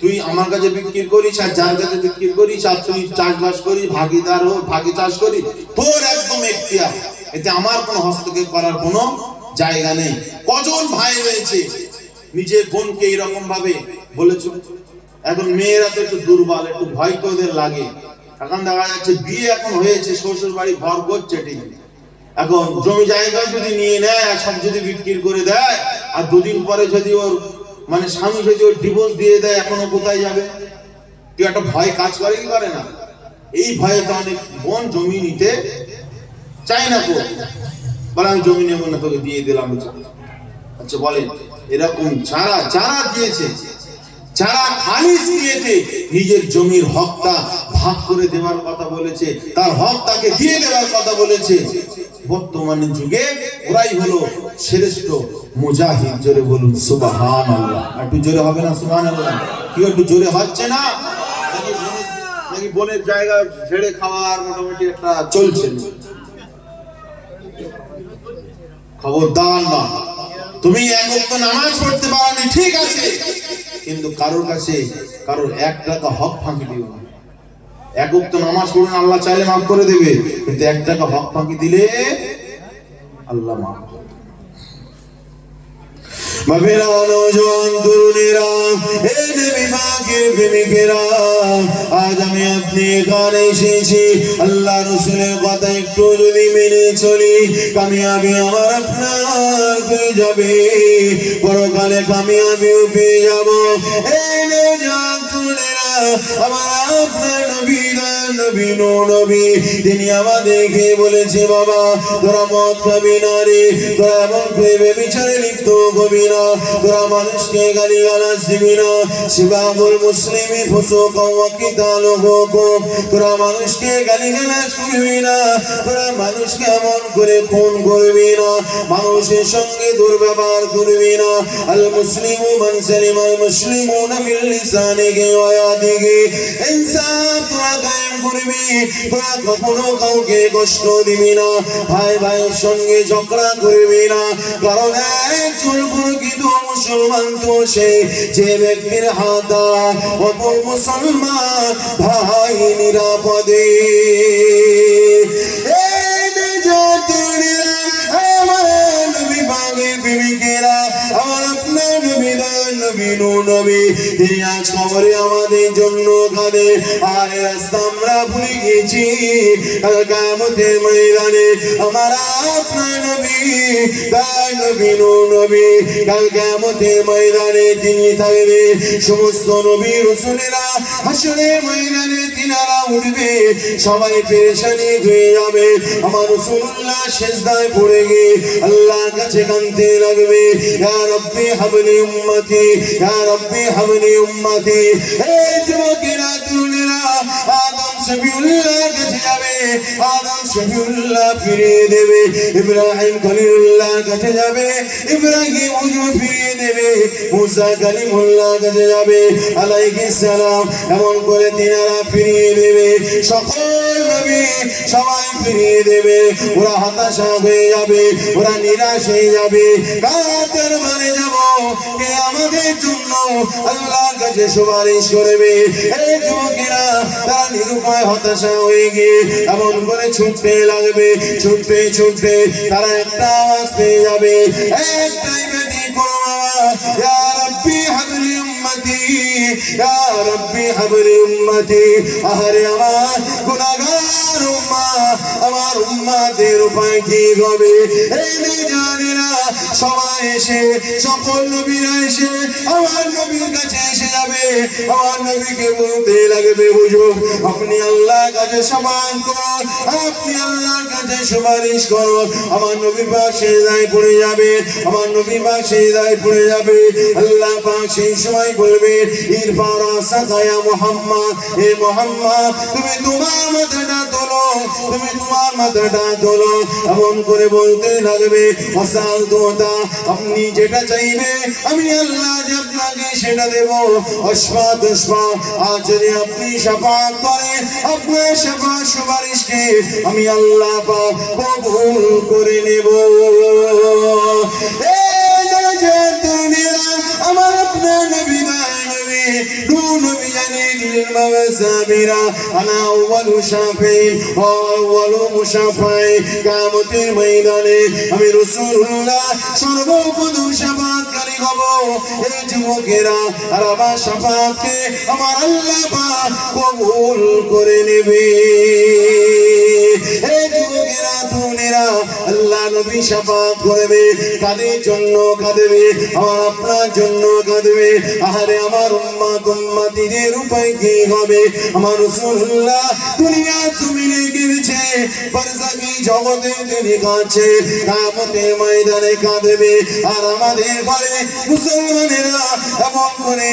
তুই আমার কাছে বিক্রি করিস আর যার কাছে বিক্রি করিস, আর তুই চাষবাস করিস, ভাগিদার হোক, ভাগি চাষ করিস, তোর একদম এখতিয়ার, এতে আমার কোনো হস্তক্ষেপ করার কোনো জায়গা নেই। কজন ভাই রয়েছে নিজের বোনকে এরকম ভাবে বলেছো? এখন মেয়েরা তো একটু দুর্বল, একটু ভয় তো ওদের লাগে। এখন দেখা যাচ্ছে বিয়ে এখন হয়েছে, শ্বশুর বাড়ি ঘর করছে ঠিক, এখন জমি জায়গা যদি নিয়ে নেয় আর সব যদি বিক্রি করে দেয়, আর দুদিন পরে যদি ওর মানে স্বামী যদি ওর ডিভোর্স দিয়ে দেয়, এখনো কোথায় যাবে? তুই একটা ভয় কাজ করে কি করে না? এই ভয়ে তো অনেক বোন জমি নিতে চাই না, তো বলে আমি জমি নেবো না, তোকে দিয়ে দিলাম। আচ্ছা বলেন, এরকম যারা যারা দিয়েছে, যারা খালিস নিয়েছে, নিজের জমির হকটা ভাগ করে দেওয়ার কথা বলেছে, তার হক তাকে দিয়ে দেওয়ার কথা বলেছে, বর্তমান যুগে ওরাই হলো শ্রেষ্ঠ মুজাহিদ। জোরে বলুন সুবহানাল্লাহ। একটু জোরে হবে না সুবহানাল্লাহ? কি একটু জোরে হচ্ছে না? নাকি বোনের জায়গা ছেড়ে খাওয়ার মোটামুটি একটা চলছে? খবরদার না, তুমি এক ওয়াক্ত নামাজ পড়তে পারোনি ঠিক আছে, কিন্তু কারোর কাছে কারোর 1 টাকা হক ফাঁকি দিও না। এক ওয়াক্ত নামাজ পড়ুন, আল্লাহ চাইলে মাফ করে দেবে, কিন্তু 1 টাকা হক ফাঁকি দিলে আল্লাহ মাফ করে দেবে। মাফিরানো জন তরুণেরা, হে নবী পাকের প্রেমিকেরা, আজ আমি আপনি এখানে এসেছি আল্লাহ রাসূলের কথা একটু যদি মেনে চলি, কামিয়াবি আমার আপনার হয়ে যাবে, পরকালে কামিয়াবিও পেয়ে যাব। হে নওজোয়ান তরুণেরা, আমার আপনার নবী নবী নবী তিনি আমাদেরকে বলেছে, বাবা তোরা মদ খাবি না রে, তোরা এমন প্রেমে বিচারে লিপ্ত হবি না, তোরা মানুষকে গালিগালাজ দিবি না, সিবাবুল মুসলিমি ফুসুকা ওয়া কিতালুহুম, তোরা মানুষকে গালিগালাজ করবি না, তোরা মানুষকে এমন করে খুন করবি না, মানুষের সঙ্গে দুর্ব্যবহার করবি না। আল মুসলিমু মান সালিমাল মুসলিমুনা মিন লিসানিহি ওয়া ইয়াদিহি, ইনসাফ তোরা কায়েম করবি, তোরা কখনো কাউকে কষ্ট দিবি না, ভাই ভাইয়ের সঙ্গে ঝগড়া করবি না, কারণ একজন প্রকৃত মুসলমান তো সে যে ব্যক্তির হাত অপর মুসলমান ভাই নিরাপদে। আমার আপনার নবী নবী তিনি আজ খবরে আমাদের জন্য কাঁদে, আর রাস্তা আমরা ভুলে গেছি। কাল কিয়ামতের ময়দানে আমার আপনার নবী নবী কাল কিয়ামতের ময়দানে তিনি থাকবে, সমস্ত নবী রাসূলেরা হাসরের ময়দানে তিনারা উঠবে, সবাই পেরেশানি হয়ে যাবে। আমার রাসূলুল্লাহ সিজদায় পড়ে গিয়ে আল্লাহর কাছে কাঁদতে লাগবে, ইয়া রাব্বি হাবলি উম্মতি, ইয়া রাব্বি হাবলি উম্মতি। এই যুবকেরা তরুণেরা, আদম শফিউল্লাহ কাছে যাবে, আদম শফিউল্লাহ ফিরিয়ে দেবে। ইব্রাহিম খলিলুল্লাহ কাছে যাবে, ইব্রাহিম হুজুর ফিরিয়ে দেবে। মুসা কালিমুল্লাহ কাছে যাবে আলাইহিস সালাম, এমন করে তিনারা ফিরিয়ে দেবে। সকল নবী সবাই ফিরিয়ে দেবে। ওরা হতাশা হয়ে যাবে, ওরা নিরাশ হয়ে যাবে। কার মানে যাব কে আমাদের জন্য আল্লাহর কাছে সুপারিশ করবে। এই যুবকেরা তারা নিরুপায় হতাশা হয়ে গিয়ে এমন করে ছুটতে লাগবে। ছুটতে ছুটতে তারা একটা আওয়াজ পেয়ে যাবে, একটাই বেদি করো বাবা, ইয়া রাব্বি হাবলি উম্মতি, ইয়া রাব্বি হাবলি উম্মতি। আহারে আমার গুনাহগার উম্মাহ, আমার উম্মাদের উপায় কি হবে? এই জানেরা সবাই এসে, সকল নবীরা এসে আমার নবীর কাছে এসে যাবে। আমার নবীকে বলতে লাগবে, হুজুর আপনি আল্লাহর কাছে সমান করুন, আপনি আল্লাহর কাছে সুপারিশ করুন। আমার নবী পাক সেজদায় পড়ে যাবে, আমার নবী পাক সেজদায় পড়ে যাবে। আল্লাহ পাক সেই সময় বলবে, ইরফা রাসাকা ইয়া মুহাম্মদ, হে মুহাম্মদ তুমি তোমার মাথাটা তোলো, তুমি তোমার মাথাটা তোলো। এমন করে বলতে লাগবে, ওয়াসাল তোতা, আপনি যেটা চাইবে আমি আল্লাহ যে আপনাকে সেটা দেব। অসফাত অসফাত, আজ যদি আপনি শাফাত করেন, আপনার শাফাত সুপারিশকে আমি আল্লাহ পাক কবুল করে নেব। আমার আপনার নবী নবী নবী জানেন সাবিরা আনা আউয়ালু শাফিঈ ওয়া আউয়ালু মুশাফিঈ। কিয়ামতের ময়দানে আমি রাসূলুল্লাহ সর্বপ্রথম শাফাআতকারী হব। এই যুবকেরা আর আমার শাফাআতকে আমার আল্লাহ পাক কবুল করে নেবে। এই যুবকেরা তরুণেরা আল্লাহ নবী শাফাআত করবে, কাদের জন্য কাঁদবে? আমার আপনার জন্য কাঁদবে। আহারে আমার উম্মত উম্মতিদের উপায় কি হবে? আমার রাসূলুল্লাহ দুনিয়া জমিনে গিয়েছে, বারযাখী জগতে তিনি কাঁদছে, কিয়ামতের ময়দানে কাঁদবে। আর আমাদের ঘরে মুসলমানেরা এমন করে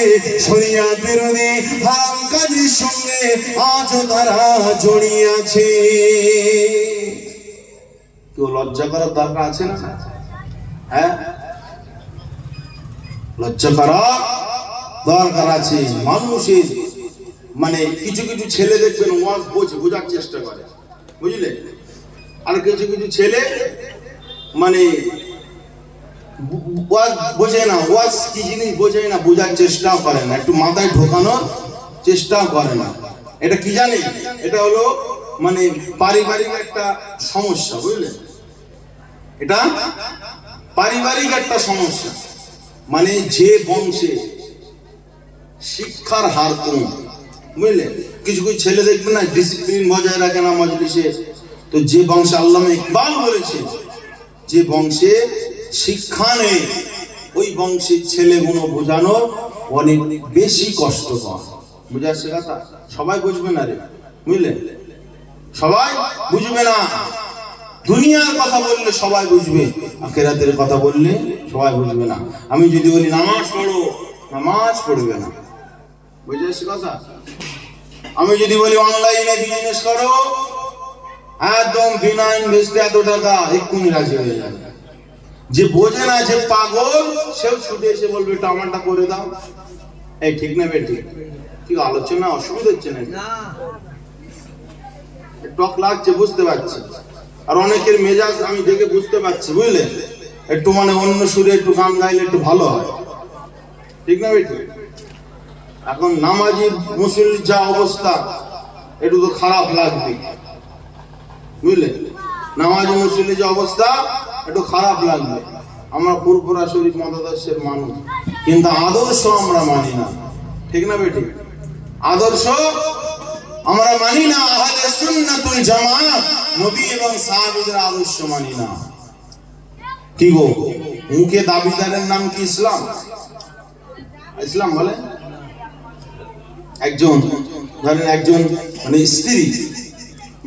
শরিয়ত বিরোধী হারাম কাজের সঙ্গে আজও তারা জড়িয়ে আছে। কেউ লজ্জা করার দরকার আছে না? হ্যাঁ, লজ্জা করার দরকার আছে। মানুষের মানে কিছু কিছু ছেলে দেখবেন ওয়াজ বোঝার চেষ্টা করে, বুঝলে? আর কিছু কিছু ছেলে মানে ওয়াজ বোঝে না, ওয়াজ কি জিনিস বোঝে না, বোঝার চেষ্টাও করে না, একটু মাথায় ঢোকানোর চেষ্টাও করে না। এটা কি জানি, এটা হলো মানে পারিবারিক একটা সমস্যা, বুঝলেন? এটা পারিবারিক একটা সমস্যা। মানে যে বংশে শিক্ষার হার কম, বুঝলেন? কিছু কিছু ছেলে দেখবে না ডিসিপ্লিন বজায় রাখে না মজলিসে। তো যে বংশে আল্লামা ইকবাল বলেছে যে বংশে শিক্ষা নেই, ওই বংশের ছেলেগুলো বোঝানো অনেক বেশি কষ্টকর। বুঝাচ্ছে কথা? সবাই বুঝবে না রে, বুঝলেন? সবাই বুঝবে না। দুনিয়ার কথা বললে সবাই বুঝবে, আখিরাতের কথা বললে সবাই বুঝবে না। আমি যদি বলি নামাজ পড়ো, নামাজ পড়বে না। বুঝেছি কথা? আমি যদি বলি অনলাইনে বিজনেস করো, একদম বিনা ইনভেস্টে এত টাকা, এক্ষুনি রাজি হয়ে যাবে। যে বোঝে না, যে পাগল, সেও ছুটে এসে বলবে একটু আমারটা করে দাও। এই ঠিক না বেঠিক? ঠিক আলোচনা অসুবিধা হচ্ছে না? টক লাগছে, বুঝতে পারছি। আর অনেকের মেজাজ আমি দেখে বুঝতে পারছি, বুঝলে? একটু মানে অন্য সুরে একটু গান গাইলে একটু ভালো হয়, ঠিক না বেঠিক? এখন নামাজি মুসলিম যা অবস্থা, একটু তো খারাপ লাগবে, বুঝলে? নামাজি মুসলিম যে অবস্থা, একটু খারাপ লাগবে। আমরা ফুরফুরা শরীফ মতাদর্শের মানুষ, কিন্তু আদর্শ আমরা মানি না, ঠিক না বেঠিক? আদর্শ আমরা মানি না। আহলে সুন্নাতুল জামাত নবী এবং সাহাবীদের আদর্শ মানি না। কি গো, মুখে দাবিদারের নাম কি ইসলাম? ইসলাম বলে? একজন ধরেন একজন মানে স্ত্রী,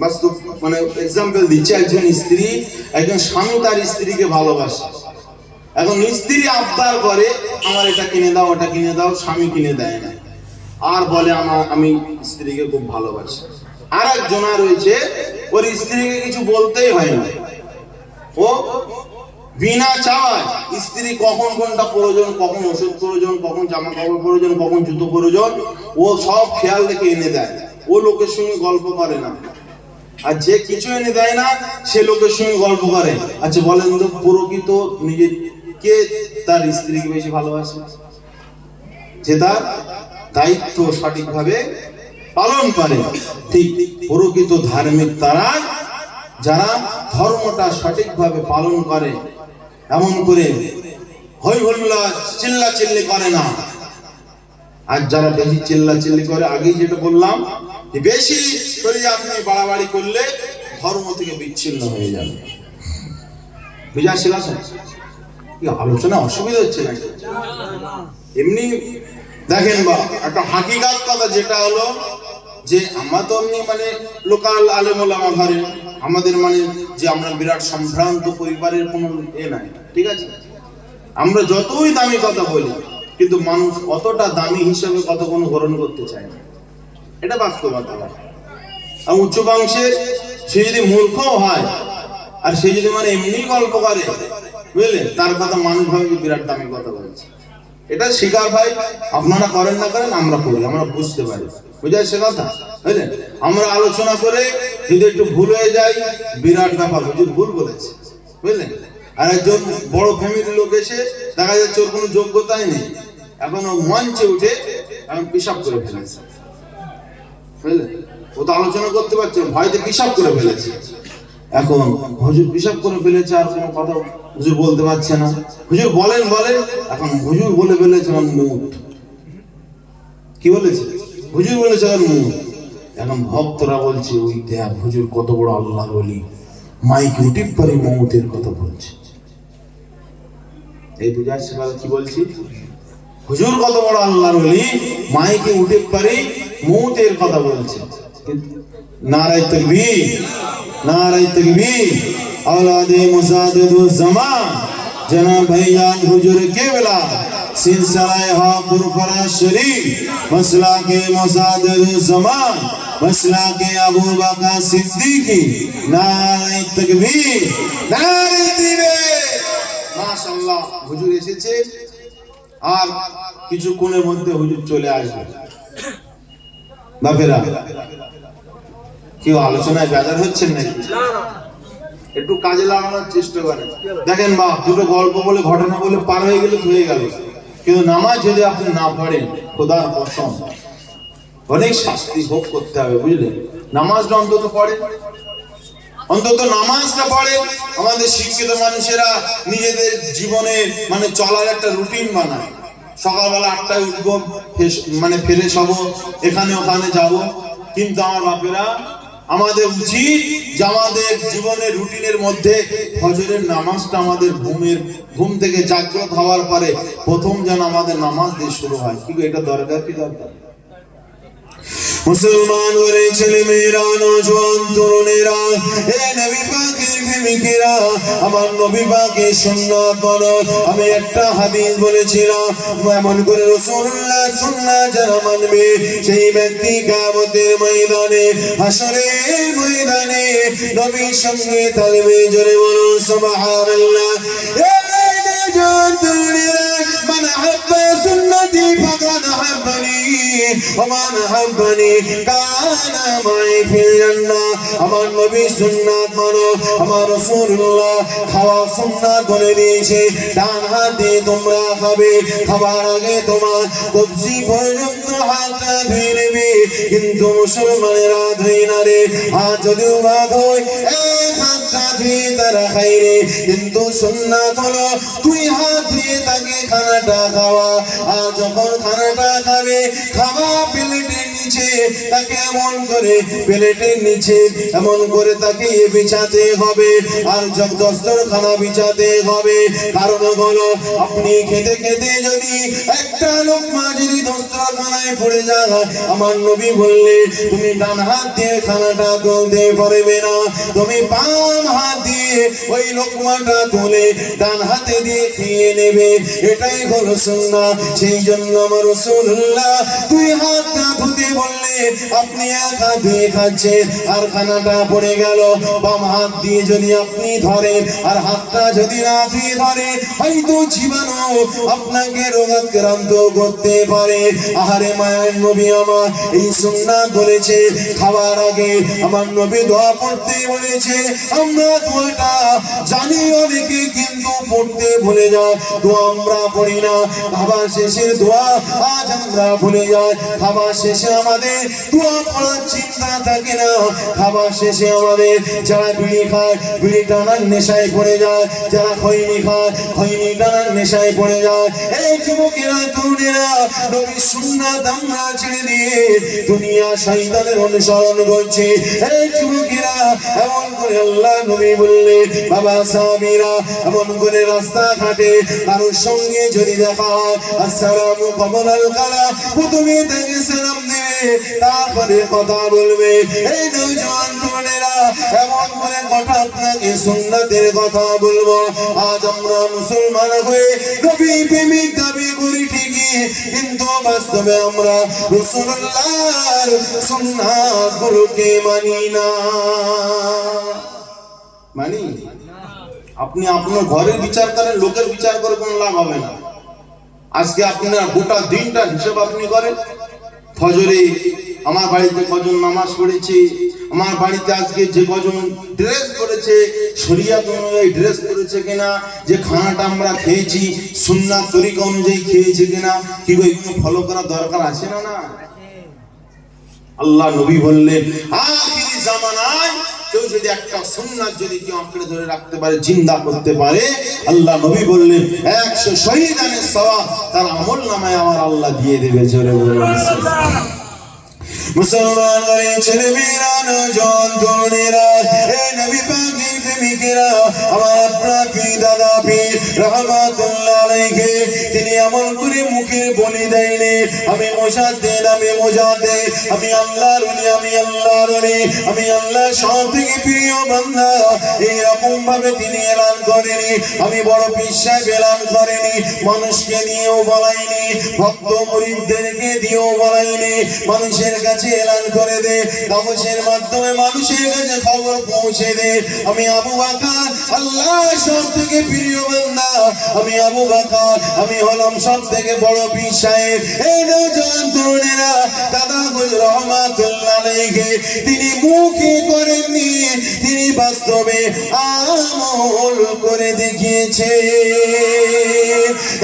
বাস্তব মানে এক্সাম্পল দিচ্ছে, একজন স্ত্রী, একজন স্বামী তার স্ত্রীকে ভালোবাসে। এখন স্ত্রী আবদার করে আমার এটা কিনে দাও, ওটা কিনে দাও, স্বামী কিনে দেয় না, আর বলে আমি স্ত্রীকে খুব ভালোবাসি। আর একজনা রয়েছে ওর স্ত্রীকে কিছু বলতেই হয় না, ও বিনা চাওয়ায় স্ত্রী কখন কোনটা প্রয়োজন, কখন ওষুধ প্রয়োজন, কখন জামা কাপড় প্রয়োজন, কখন জুতো প্রয়োজন, ও সব খেয়াল রেখে এনে দেয়। ও লোকের সঙ্গে গল্প করে না। আর যে কিছু এনে দেয় না সে লোকের সঙ্গে গল্প করে। আচ্ছা বলেন তো, প্রকৃত নিজের কে তার স্ত্রীকে বেশি ভালোবাসে? যে তার দায়িত্ব সঠিকভাবে পালন করে। ঠিক প্রকৃত ধার্মিক তারা, যারা ধর্মটা সঠিকভাবে পালন করে, এমন করে হই হল্লা চিল্লা চিল্লি করে না। আর যারা বেশি চিল্লা চিল্লি করে, আগেই যেটা বললাম, যে বেশি শরীরে আপনি বাড়াবাড়ি করলে ধর্ম থেকে বিচ্ছিন্ন হয়ে যাবে। বুঝা ছিল কি আলোচনা অসুবিধা হচ্ছে নাকি? এমনি দেখেন বা একটা হাকিকাত কথা যেটা হলো যে আমরা তো এমনি মানে লোকাল আলেম ওলামা ধরেন, আমাদের মানে যে আমরা বিরাট সম্ভ্রান্ত পরিবারের কোনো নাই, ঠিক আছে? আমরা যতই দামি কথা বলি কিন্তু মানুষ অতটা দামি হিসেবে কত কোনো গ্রহণ করতে চায় না, এটা বাস্তবতা। আর উচ্চ বংশের সে যদি মূর্খ হয় আর সে যদি মানে এমনি গল্প করে, বুঝলেন, তার কথা মানুষ ভাবে বিরাট দামি কথা বলছে। এটা স্বীকার ভাই, আপনারা করেন না করেন, আমরা করি, আমরা বুঝতে পারি, বুঝা সে কথা, বুঝলেন? আমরা আলোচনা করে যদি একটু ভুল হয়ে যায়, বিরাট ব্যাপার, হুজুর ভুল বলেছে, বুঝলেন? আর একজন বড় ফ্যামিলির লোক এসে দেখা যাচ্ছে ওর কোনো যোগ্যতাই নেই, এখন ও মঞ্চে উঠে এখন পিশাব করে ফেলেছে, বুঝলেন? ও তো আলোচনা করতে পারছে না, ভয়তে পিশাব করে ফেলেছে। এখন হুজুর পিশাব করে ফেলেছে, আর কোনো কথা হুজুর বলতে পারছে না। হুজুর বলেন বলেন, এখন হুজুর বলে ফেলেছে মুট। কি বলেছে? হুজুর বলেছে মুট। এখন ভক্তরা বলছে, ওই দেখ হুজুর কত বড় আল্লাহ বলি, মাইক উঠে পরে মৌতের কথা বলছে। এই বুঝা আসছে কি বলছি? হুজুর কত বড় আল্লাহর ওলি, মাইকে উঠে পারে মৌতের কথা বলছে। নারায়ে তাকবীর, নারায়ে তাকবীর। औलादे मुजादिदुज ज़मान जनाब भाईजान हुजूर केवला सिलसिलाए हापुर फराज शरीफ मसला के मुजादिदुज ज़मान मसला के अबू बकर सिद्दीकी नारे तकबीर नारे तकबीर। माशाअल्लाह हुजूर এসেছে, আর কিছুক্ষণের মধ্যে হুজুর চলে আসবে। বাপেরা কি আলোচনায় বেজার হচ্ছেন নাকি? একটু কাজে লাগানোর চেষ্টা করেন। দেখেন বা দুটো গল্প বলে ঘটনা বলে পার হয়ে গেলে হয়ে গেল, কিন্তু নামাজ যদি আপনি না পড়েন, খোদার কসম অনেক শাস্তি ভোগ করতে হবে, বুঝলেন? নামাজটা অন্তত পড়ে, অন্তত নামাজটা পড়ে। আমাদের শিক্ষিত মানুষেরা নিজেদের জীবনে মানে চলার একটা রুটিন বানায়। সকালবেলা 8টায় উঠবো, মানে ফ্রেশ হবো, এখানে ওখানে যাব। কিন্তু আমার বাপেরা, আমাদের উচিত যে আমাদের জীবনের রুটিনের মধ্যে ফজরের নামাজটা আমাদের ঘুম থেকে জাগ্রত হওয়ার পরে প্রথম যেন আমাদের নামাজ দিয়ে শুরু হয়। কিন্তু এটা দরকার কি দরকার? মুসলমান ওরে ছেলে মেয়েরা, নওজোয়ান তরুণেরা, হে নবী পাকের প্রেমিকেরা, আমার নবী পাকের সুন্নাত বলো। আমি একটা হাদিস বলেছিলাম, এমন করে রাসূলুল্লাহ সুন্নাহ যারা মানবে সেই ব্যক্তি কিয়ামতের ময়দানে, হাশরের ময়দানে নবীর সঙ্গে থাকবে। জোরে বলুন সুবহানাল্লাহ। হে নওজোয়ান তরুণেরা, মান আহাব্বা সুন্নতি ফাকাদ আহাব্বানি ওয়া মান আহাব্বানি কানা মাই ফিল জান্নাহ। আমার নবী সুন্নাত মানো। আমার রাসূলুল্লাহ খাওয়া সুন্নাত বলে দিয়েছে, ডান হাত দিয়ে তোমরা খাবে, খাবার আগে তোমার কবজি পর্যন্ত হাতটা ধুয়ে নেবে। কিন্তু মুসলমানেরা ধুই না রে, হাত যদিও বা ধোয় এক হাতটা ধুয়ে তারা খাই রে। কিন্তু সুন্নাত হলো দুই হাত ধুয়ে তাকে খানাটা খাওয়া। আর যখন খানাটা খাবে, খাওয়া প্লেটের নিচে তাকে এমন করে, প্লেটের নিচে এমন করে তাকে বিছাতে হবে, আর দস্তরখানা বিছাতে হবে। কারণ হলো আপনি খেতে খেতে যদি একটা লোকমা যদি দস্তরখানায় পড়ে যায়, আমার নবী বললে তুমি ডান হাত দিয়ে খানাটা তুলতে পারবে না, তুমি বাম হাত দিয়ে ওই লোকমাটা তুলে ডান হাতে দিয়ে খেয়ে নেবে। এটাই হলো সুন্নাহ। সেই জন্য আমার রাসূলুল্লাহ দুই হাতটা ধুতে বললে আপনি এক হাত দিয়ে খাচ্ছেন আর খানাটা পড়ে গেল, বাম হাত দিয়ে যদি আপনি ধরেন আর হাতটা যদি না ধুয়ে ধরে, হয়তো জীবাণু আপনাকে রোগাক্রান্ত করতে পারে। আহারে মায়ের নবী আমার এই সুন্নাত বলেছে, খাবার আগে আমার নবী দোয়া পড়তে বলেছে। আমরা দোয়াটা জানি অনেকে, কিন্তু পড়তে ভুলে যায়, দোয়া আমরা পড়ি না। খাবার শেষের দোয়া আজ আমরা ভুলে যাই। খাবার শেষে আমাদের দোয়া পড়ার চিন্তা থাকে না। খাবার শেষে আমাদের যারা বিড়ি খায় বিড়ি টানার নেশায় পড়ে যায়, যারা খৈনি খায় খৈনি টানার নেশায় পড়ে যায়। এই যুবকেরা তরুণেরা নবীর সুন্নাত আমরা ছেড়ে দিয়ে দুনিয়া শয়তানের অনুসরণ করছে। এই যুবকেরা এমন করে আল্লাহ নবী বললেন, বাবা সাহাবীরা এমন করে রাস্তাঘাটে কারোর সঙ্গে যদি দেখা হয়, আসসালামু কবলাল কালা, প্রথমে তাকে সালাম দেবে, তারপরে কথা বলবে। এই নওজোয়ান তরুণেরা এমন করে কথা আপনাকে সুন্নাতের কথা বলবো। আজ আমরা মুসলমান হয়ে নবী প্রেমিক দাবি করি ঠিকই, কিন্তু বাস্তবে আমরা রাসূলুল্লাহর সুন্নাতগুলোকে মানি না। মানি? আপনি আপনার ঘরের বিচার করেন, লোকের বিচার করে কোনো লাভ হবে না। আজকে আপনার গোটা দিনটা হিসাব আপনি করেন। ফজরে আমার বাড়িতে কজন নামাজ পড়েছে, আমার বাড়িতে আজকে যে কজন ড্রেস করেছে, শরিয়াত অনুযায়ী ড্রেস করেছে কিনা, যে খানাটা আমরা খেয়েছি সুন্নাত তরিকা অনুযায়ী খেয়েছে কিনা, কি এগুলো ফলো করার দরকার আছে না? না। আল্লাহ নবী বললেন, আখিরি জামানায় কেউ যদি একটা সুন্নাত যদি কেউ আঁকড়ে ধরে রাখতে পারে, জিন্দা করতে পারে, আল্লাহ নবী বললেন 100 শহীদানের সওয়াব তার আমল নামায় আমার আল্লাহ দিয়ে দেবে। জোরে বলুন মুসলমান ছেলে মেয়েরা, নওজোয়ান তরুণেরা, এই নবী পাকের প্রেমিকেরা, আমার আপনার পীর দাদা পীর রহমাতুল্লাহ আলাইহি, তিনি আমল করে মুখে বলে দেয়নি আমি মুজাদ্দিদ, আমি মুজাদ্দিদ, আমি আল্লাহর ওলি, আমি আল্লাহর ওলি, আমি আল্লাহর সবথেকে প্রিয় বান্দা। এইরকম ভাবে তিনি এলান করেনি। আমি বড় পীর সাহেব এলান করেনি, মানুষকে নিয়েও বলাইনি, ভক্ত মুরিদদেরকে দিয়েও বলাইনি, মানুষের কাছে এলান করে দে, কাগজের মাধ্যমে মানুষের কাছে খবর পৌঁছে দে। আমি আবু বকর আল্লাহর সবথেকে প্রিয় বান্দা, আমি আবু বকর, আমি হলাম সবথেকে বড় পীর সাহেব। এই নওজোয়ান তরুণেরা, দাদা হুজুর রহমাতুল্লাহ আলাইহি তিনি মুখে করেননি, তিনি বাস্তবে আমল করে দেখিয়েছে।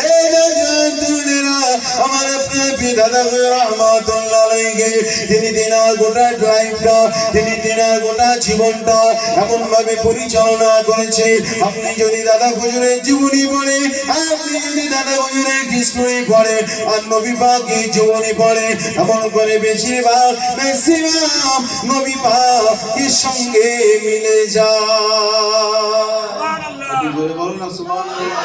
এই নওজোয়ান তরুণেরা, আমার আপনার পীর দাদা হুজুর রহমাতুল্লাহ আলাইহি তিনি দিনার গোটা লাইফটা, তিনি দিনার গোটা জীবনটা এমন ভাবে পরিচালনা করেছে। আপনি যদি দাদা হুজুরের জীবনী পড়ে, আপনি যদি দাদা হুজুরের হিস্টরি পড়ে, আর নবী পাকের জীবনী পড়ে, এমন করে বেশিরভাগ ম্যাক্সিমাম নবী পাকের সঙ্গে মিলে যায়। আপনি জোরে বলুন না সুবহানাল্লাহ।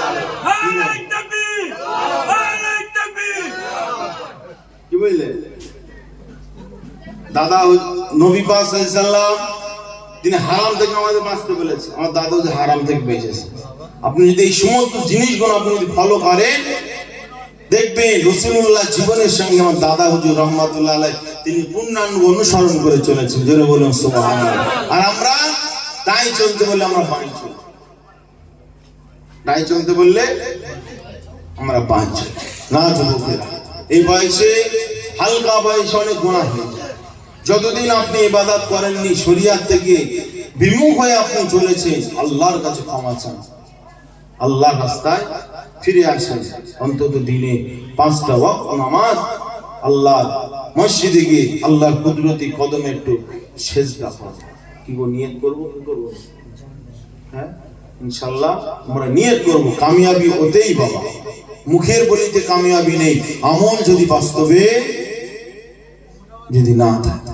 কি বললেন? দাদা নবী পাক সাল্লাল্লাহু আলাইহি সাল্লাম তিনি হারাম থেকে আমাদের বাঁচতে বলেছে। আমার দাদা যে হারাম থেকে বেঁচেছে। আপনি যদি এই সমস্ত জিনিসগুলো আপনি যদি ফলো করেন, দেখবেন রাসূলুল্লাহ জীবনের সঙ্গে আমার দাদা হুজুর রহমাতুল্লাহ আলাইহি তিনি পূর্ণাঙ্গ অনুসরণ করে চলেছেন। জোরে বলুন সুবহানাল্লাহ। আর আমরা তাই চলতে বললে আমরা পাই চলি, তাই চলতে বললে আমরা পাই চলি না। যুবকেরা, এই বয়সে হালকা বয়সে অনেক গুনাহ হয়ে যায়। যতদিন আপনি ইবাদত করেননি, শরিয়াত থেকে বিমুখ হয়ে আপনি চলেছেন, আল্লাহর কাছে ক্ষমা চান, আল্লাহর রাস্তায় ফিরে আসেন। অন্তত দিনে 5টা ওয়াক্ত নামাজ, আল্লাহর মসজিদে গিয়ে আল্লাহর কুদরতি কদমে একটু সেজদা করেন। কি গো নিয়ত করব? কি করব? হ্যাঁ, ইনশাআল্লাহ আমরা নিয়ত করব। কামিয়াবি হতেই বাবা, মুখের বলিতে কামিয়াবি নেই, আমল যদি বাস্তবে যদি না থাকে।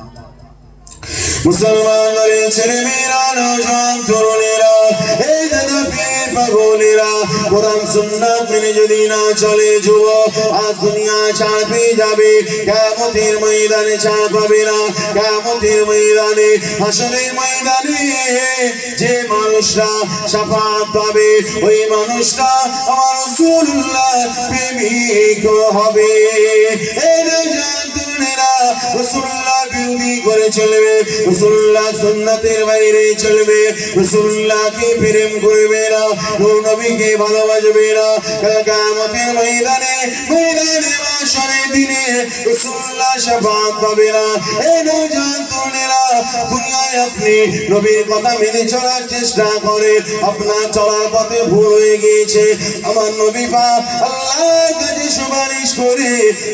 মুসলমানের ছেলে মেয়েরা, নওজোয়ান তরুণেরা, এই দাদা পীর পাগলেরা, কোরআন সুন্নাত মেনে যদি না চলে, যুবক আজ দুনিয়া ছাড় পেয়ে যাবে, কিয়ামতের ময়দানে ছাড় পাবে না। কিয়ামতের ময়দানে, হাসরের ময়দানে যে মানুষরা শাফাআত পাবে, ওই মানুষটা আমার রাসূলুল্লাহ প্রেমিক হবে। এই নওজোয়ান তরুণেরা, রাসূলুল্লাহ চলবে, রাসূলুল্লাহ সুন্নাতের বাইরে চলবে, রাসূলুল্লাহকে প্রেম করবে না, নূর নবীকে ভালোবাসবে না, কিয়ামতের ময়দানে মাশারের দিনে রাসূলুল্লাহ শাফাআত পাবে না। এই নওজোয়ান তরুণেরা, দুনিয়ায় আপনি নবীর কথা মেনে চলার চেষ্টা করে আপনার চলার পথে ভুল হয়ে গিয়েছে, আমার নবী পাক আল্লাহর কাছে সুপারিশ করে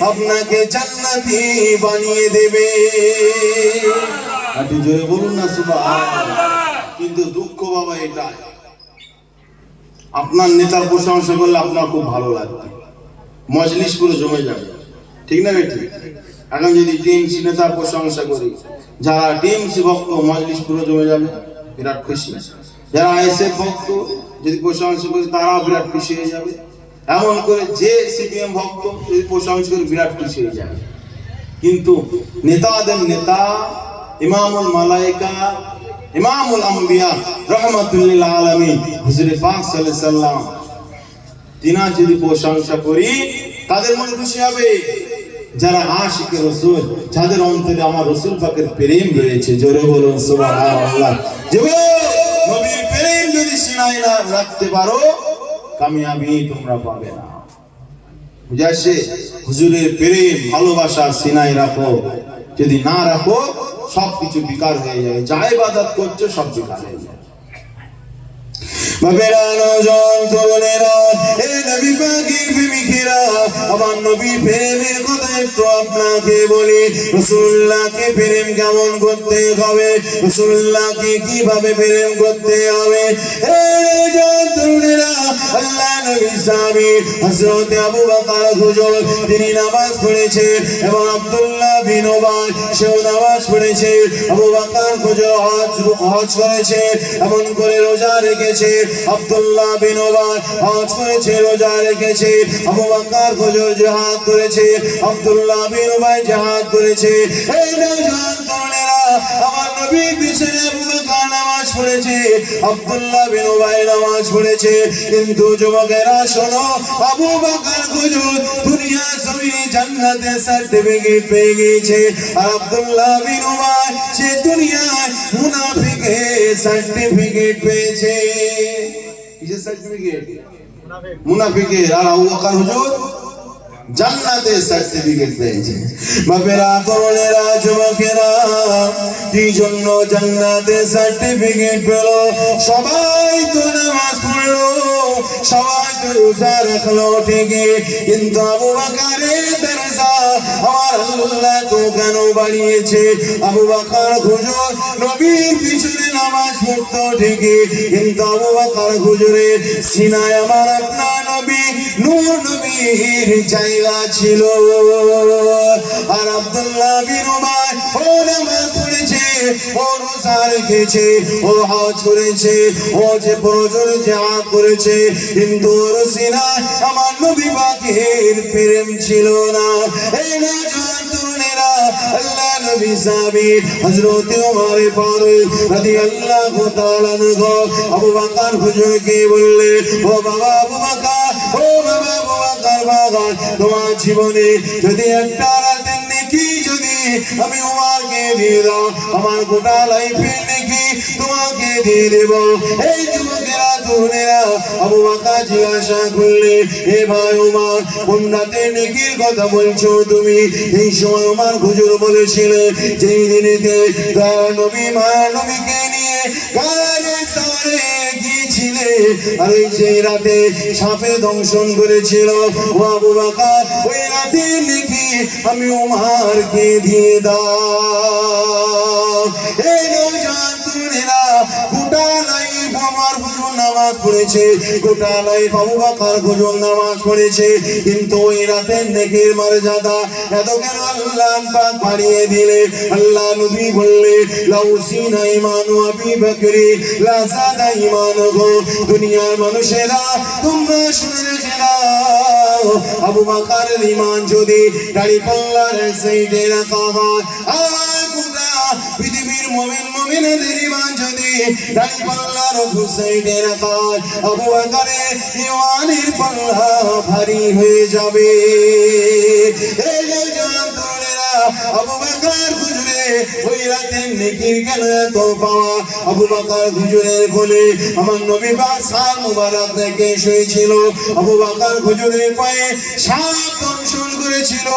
আপনাকে জান্নাতি বানিয়ে দেবে। একটু জোরে বলুন না সুবহানাল্লাহ। কিন্তু দুঃখ বাবা এটা, আপনার নেতার প্রশংসা করলে আপনার খুব ভালো লাগবে, মজলিস পুরো জমে যাবে, ঠিক না বেটি? এখন যদি টিএমসি নেতার প্রশংসা করি, যারা টিএমসি ভক্ত মজলিস পুরো জমে যাবে, বিরাট খুশি। যারা আইএসএফ ভক্ত যদি প্রশংসা করি তারাও বিরাট খুশি হয়ে যাবে। এমন করে যে সিপিএম ভক্ত যদি প্রশংসা করি বিরাট খুশি হয়ে যাবে। কিন্তু নেতাদের নেতা ইমামুল মালায়েকা ইমামুল আম্বিয়া রাহমাতুল লিল আলামিন হুজুর পাক সাল্লাল্লাহু আলাইহি সাল্লাম তিনার যদি প্রশংসা করি তাদের মনে খুশি হবে। যারা আশিকে রাসূল, যাদের অন্তরে আমার রাসূল পাকের প্রেম রয়েছে, জোরে বলুন সুবহানাল্লাহ। নবীর প্রেম যদি সিনায় না রাখতে পারো, কামিয়াবি তোমরা পাবে না। বুঝাচ্ছে হুজুরের প্রেম ভালোবাসা সিনায় রাখো, যদি না রাখো সবকিছু বেকার হয়ে যায়, যা ইবাদত করছো সব বেকার হয়ে যায়। বাবেরা নওজোয়ান তরুণেরা, এই নবী পাকের প্রেমিকেরা, আমার নবী প্রেমের কথা একটু আপনাকে বলি। রাসূলুল্লাহকে প্রেম কেমন করতে হবে, রাসূলুল্লাহকে কিভাবে প্রেম করতে হবে। এই নওজোয়ান তরুণেরা, আল্লাহ নবী সাহাবী হযরত আবু বকর হুজুর তিনি নামাজ পড়েছে এবং আব্দুল্লাহ বিন উবাই সেও নামাজ পড়েছে। আবু বকর হুজুর হজ করেছে, এমন করে রোজা রেখেছে। আব্দুল্লাহ বিন উবাই হজ করেছে, রোজা রেখেছে। আবু বকর হুজুর জিহাদ করেছে, আব্দুল্লাহ বিন উবাই জিহাদ করেছে। এই নওজোয়ান তরুণেরা, আমার নবীর পিছনে আবু বকর নামাজ পড়েছে, আব্দুল্লাহ বিন উবাই নামাজ পড়েছে। কিন্তু যুবকেরা শোনো, আবু বকর হুজুর দুনিয়া জমিনে জান্নাতের সার্টিফিকেট পেয়ে গিয়েছে, আর আব্দুল্লাহ বিন উবাই সে দুনিয়ায় মুনাফিকের সার্টিফিকেট পেয়েছে। কিসের সার্টিফিকেট? মুনাফিকের। আর আবু বকর হুজুর জান্নাতের সার্টিফিকেট পেয়েছে। বাপেরা, তরুণেরা, যুবকেরা, কি জন্য জান্নাতের সার্টিফিকেট পেল? সবাই তো নামাজ পড়লো, সবাই তো রোজা রাখলো ঠিকই, কিন্তু আবু বকরের দরজা আমার আল্লাহ তো কেন বাড়িয়েছে? আবু বকর হুজুর নবীর পিছনে নামাজ পড়তো ঠিকই, কিন্তু আবু বকর হুজুরের সিনায় আমার আপনার নবী নূর নবীর জায়গা ছিল। আর আব্দুল্লাহ বিন উবাই ও নামাজ পড়েছে, ও রোজা রেখেছে, ও হজ করেছে, ও যে প্রয়োজন জিহাদ করেছে, কিন্তু ওর সিনায় আমার নবী পাকের প্রেম ছিল না। এই নওজোয়ান তরুণেরা, আল্লাহ নবী সাহাবী হযরত ওমর ফারুক রাদিয়াল্লাহু তাআলা আনহু আবু বকর হুজুরকে বললে, ও বাবা আবু বকর, ও বাবা আবু বকর, বাবা তোমার জীবনে যদি একটা রাতের নেকি যদি আমি ওমরকে দিয়ে দাও, আমার গোটা লাইফের নেকি তোমাকে দিয়ে দেব। এই যুবকেরা, তরুণেরা, আবু বকর জিজ্ঞাসা করলে, হে ভাই ওমর, কোন রাতের নেকির কথা বলছো তুমি? এই সময় ওমর হুজুর বলেছিলেন, যেই দিনেতে নবী মা নবীকে নিয়ে গায়ে সারে গিয়েছিলে, আর ওই যে রাতে সাপে দংশন করেছিল, ও আবু বকর, ওই রাতে নেকি আমি ওমরকে দিয়ে দাও। এই নওজোয়ান তরুণেরা, গোটা লাইফ ওমর হুজুর নামাজ পড়েছে, গোটা লাইফ আবু বকর হুজুর নামাজ পড়েছে, কিন্তু ওই রাতের নেকির মর্যাদা এত কেন আল্লাহ পাক বাড়িয়ে দিলে? আল্লাহ নবী বললে, লাউসিনা ঈমানু আবি বকরি লা যাদা ঈমানুহু। দুনিয়ার মানুষেরা, তোমরা শুনে রেখে দাও, আবু বকরের ঈমান যদি দাড়ি পাল্লার এক সাইডে রাখা হয়, আর গোটা পৃথিবীর মুমিন মুমিনদের ঈমান যদি দাড়ি পাল্লার দু সাইডে রাখা হয়, আবু বকরের ঈমানের পাল্লা ভারী হয়ে যাবে। এই নওজোয়ান তরুণেরা, আবু বকর হুজুরে ওই রাতে নেকির কেন এত পাওয়া আবু বকর হুজুরের কোলে আমার নবী পাক সাল মুবারক রেখে শুয়েছিল আবু বকর হুজুরের পায়ে সাপ দংশন করেছিল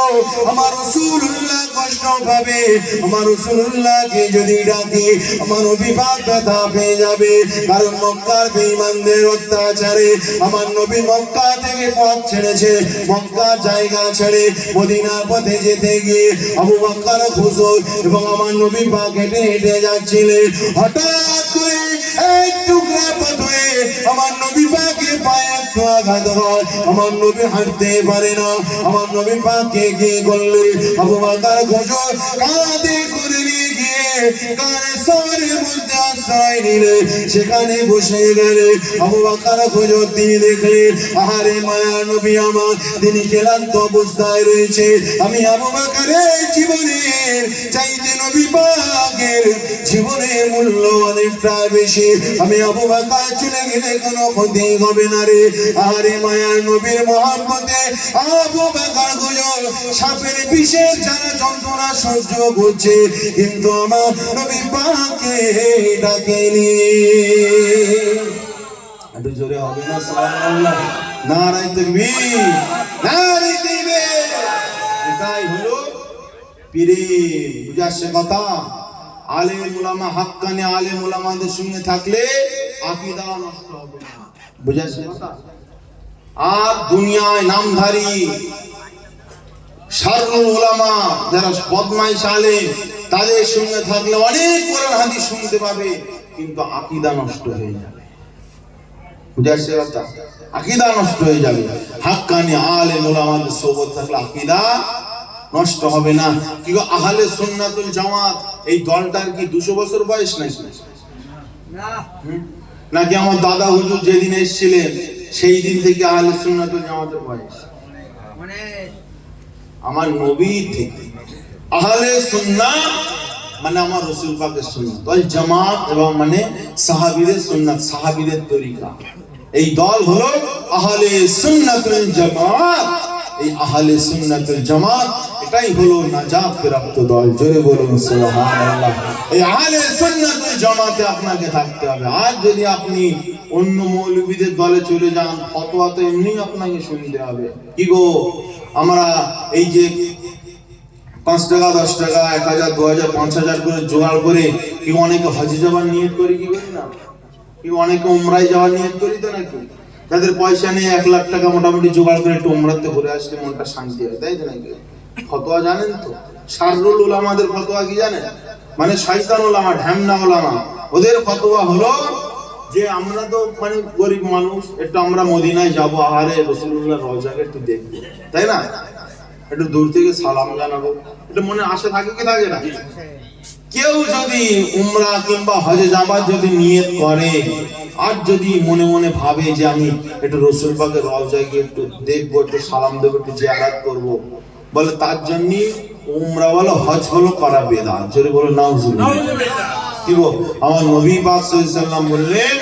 আমার রাসূলুল্লাহ কষ্ট পাবে আমার রাসূলুল্লাহকে যদি ডাকে আমার নবী পাক ব্যথা পেয়ে যাবে কারণ মক্কার বেঈমানদের অত্যাচারে আমার নবী মক্কা থেকে পথ ছেড়েছে মক্কার জায়গা ছেড়ে মদিনার পথে যেতে গিয়ে আবু বকর হুজুর এবং আমার নবী পাক হেঁটে হেঁটে যাচ্ছিলেন হঠাৎ করে এক টুকরা পাথরে আমার নবী পাকের পায়ে একটু আঘাত হয় আমার নবী হাঁটতে পারে না আমার নবী পাককে কি করলে আবু বকর হুজুর কাঁধে করে নিয়ে গিয়ে কানের সরের মধ্যে আশ্রয় নিলে সেখানে বসে গেলে আবু বকর হুজুর তিনি দেখলেন আহারে মায়া নবী আমার তিনি ক্লান্ত অবস্থায় রয়েছে আমি আবু বকরের জীবনের চাইতে নবী পাকের জীবনের মূল্য অনেকটা বেশি আমি আবু বকর চলে গেলে কোনো ক্ষতি হবে না রে আহারে মায়া নবীর মহব্বতে আবু বকর হুজুর সাপের বিষের যারা যন্ত্রণা সহ্য করছে কিন্তু আমার নবী পাককে ডাকেনি একটু জোরে হবে না সুবহানাল্লাহ নারায়ে তাকবীর নারায়ে তাকবীর এটাই হলো পীরে বুঝাচ্ছে কথা আলেম উলামা হাক্কানি আলেম উলামাদের সঙ্গে থাকলে আকীদা নষ্ট হবে না বুঝাচ্ছে কথা আর দুনিয়ায় নামধারী শাররুল উলামা যারা বদমাইশ আলেম তাদের সঙ্গে থাকলে অনেক কোরআন হাদিস শুনতে পাবে কিন্তু আকীদা নষ্ট হয়ে যাবে বুঝাচ্ছে কথা আকীদা নষ্ট হয়ে যাবে হাক্কানি আলেম উলামাদের সোহবত থাকলে আকীদা নষ্ট হবে না কি গো আহলে সুন্নাতুল জামাত এই দলটার কি 200 বছর বয়স নাকি না নাকি আমার দাদা হুজুর যেদিন এসেছিলেন সেই দিন থেকে আহলে সুন্নাতুল জামাতের বয়স মানে আমার নবী থেকে আহলে সুন্নাত মানে আমার রাসূল পাকের সুন্নাত ওয়াল জামাত এবং মানে সাহাবীদের সুন্নাত সাহাবীদের তরিকা এই দল হলো আহলে সুন্নাতুল জামাত এই আহলে সুন্নাতুল জামাত এটাই হলো নাজাত প্রাপ্ত দল জোরে বলুন সুবহানাল্লাহ এই আহলে সুন্নাতুল জামাতে আপনাকে থাকতে হবে আর যদি আপনি অন্য মৌলবীদের দলে চলে যান ফতোয়া তো এমনি আপনাকে শুনতে হবে কি গো আমরা এই যে 5 টাকা 10 টাকা 1000 2000 5000 করে জোগাড় করে কি অনেকে হজে যাওয়ার নিয়ত করি কি করি না কি অনেকে উমরায় যাওয়ার নিয়ত করি তো নাকি যাদের পয়সা নেই 1 লাখ টাকা মোটামুটি জোগাড় করে একটু উমরাতে ঘুরে আসলে মনটা শান্তি হয় তাই তো নাকি ফতোয়া জানেন তো শাররুল উলামাদের ফতোয়া কি জানেন মানে শয়তান উলামা ঢ্যামনা উলামা ওদের ফতোয়া হলো যে আমরা তো মানে গরিব মানুষ একটু আমরা মদিনায় যাব আহারে রাসূলুল্লাহর রওজাকে একটু দেখব তাই না একটু দূর থেকে সালাম জানাবো এটা মনে আশা থাকে কি থাকে না কেউ যদি উমরা কিংবা হজে যাবার যদি নিয়ত করে আর যদি মনে মনে ভাবে যে আমি একটু রাসূল পাকের রওজায় গিয়ে একটু দেখবো একটু সালাম দেবো একটু জিয়ারত করব বলে তার জন্য উমরা বলো হজ হলো করা বেদাত জোরে বলো নাউজুবিল্লাহ কি গো আমার নবী পাক সাল্লাল্লাহু আলাইহি ওয়াসাল্লাম বললেন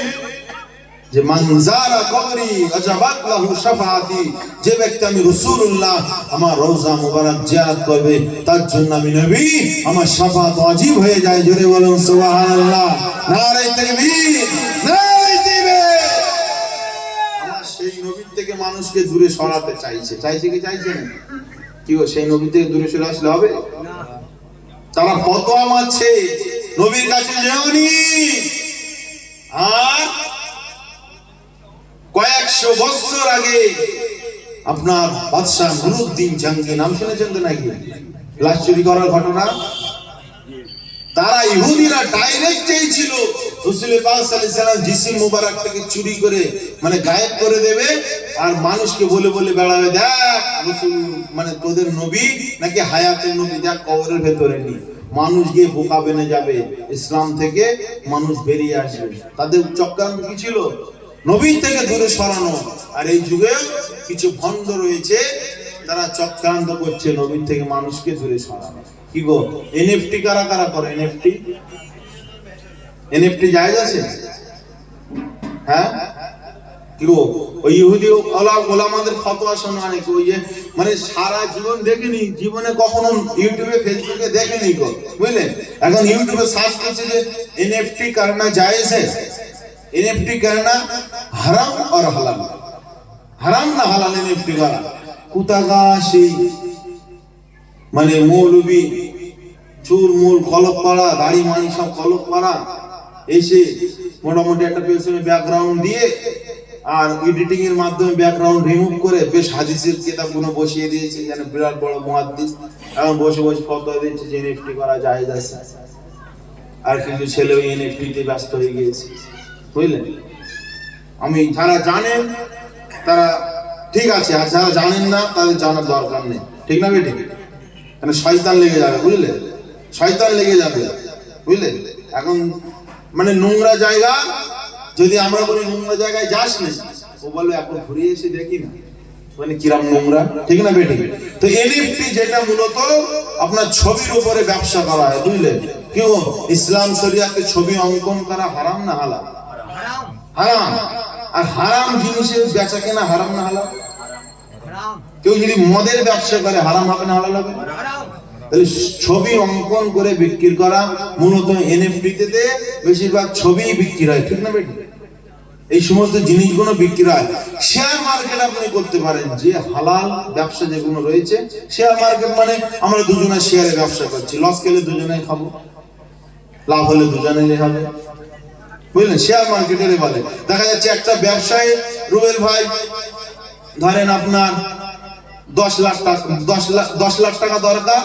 যে মান যারা কবরি আজাবাত লাহু শাফাআতি যে ব্যক্তি আমি রাসূলুল্লাহ আমার রওজা মুবারক জিয়ারত করবে তার জন্য আমি নবী আমার শাফাআত ওয়াজিব হয়ে যায় জোরে বলুন সুবহানাল্লাহ নারে তাকবীর নারে তাকবীর আমার সেই নবী থেকে মানুষকে দূরে সরাতে চাইছে কি চাইছে না কি গো সেই নবী থেকে দূরে সরে আসলে হবে না তারা ফতোয়া মারছে নবীর কাছে যাওনি আর কয়েকশো বছর আগে আপনার বাদশা নুরউদ্দিন জাহাঙ্গীর নাম শুনেছেন তো নাকি লাশ চুরি করার ঘটনা তারা ইহুদিরা ডাইরেক্ট চেয়েছিল রাসূল পাক সাল্লাল্লাহু আলাইহি ওয়াসাল্লাম জিসিম মুবারক থেকে চুরি করে মানে গায়েব করে দেবে আর মানুষকে বলে বলে বেড়াবে দেখ রাসূল মানে তোদের নবী নাকি হায়াতের নবী দেখ কবরের ভেতরে নেই মানুষ গিয়ে বোকা বেনে যাবে ইসলাম থেকে মানুষ বেরিয়ে আসবে তাদের চক্রান্ত কি ছিল নবী থেকে দূরে সরানো আর এই যুগে কিছু ভণ্ড রয়েছে তারা চক্রান্ত করছে নবী থেকে মানুষকে দূরে সরানো কি গো এনএফটি কারা কারা করে এনএফটি জায়েজ আছে হ্যাঁ কি গো ওই ইহুদি ওলামাদের ফতোয়া শোনা অনেক ওই যে মানে সারা জীবন দেখেনি, জীবনে কখনো ইউটিউবে ফেসবুকে দেখেনি গো, বুঝলেন? এখন ইউটিউবে সার্চ করছে যে এনএফটি করনা জায়েজ है, এনএফটি করনা হারাম আর হালাল, হারাম না হালাল এনএফটি করা। কুতাগা সেই মানে মৌলবি চুরমুল কলপ করা, দাড়ি মানি সব কলপ করা, এসে মোটামুটি একটা পেছনে ব্যাকগ্রাউন্ড দিয়ে আর এডিটিং এর মাধ্যমে ব্যাকগ্রাউন্ড রিমুভ করে বেশ হাদিসের কিতাবগুলো বসিয়ে দিয়েছে, যেন বিরাট বড় মুহাদ্দিস এখন বসে বসে ফতোয়া দিচ্ছে যে এনএফটি করা জায়েজ আছে। আর কিছু ছেলে ওই এনএফটি তে ব্যস্ত হয়ে গিয়েছে, বুঝলেন? আমি যারা জানেন তারা ঠিক আছে, আর যারা জানেন না তাদের জানার দরকার নেই, ঠিক না বেঠিক? মানে শয়তান লেগে যাবে, বুঝলেন? শয়তান লেগে যাবে, বুঝলেন? এখন মানে নোংরা জায়গা যদি আমরা বলি নোংরা জায়গায় যাস না, ও বলবে এখন ঘুরে এসে দেখি না মানে কিরাম নোংরা, ঠিক না বেঠিক? তো এনএফটি যেটা মূলত আপনার ছবির উপরে ব্যবসা করা হয়, বুঝলেন? কেউ ইসলাম শরিয়াতে ছবি অঙ্কন করা হারাম না হালাল? হারাম। আর হারাম জিনিসের বেচা কেনা হারাম না হালাল? কেউ যদি মদের ব্যবসা করে হারাম হবে না হালাল হবে? তাহলে ছবি অঙ্কন করে বিক্রি করা মূলত এনএফটি তে বেশিরভাগ ছবি বিক্রি হয়, ঠিক না বেটি? এই সমস্ত জিনিসগুলো বিক্রি হয়। শেয়ার মার্কেট আপনি করতে পারেন, যে হালাল ব্যবসা যেগুলো রয়েছে। শেয়ার মার্কেট মানে আমরা দুজনে শেয়ারে ব্যবসা করছি, লস খেলে দুজনেই খাবো, লাভ হলে দুজনেই হবে, বুঝলেন? শেয়ার মার্কেটের বলে। দেখা যাচ্ছে একটা ব্যবসায় রুবেল ভাই ধরেন আপনার 10 লাখ টাকা দরকার,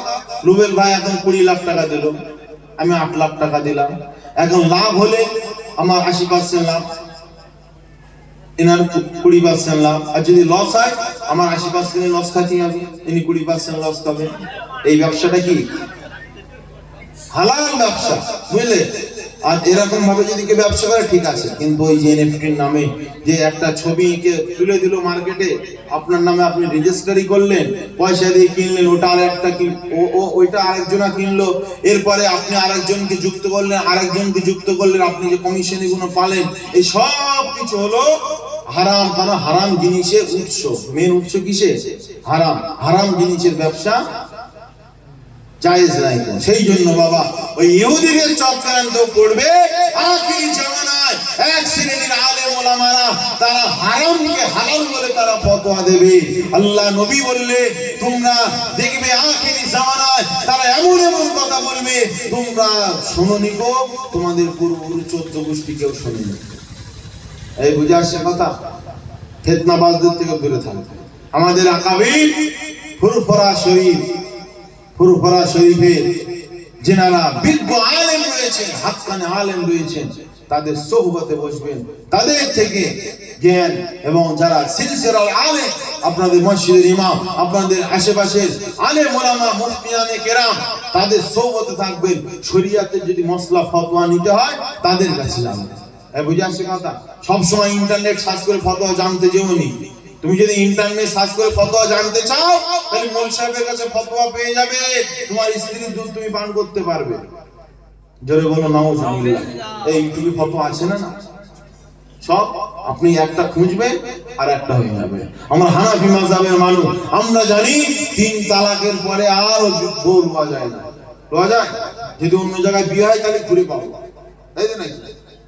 রুবেল ভাই এখন 20 লাখ টাকা দিল, আমি 8 লাখ টাকা দিলাম। এখন লাভ হলে আমার 80% লাভ, এনার 20% লাভ। আর যদি লস হয় আমার 80% লস খাতে হবে, ইনি 20% লস খাবে। এই ব্যবসাটা কি হালাল ব্যবসা, বুঝলে? আর এরকম ভাবে যদি কেউ ব্যবসা করে ঠিক আছে, কিন্তু ওই যে এনএফটির নামে যে একটা ছবিকে তুলে দিল মার্কেটে, আপনার নামে আপনি রেজিস্ট্রি করলেন, পয়সা দিয়ে কিনলেন, ওটা আর একটা ওইটা আরেকজনা কিনলো, এরপরে আপনি আরেকজনকে যুক্ত করলেন, আরেকজনকে যুক্ত করলেন, আপনি যে কমিশন এগুলো পালেন, এই সব কিছু হলো হারাম। কারণ হারাম জিনিসের উৎস, মেন উৎস কিসে? হারাম। হারাম জিনিসের ব্যবসা জায়েজ নাই। সেই জন্য বাবা ওই ইহুদিদের চক্রান্ত করবে আখিরি জামানায় এক শ্রেণীর আলেম ওলামারা, তারা হারামকে হালাল বলে তারা ফতোয়া দেবে। আল্লাহ নবী বললে তোমরা দেখবে আখিরি জামানায় তারা এমন এমন কথা বলবে তোমরা শোনোনি গো, তোমাদের পূর্বপুরুষ 14 গোষ্ঠী কেউ শোনেনি। এই বুঝে আসছে কথা? ফিতনাবাজদের থেকে দূরে থাকবে। আমাদের আকাবির ফুরফুরা শরীফের যেনারা বিজ্ঞ আলেম রয়েছেন, হাক্কানি আলেম রয়েছেন, তাদের সোহবতে বসবেন, তাদের থেকে জ্ঞান, এবং যারা সিলসিলার আলেম, আপনাদের মসজিদের ইমাম, আপনাদের আশেপাশের আলেম ওলামা মুফতিয়ানে কেরাম, তাদের সোহবতে থাকবেন। শরিয়াতের যদি মসলা ফতোয়া নিতে হয় তাদের কাছে যাবেন। বুঝে আসছে কথা? সবসময় ইন্টারনেট সার্চ করে ফতোয়া জানতে যেওনি। তুমি যদি ইন্টারনেট সার্চ করে ফতোয়া জানতে চাও তাহলে মৌলভী সাহেবের কাছে ফতোয়া পেয়ে যাবে, তোমার স্ত্রীর দুধ তুমি পান করতে পারবে। জোরে বলো নাউজুবিল্লাহ। এই ইউটিউবে ফতোয়া আছে না? সব আপনি একটা খুঁজবেন আর একটা হয়ে যাবে। আমরা হানাফি মাযহাবের মানুষ, আমরা জানি 3 তালাকের পরে আর বউ পাওয়া যায় না। পাওয়া যায়? যদি অন্য জায়গায় বিয়ে হয় তাহলে ঘুরে পাবো, তাই তো নাকি?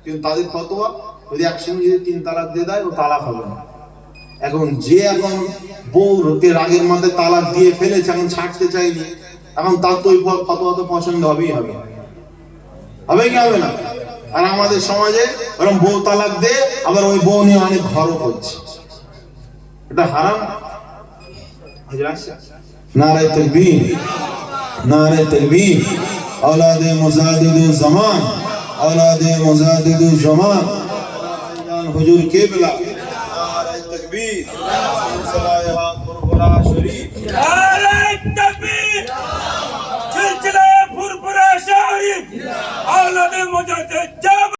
কিন্তু তাদের ফতোয়া যদি একসঙ্গে যদি 3 তালাক দিয়ে দেয় ও তালাক হবে না। এখন যে এখন বউকে রাগের মাথায় তালাক দিয়ে ফেলেছে, এখন ছাড়তে চাইনি, এখন তার তো ওই ফতোয়া তো পছন্দ হবেই হবে, হবে কি হবে না? আর আমাদের সমাজে ওরকম বউ তালাক দে, আবার ওই বউ নিয়ে অনেক ঘরও করছে, এটা হারাম। নারে তাকবীর, নারে তাকবীর। औलादे मुजादिदु ज़मान, औलादे मुजादिदु ज़मान, हुजूर केबला, नारे तकबीर, सिलसिला फुरफुरा शरीफ, नारे तकबीर, सिलसिला फुरफुरा शरीफ, औलादे मुजादिद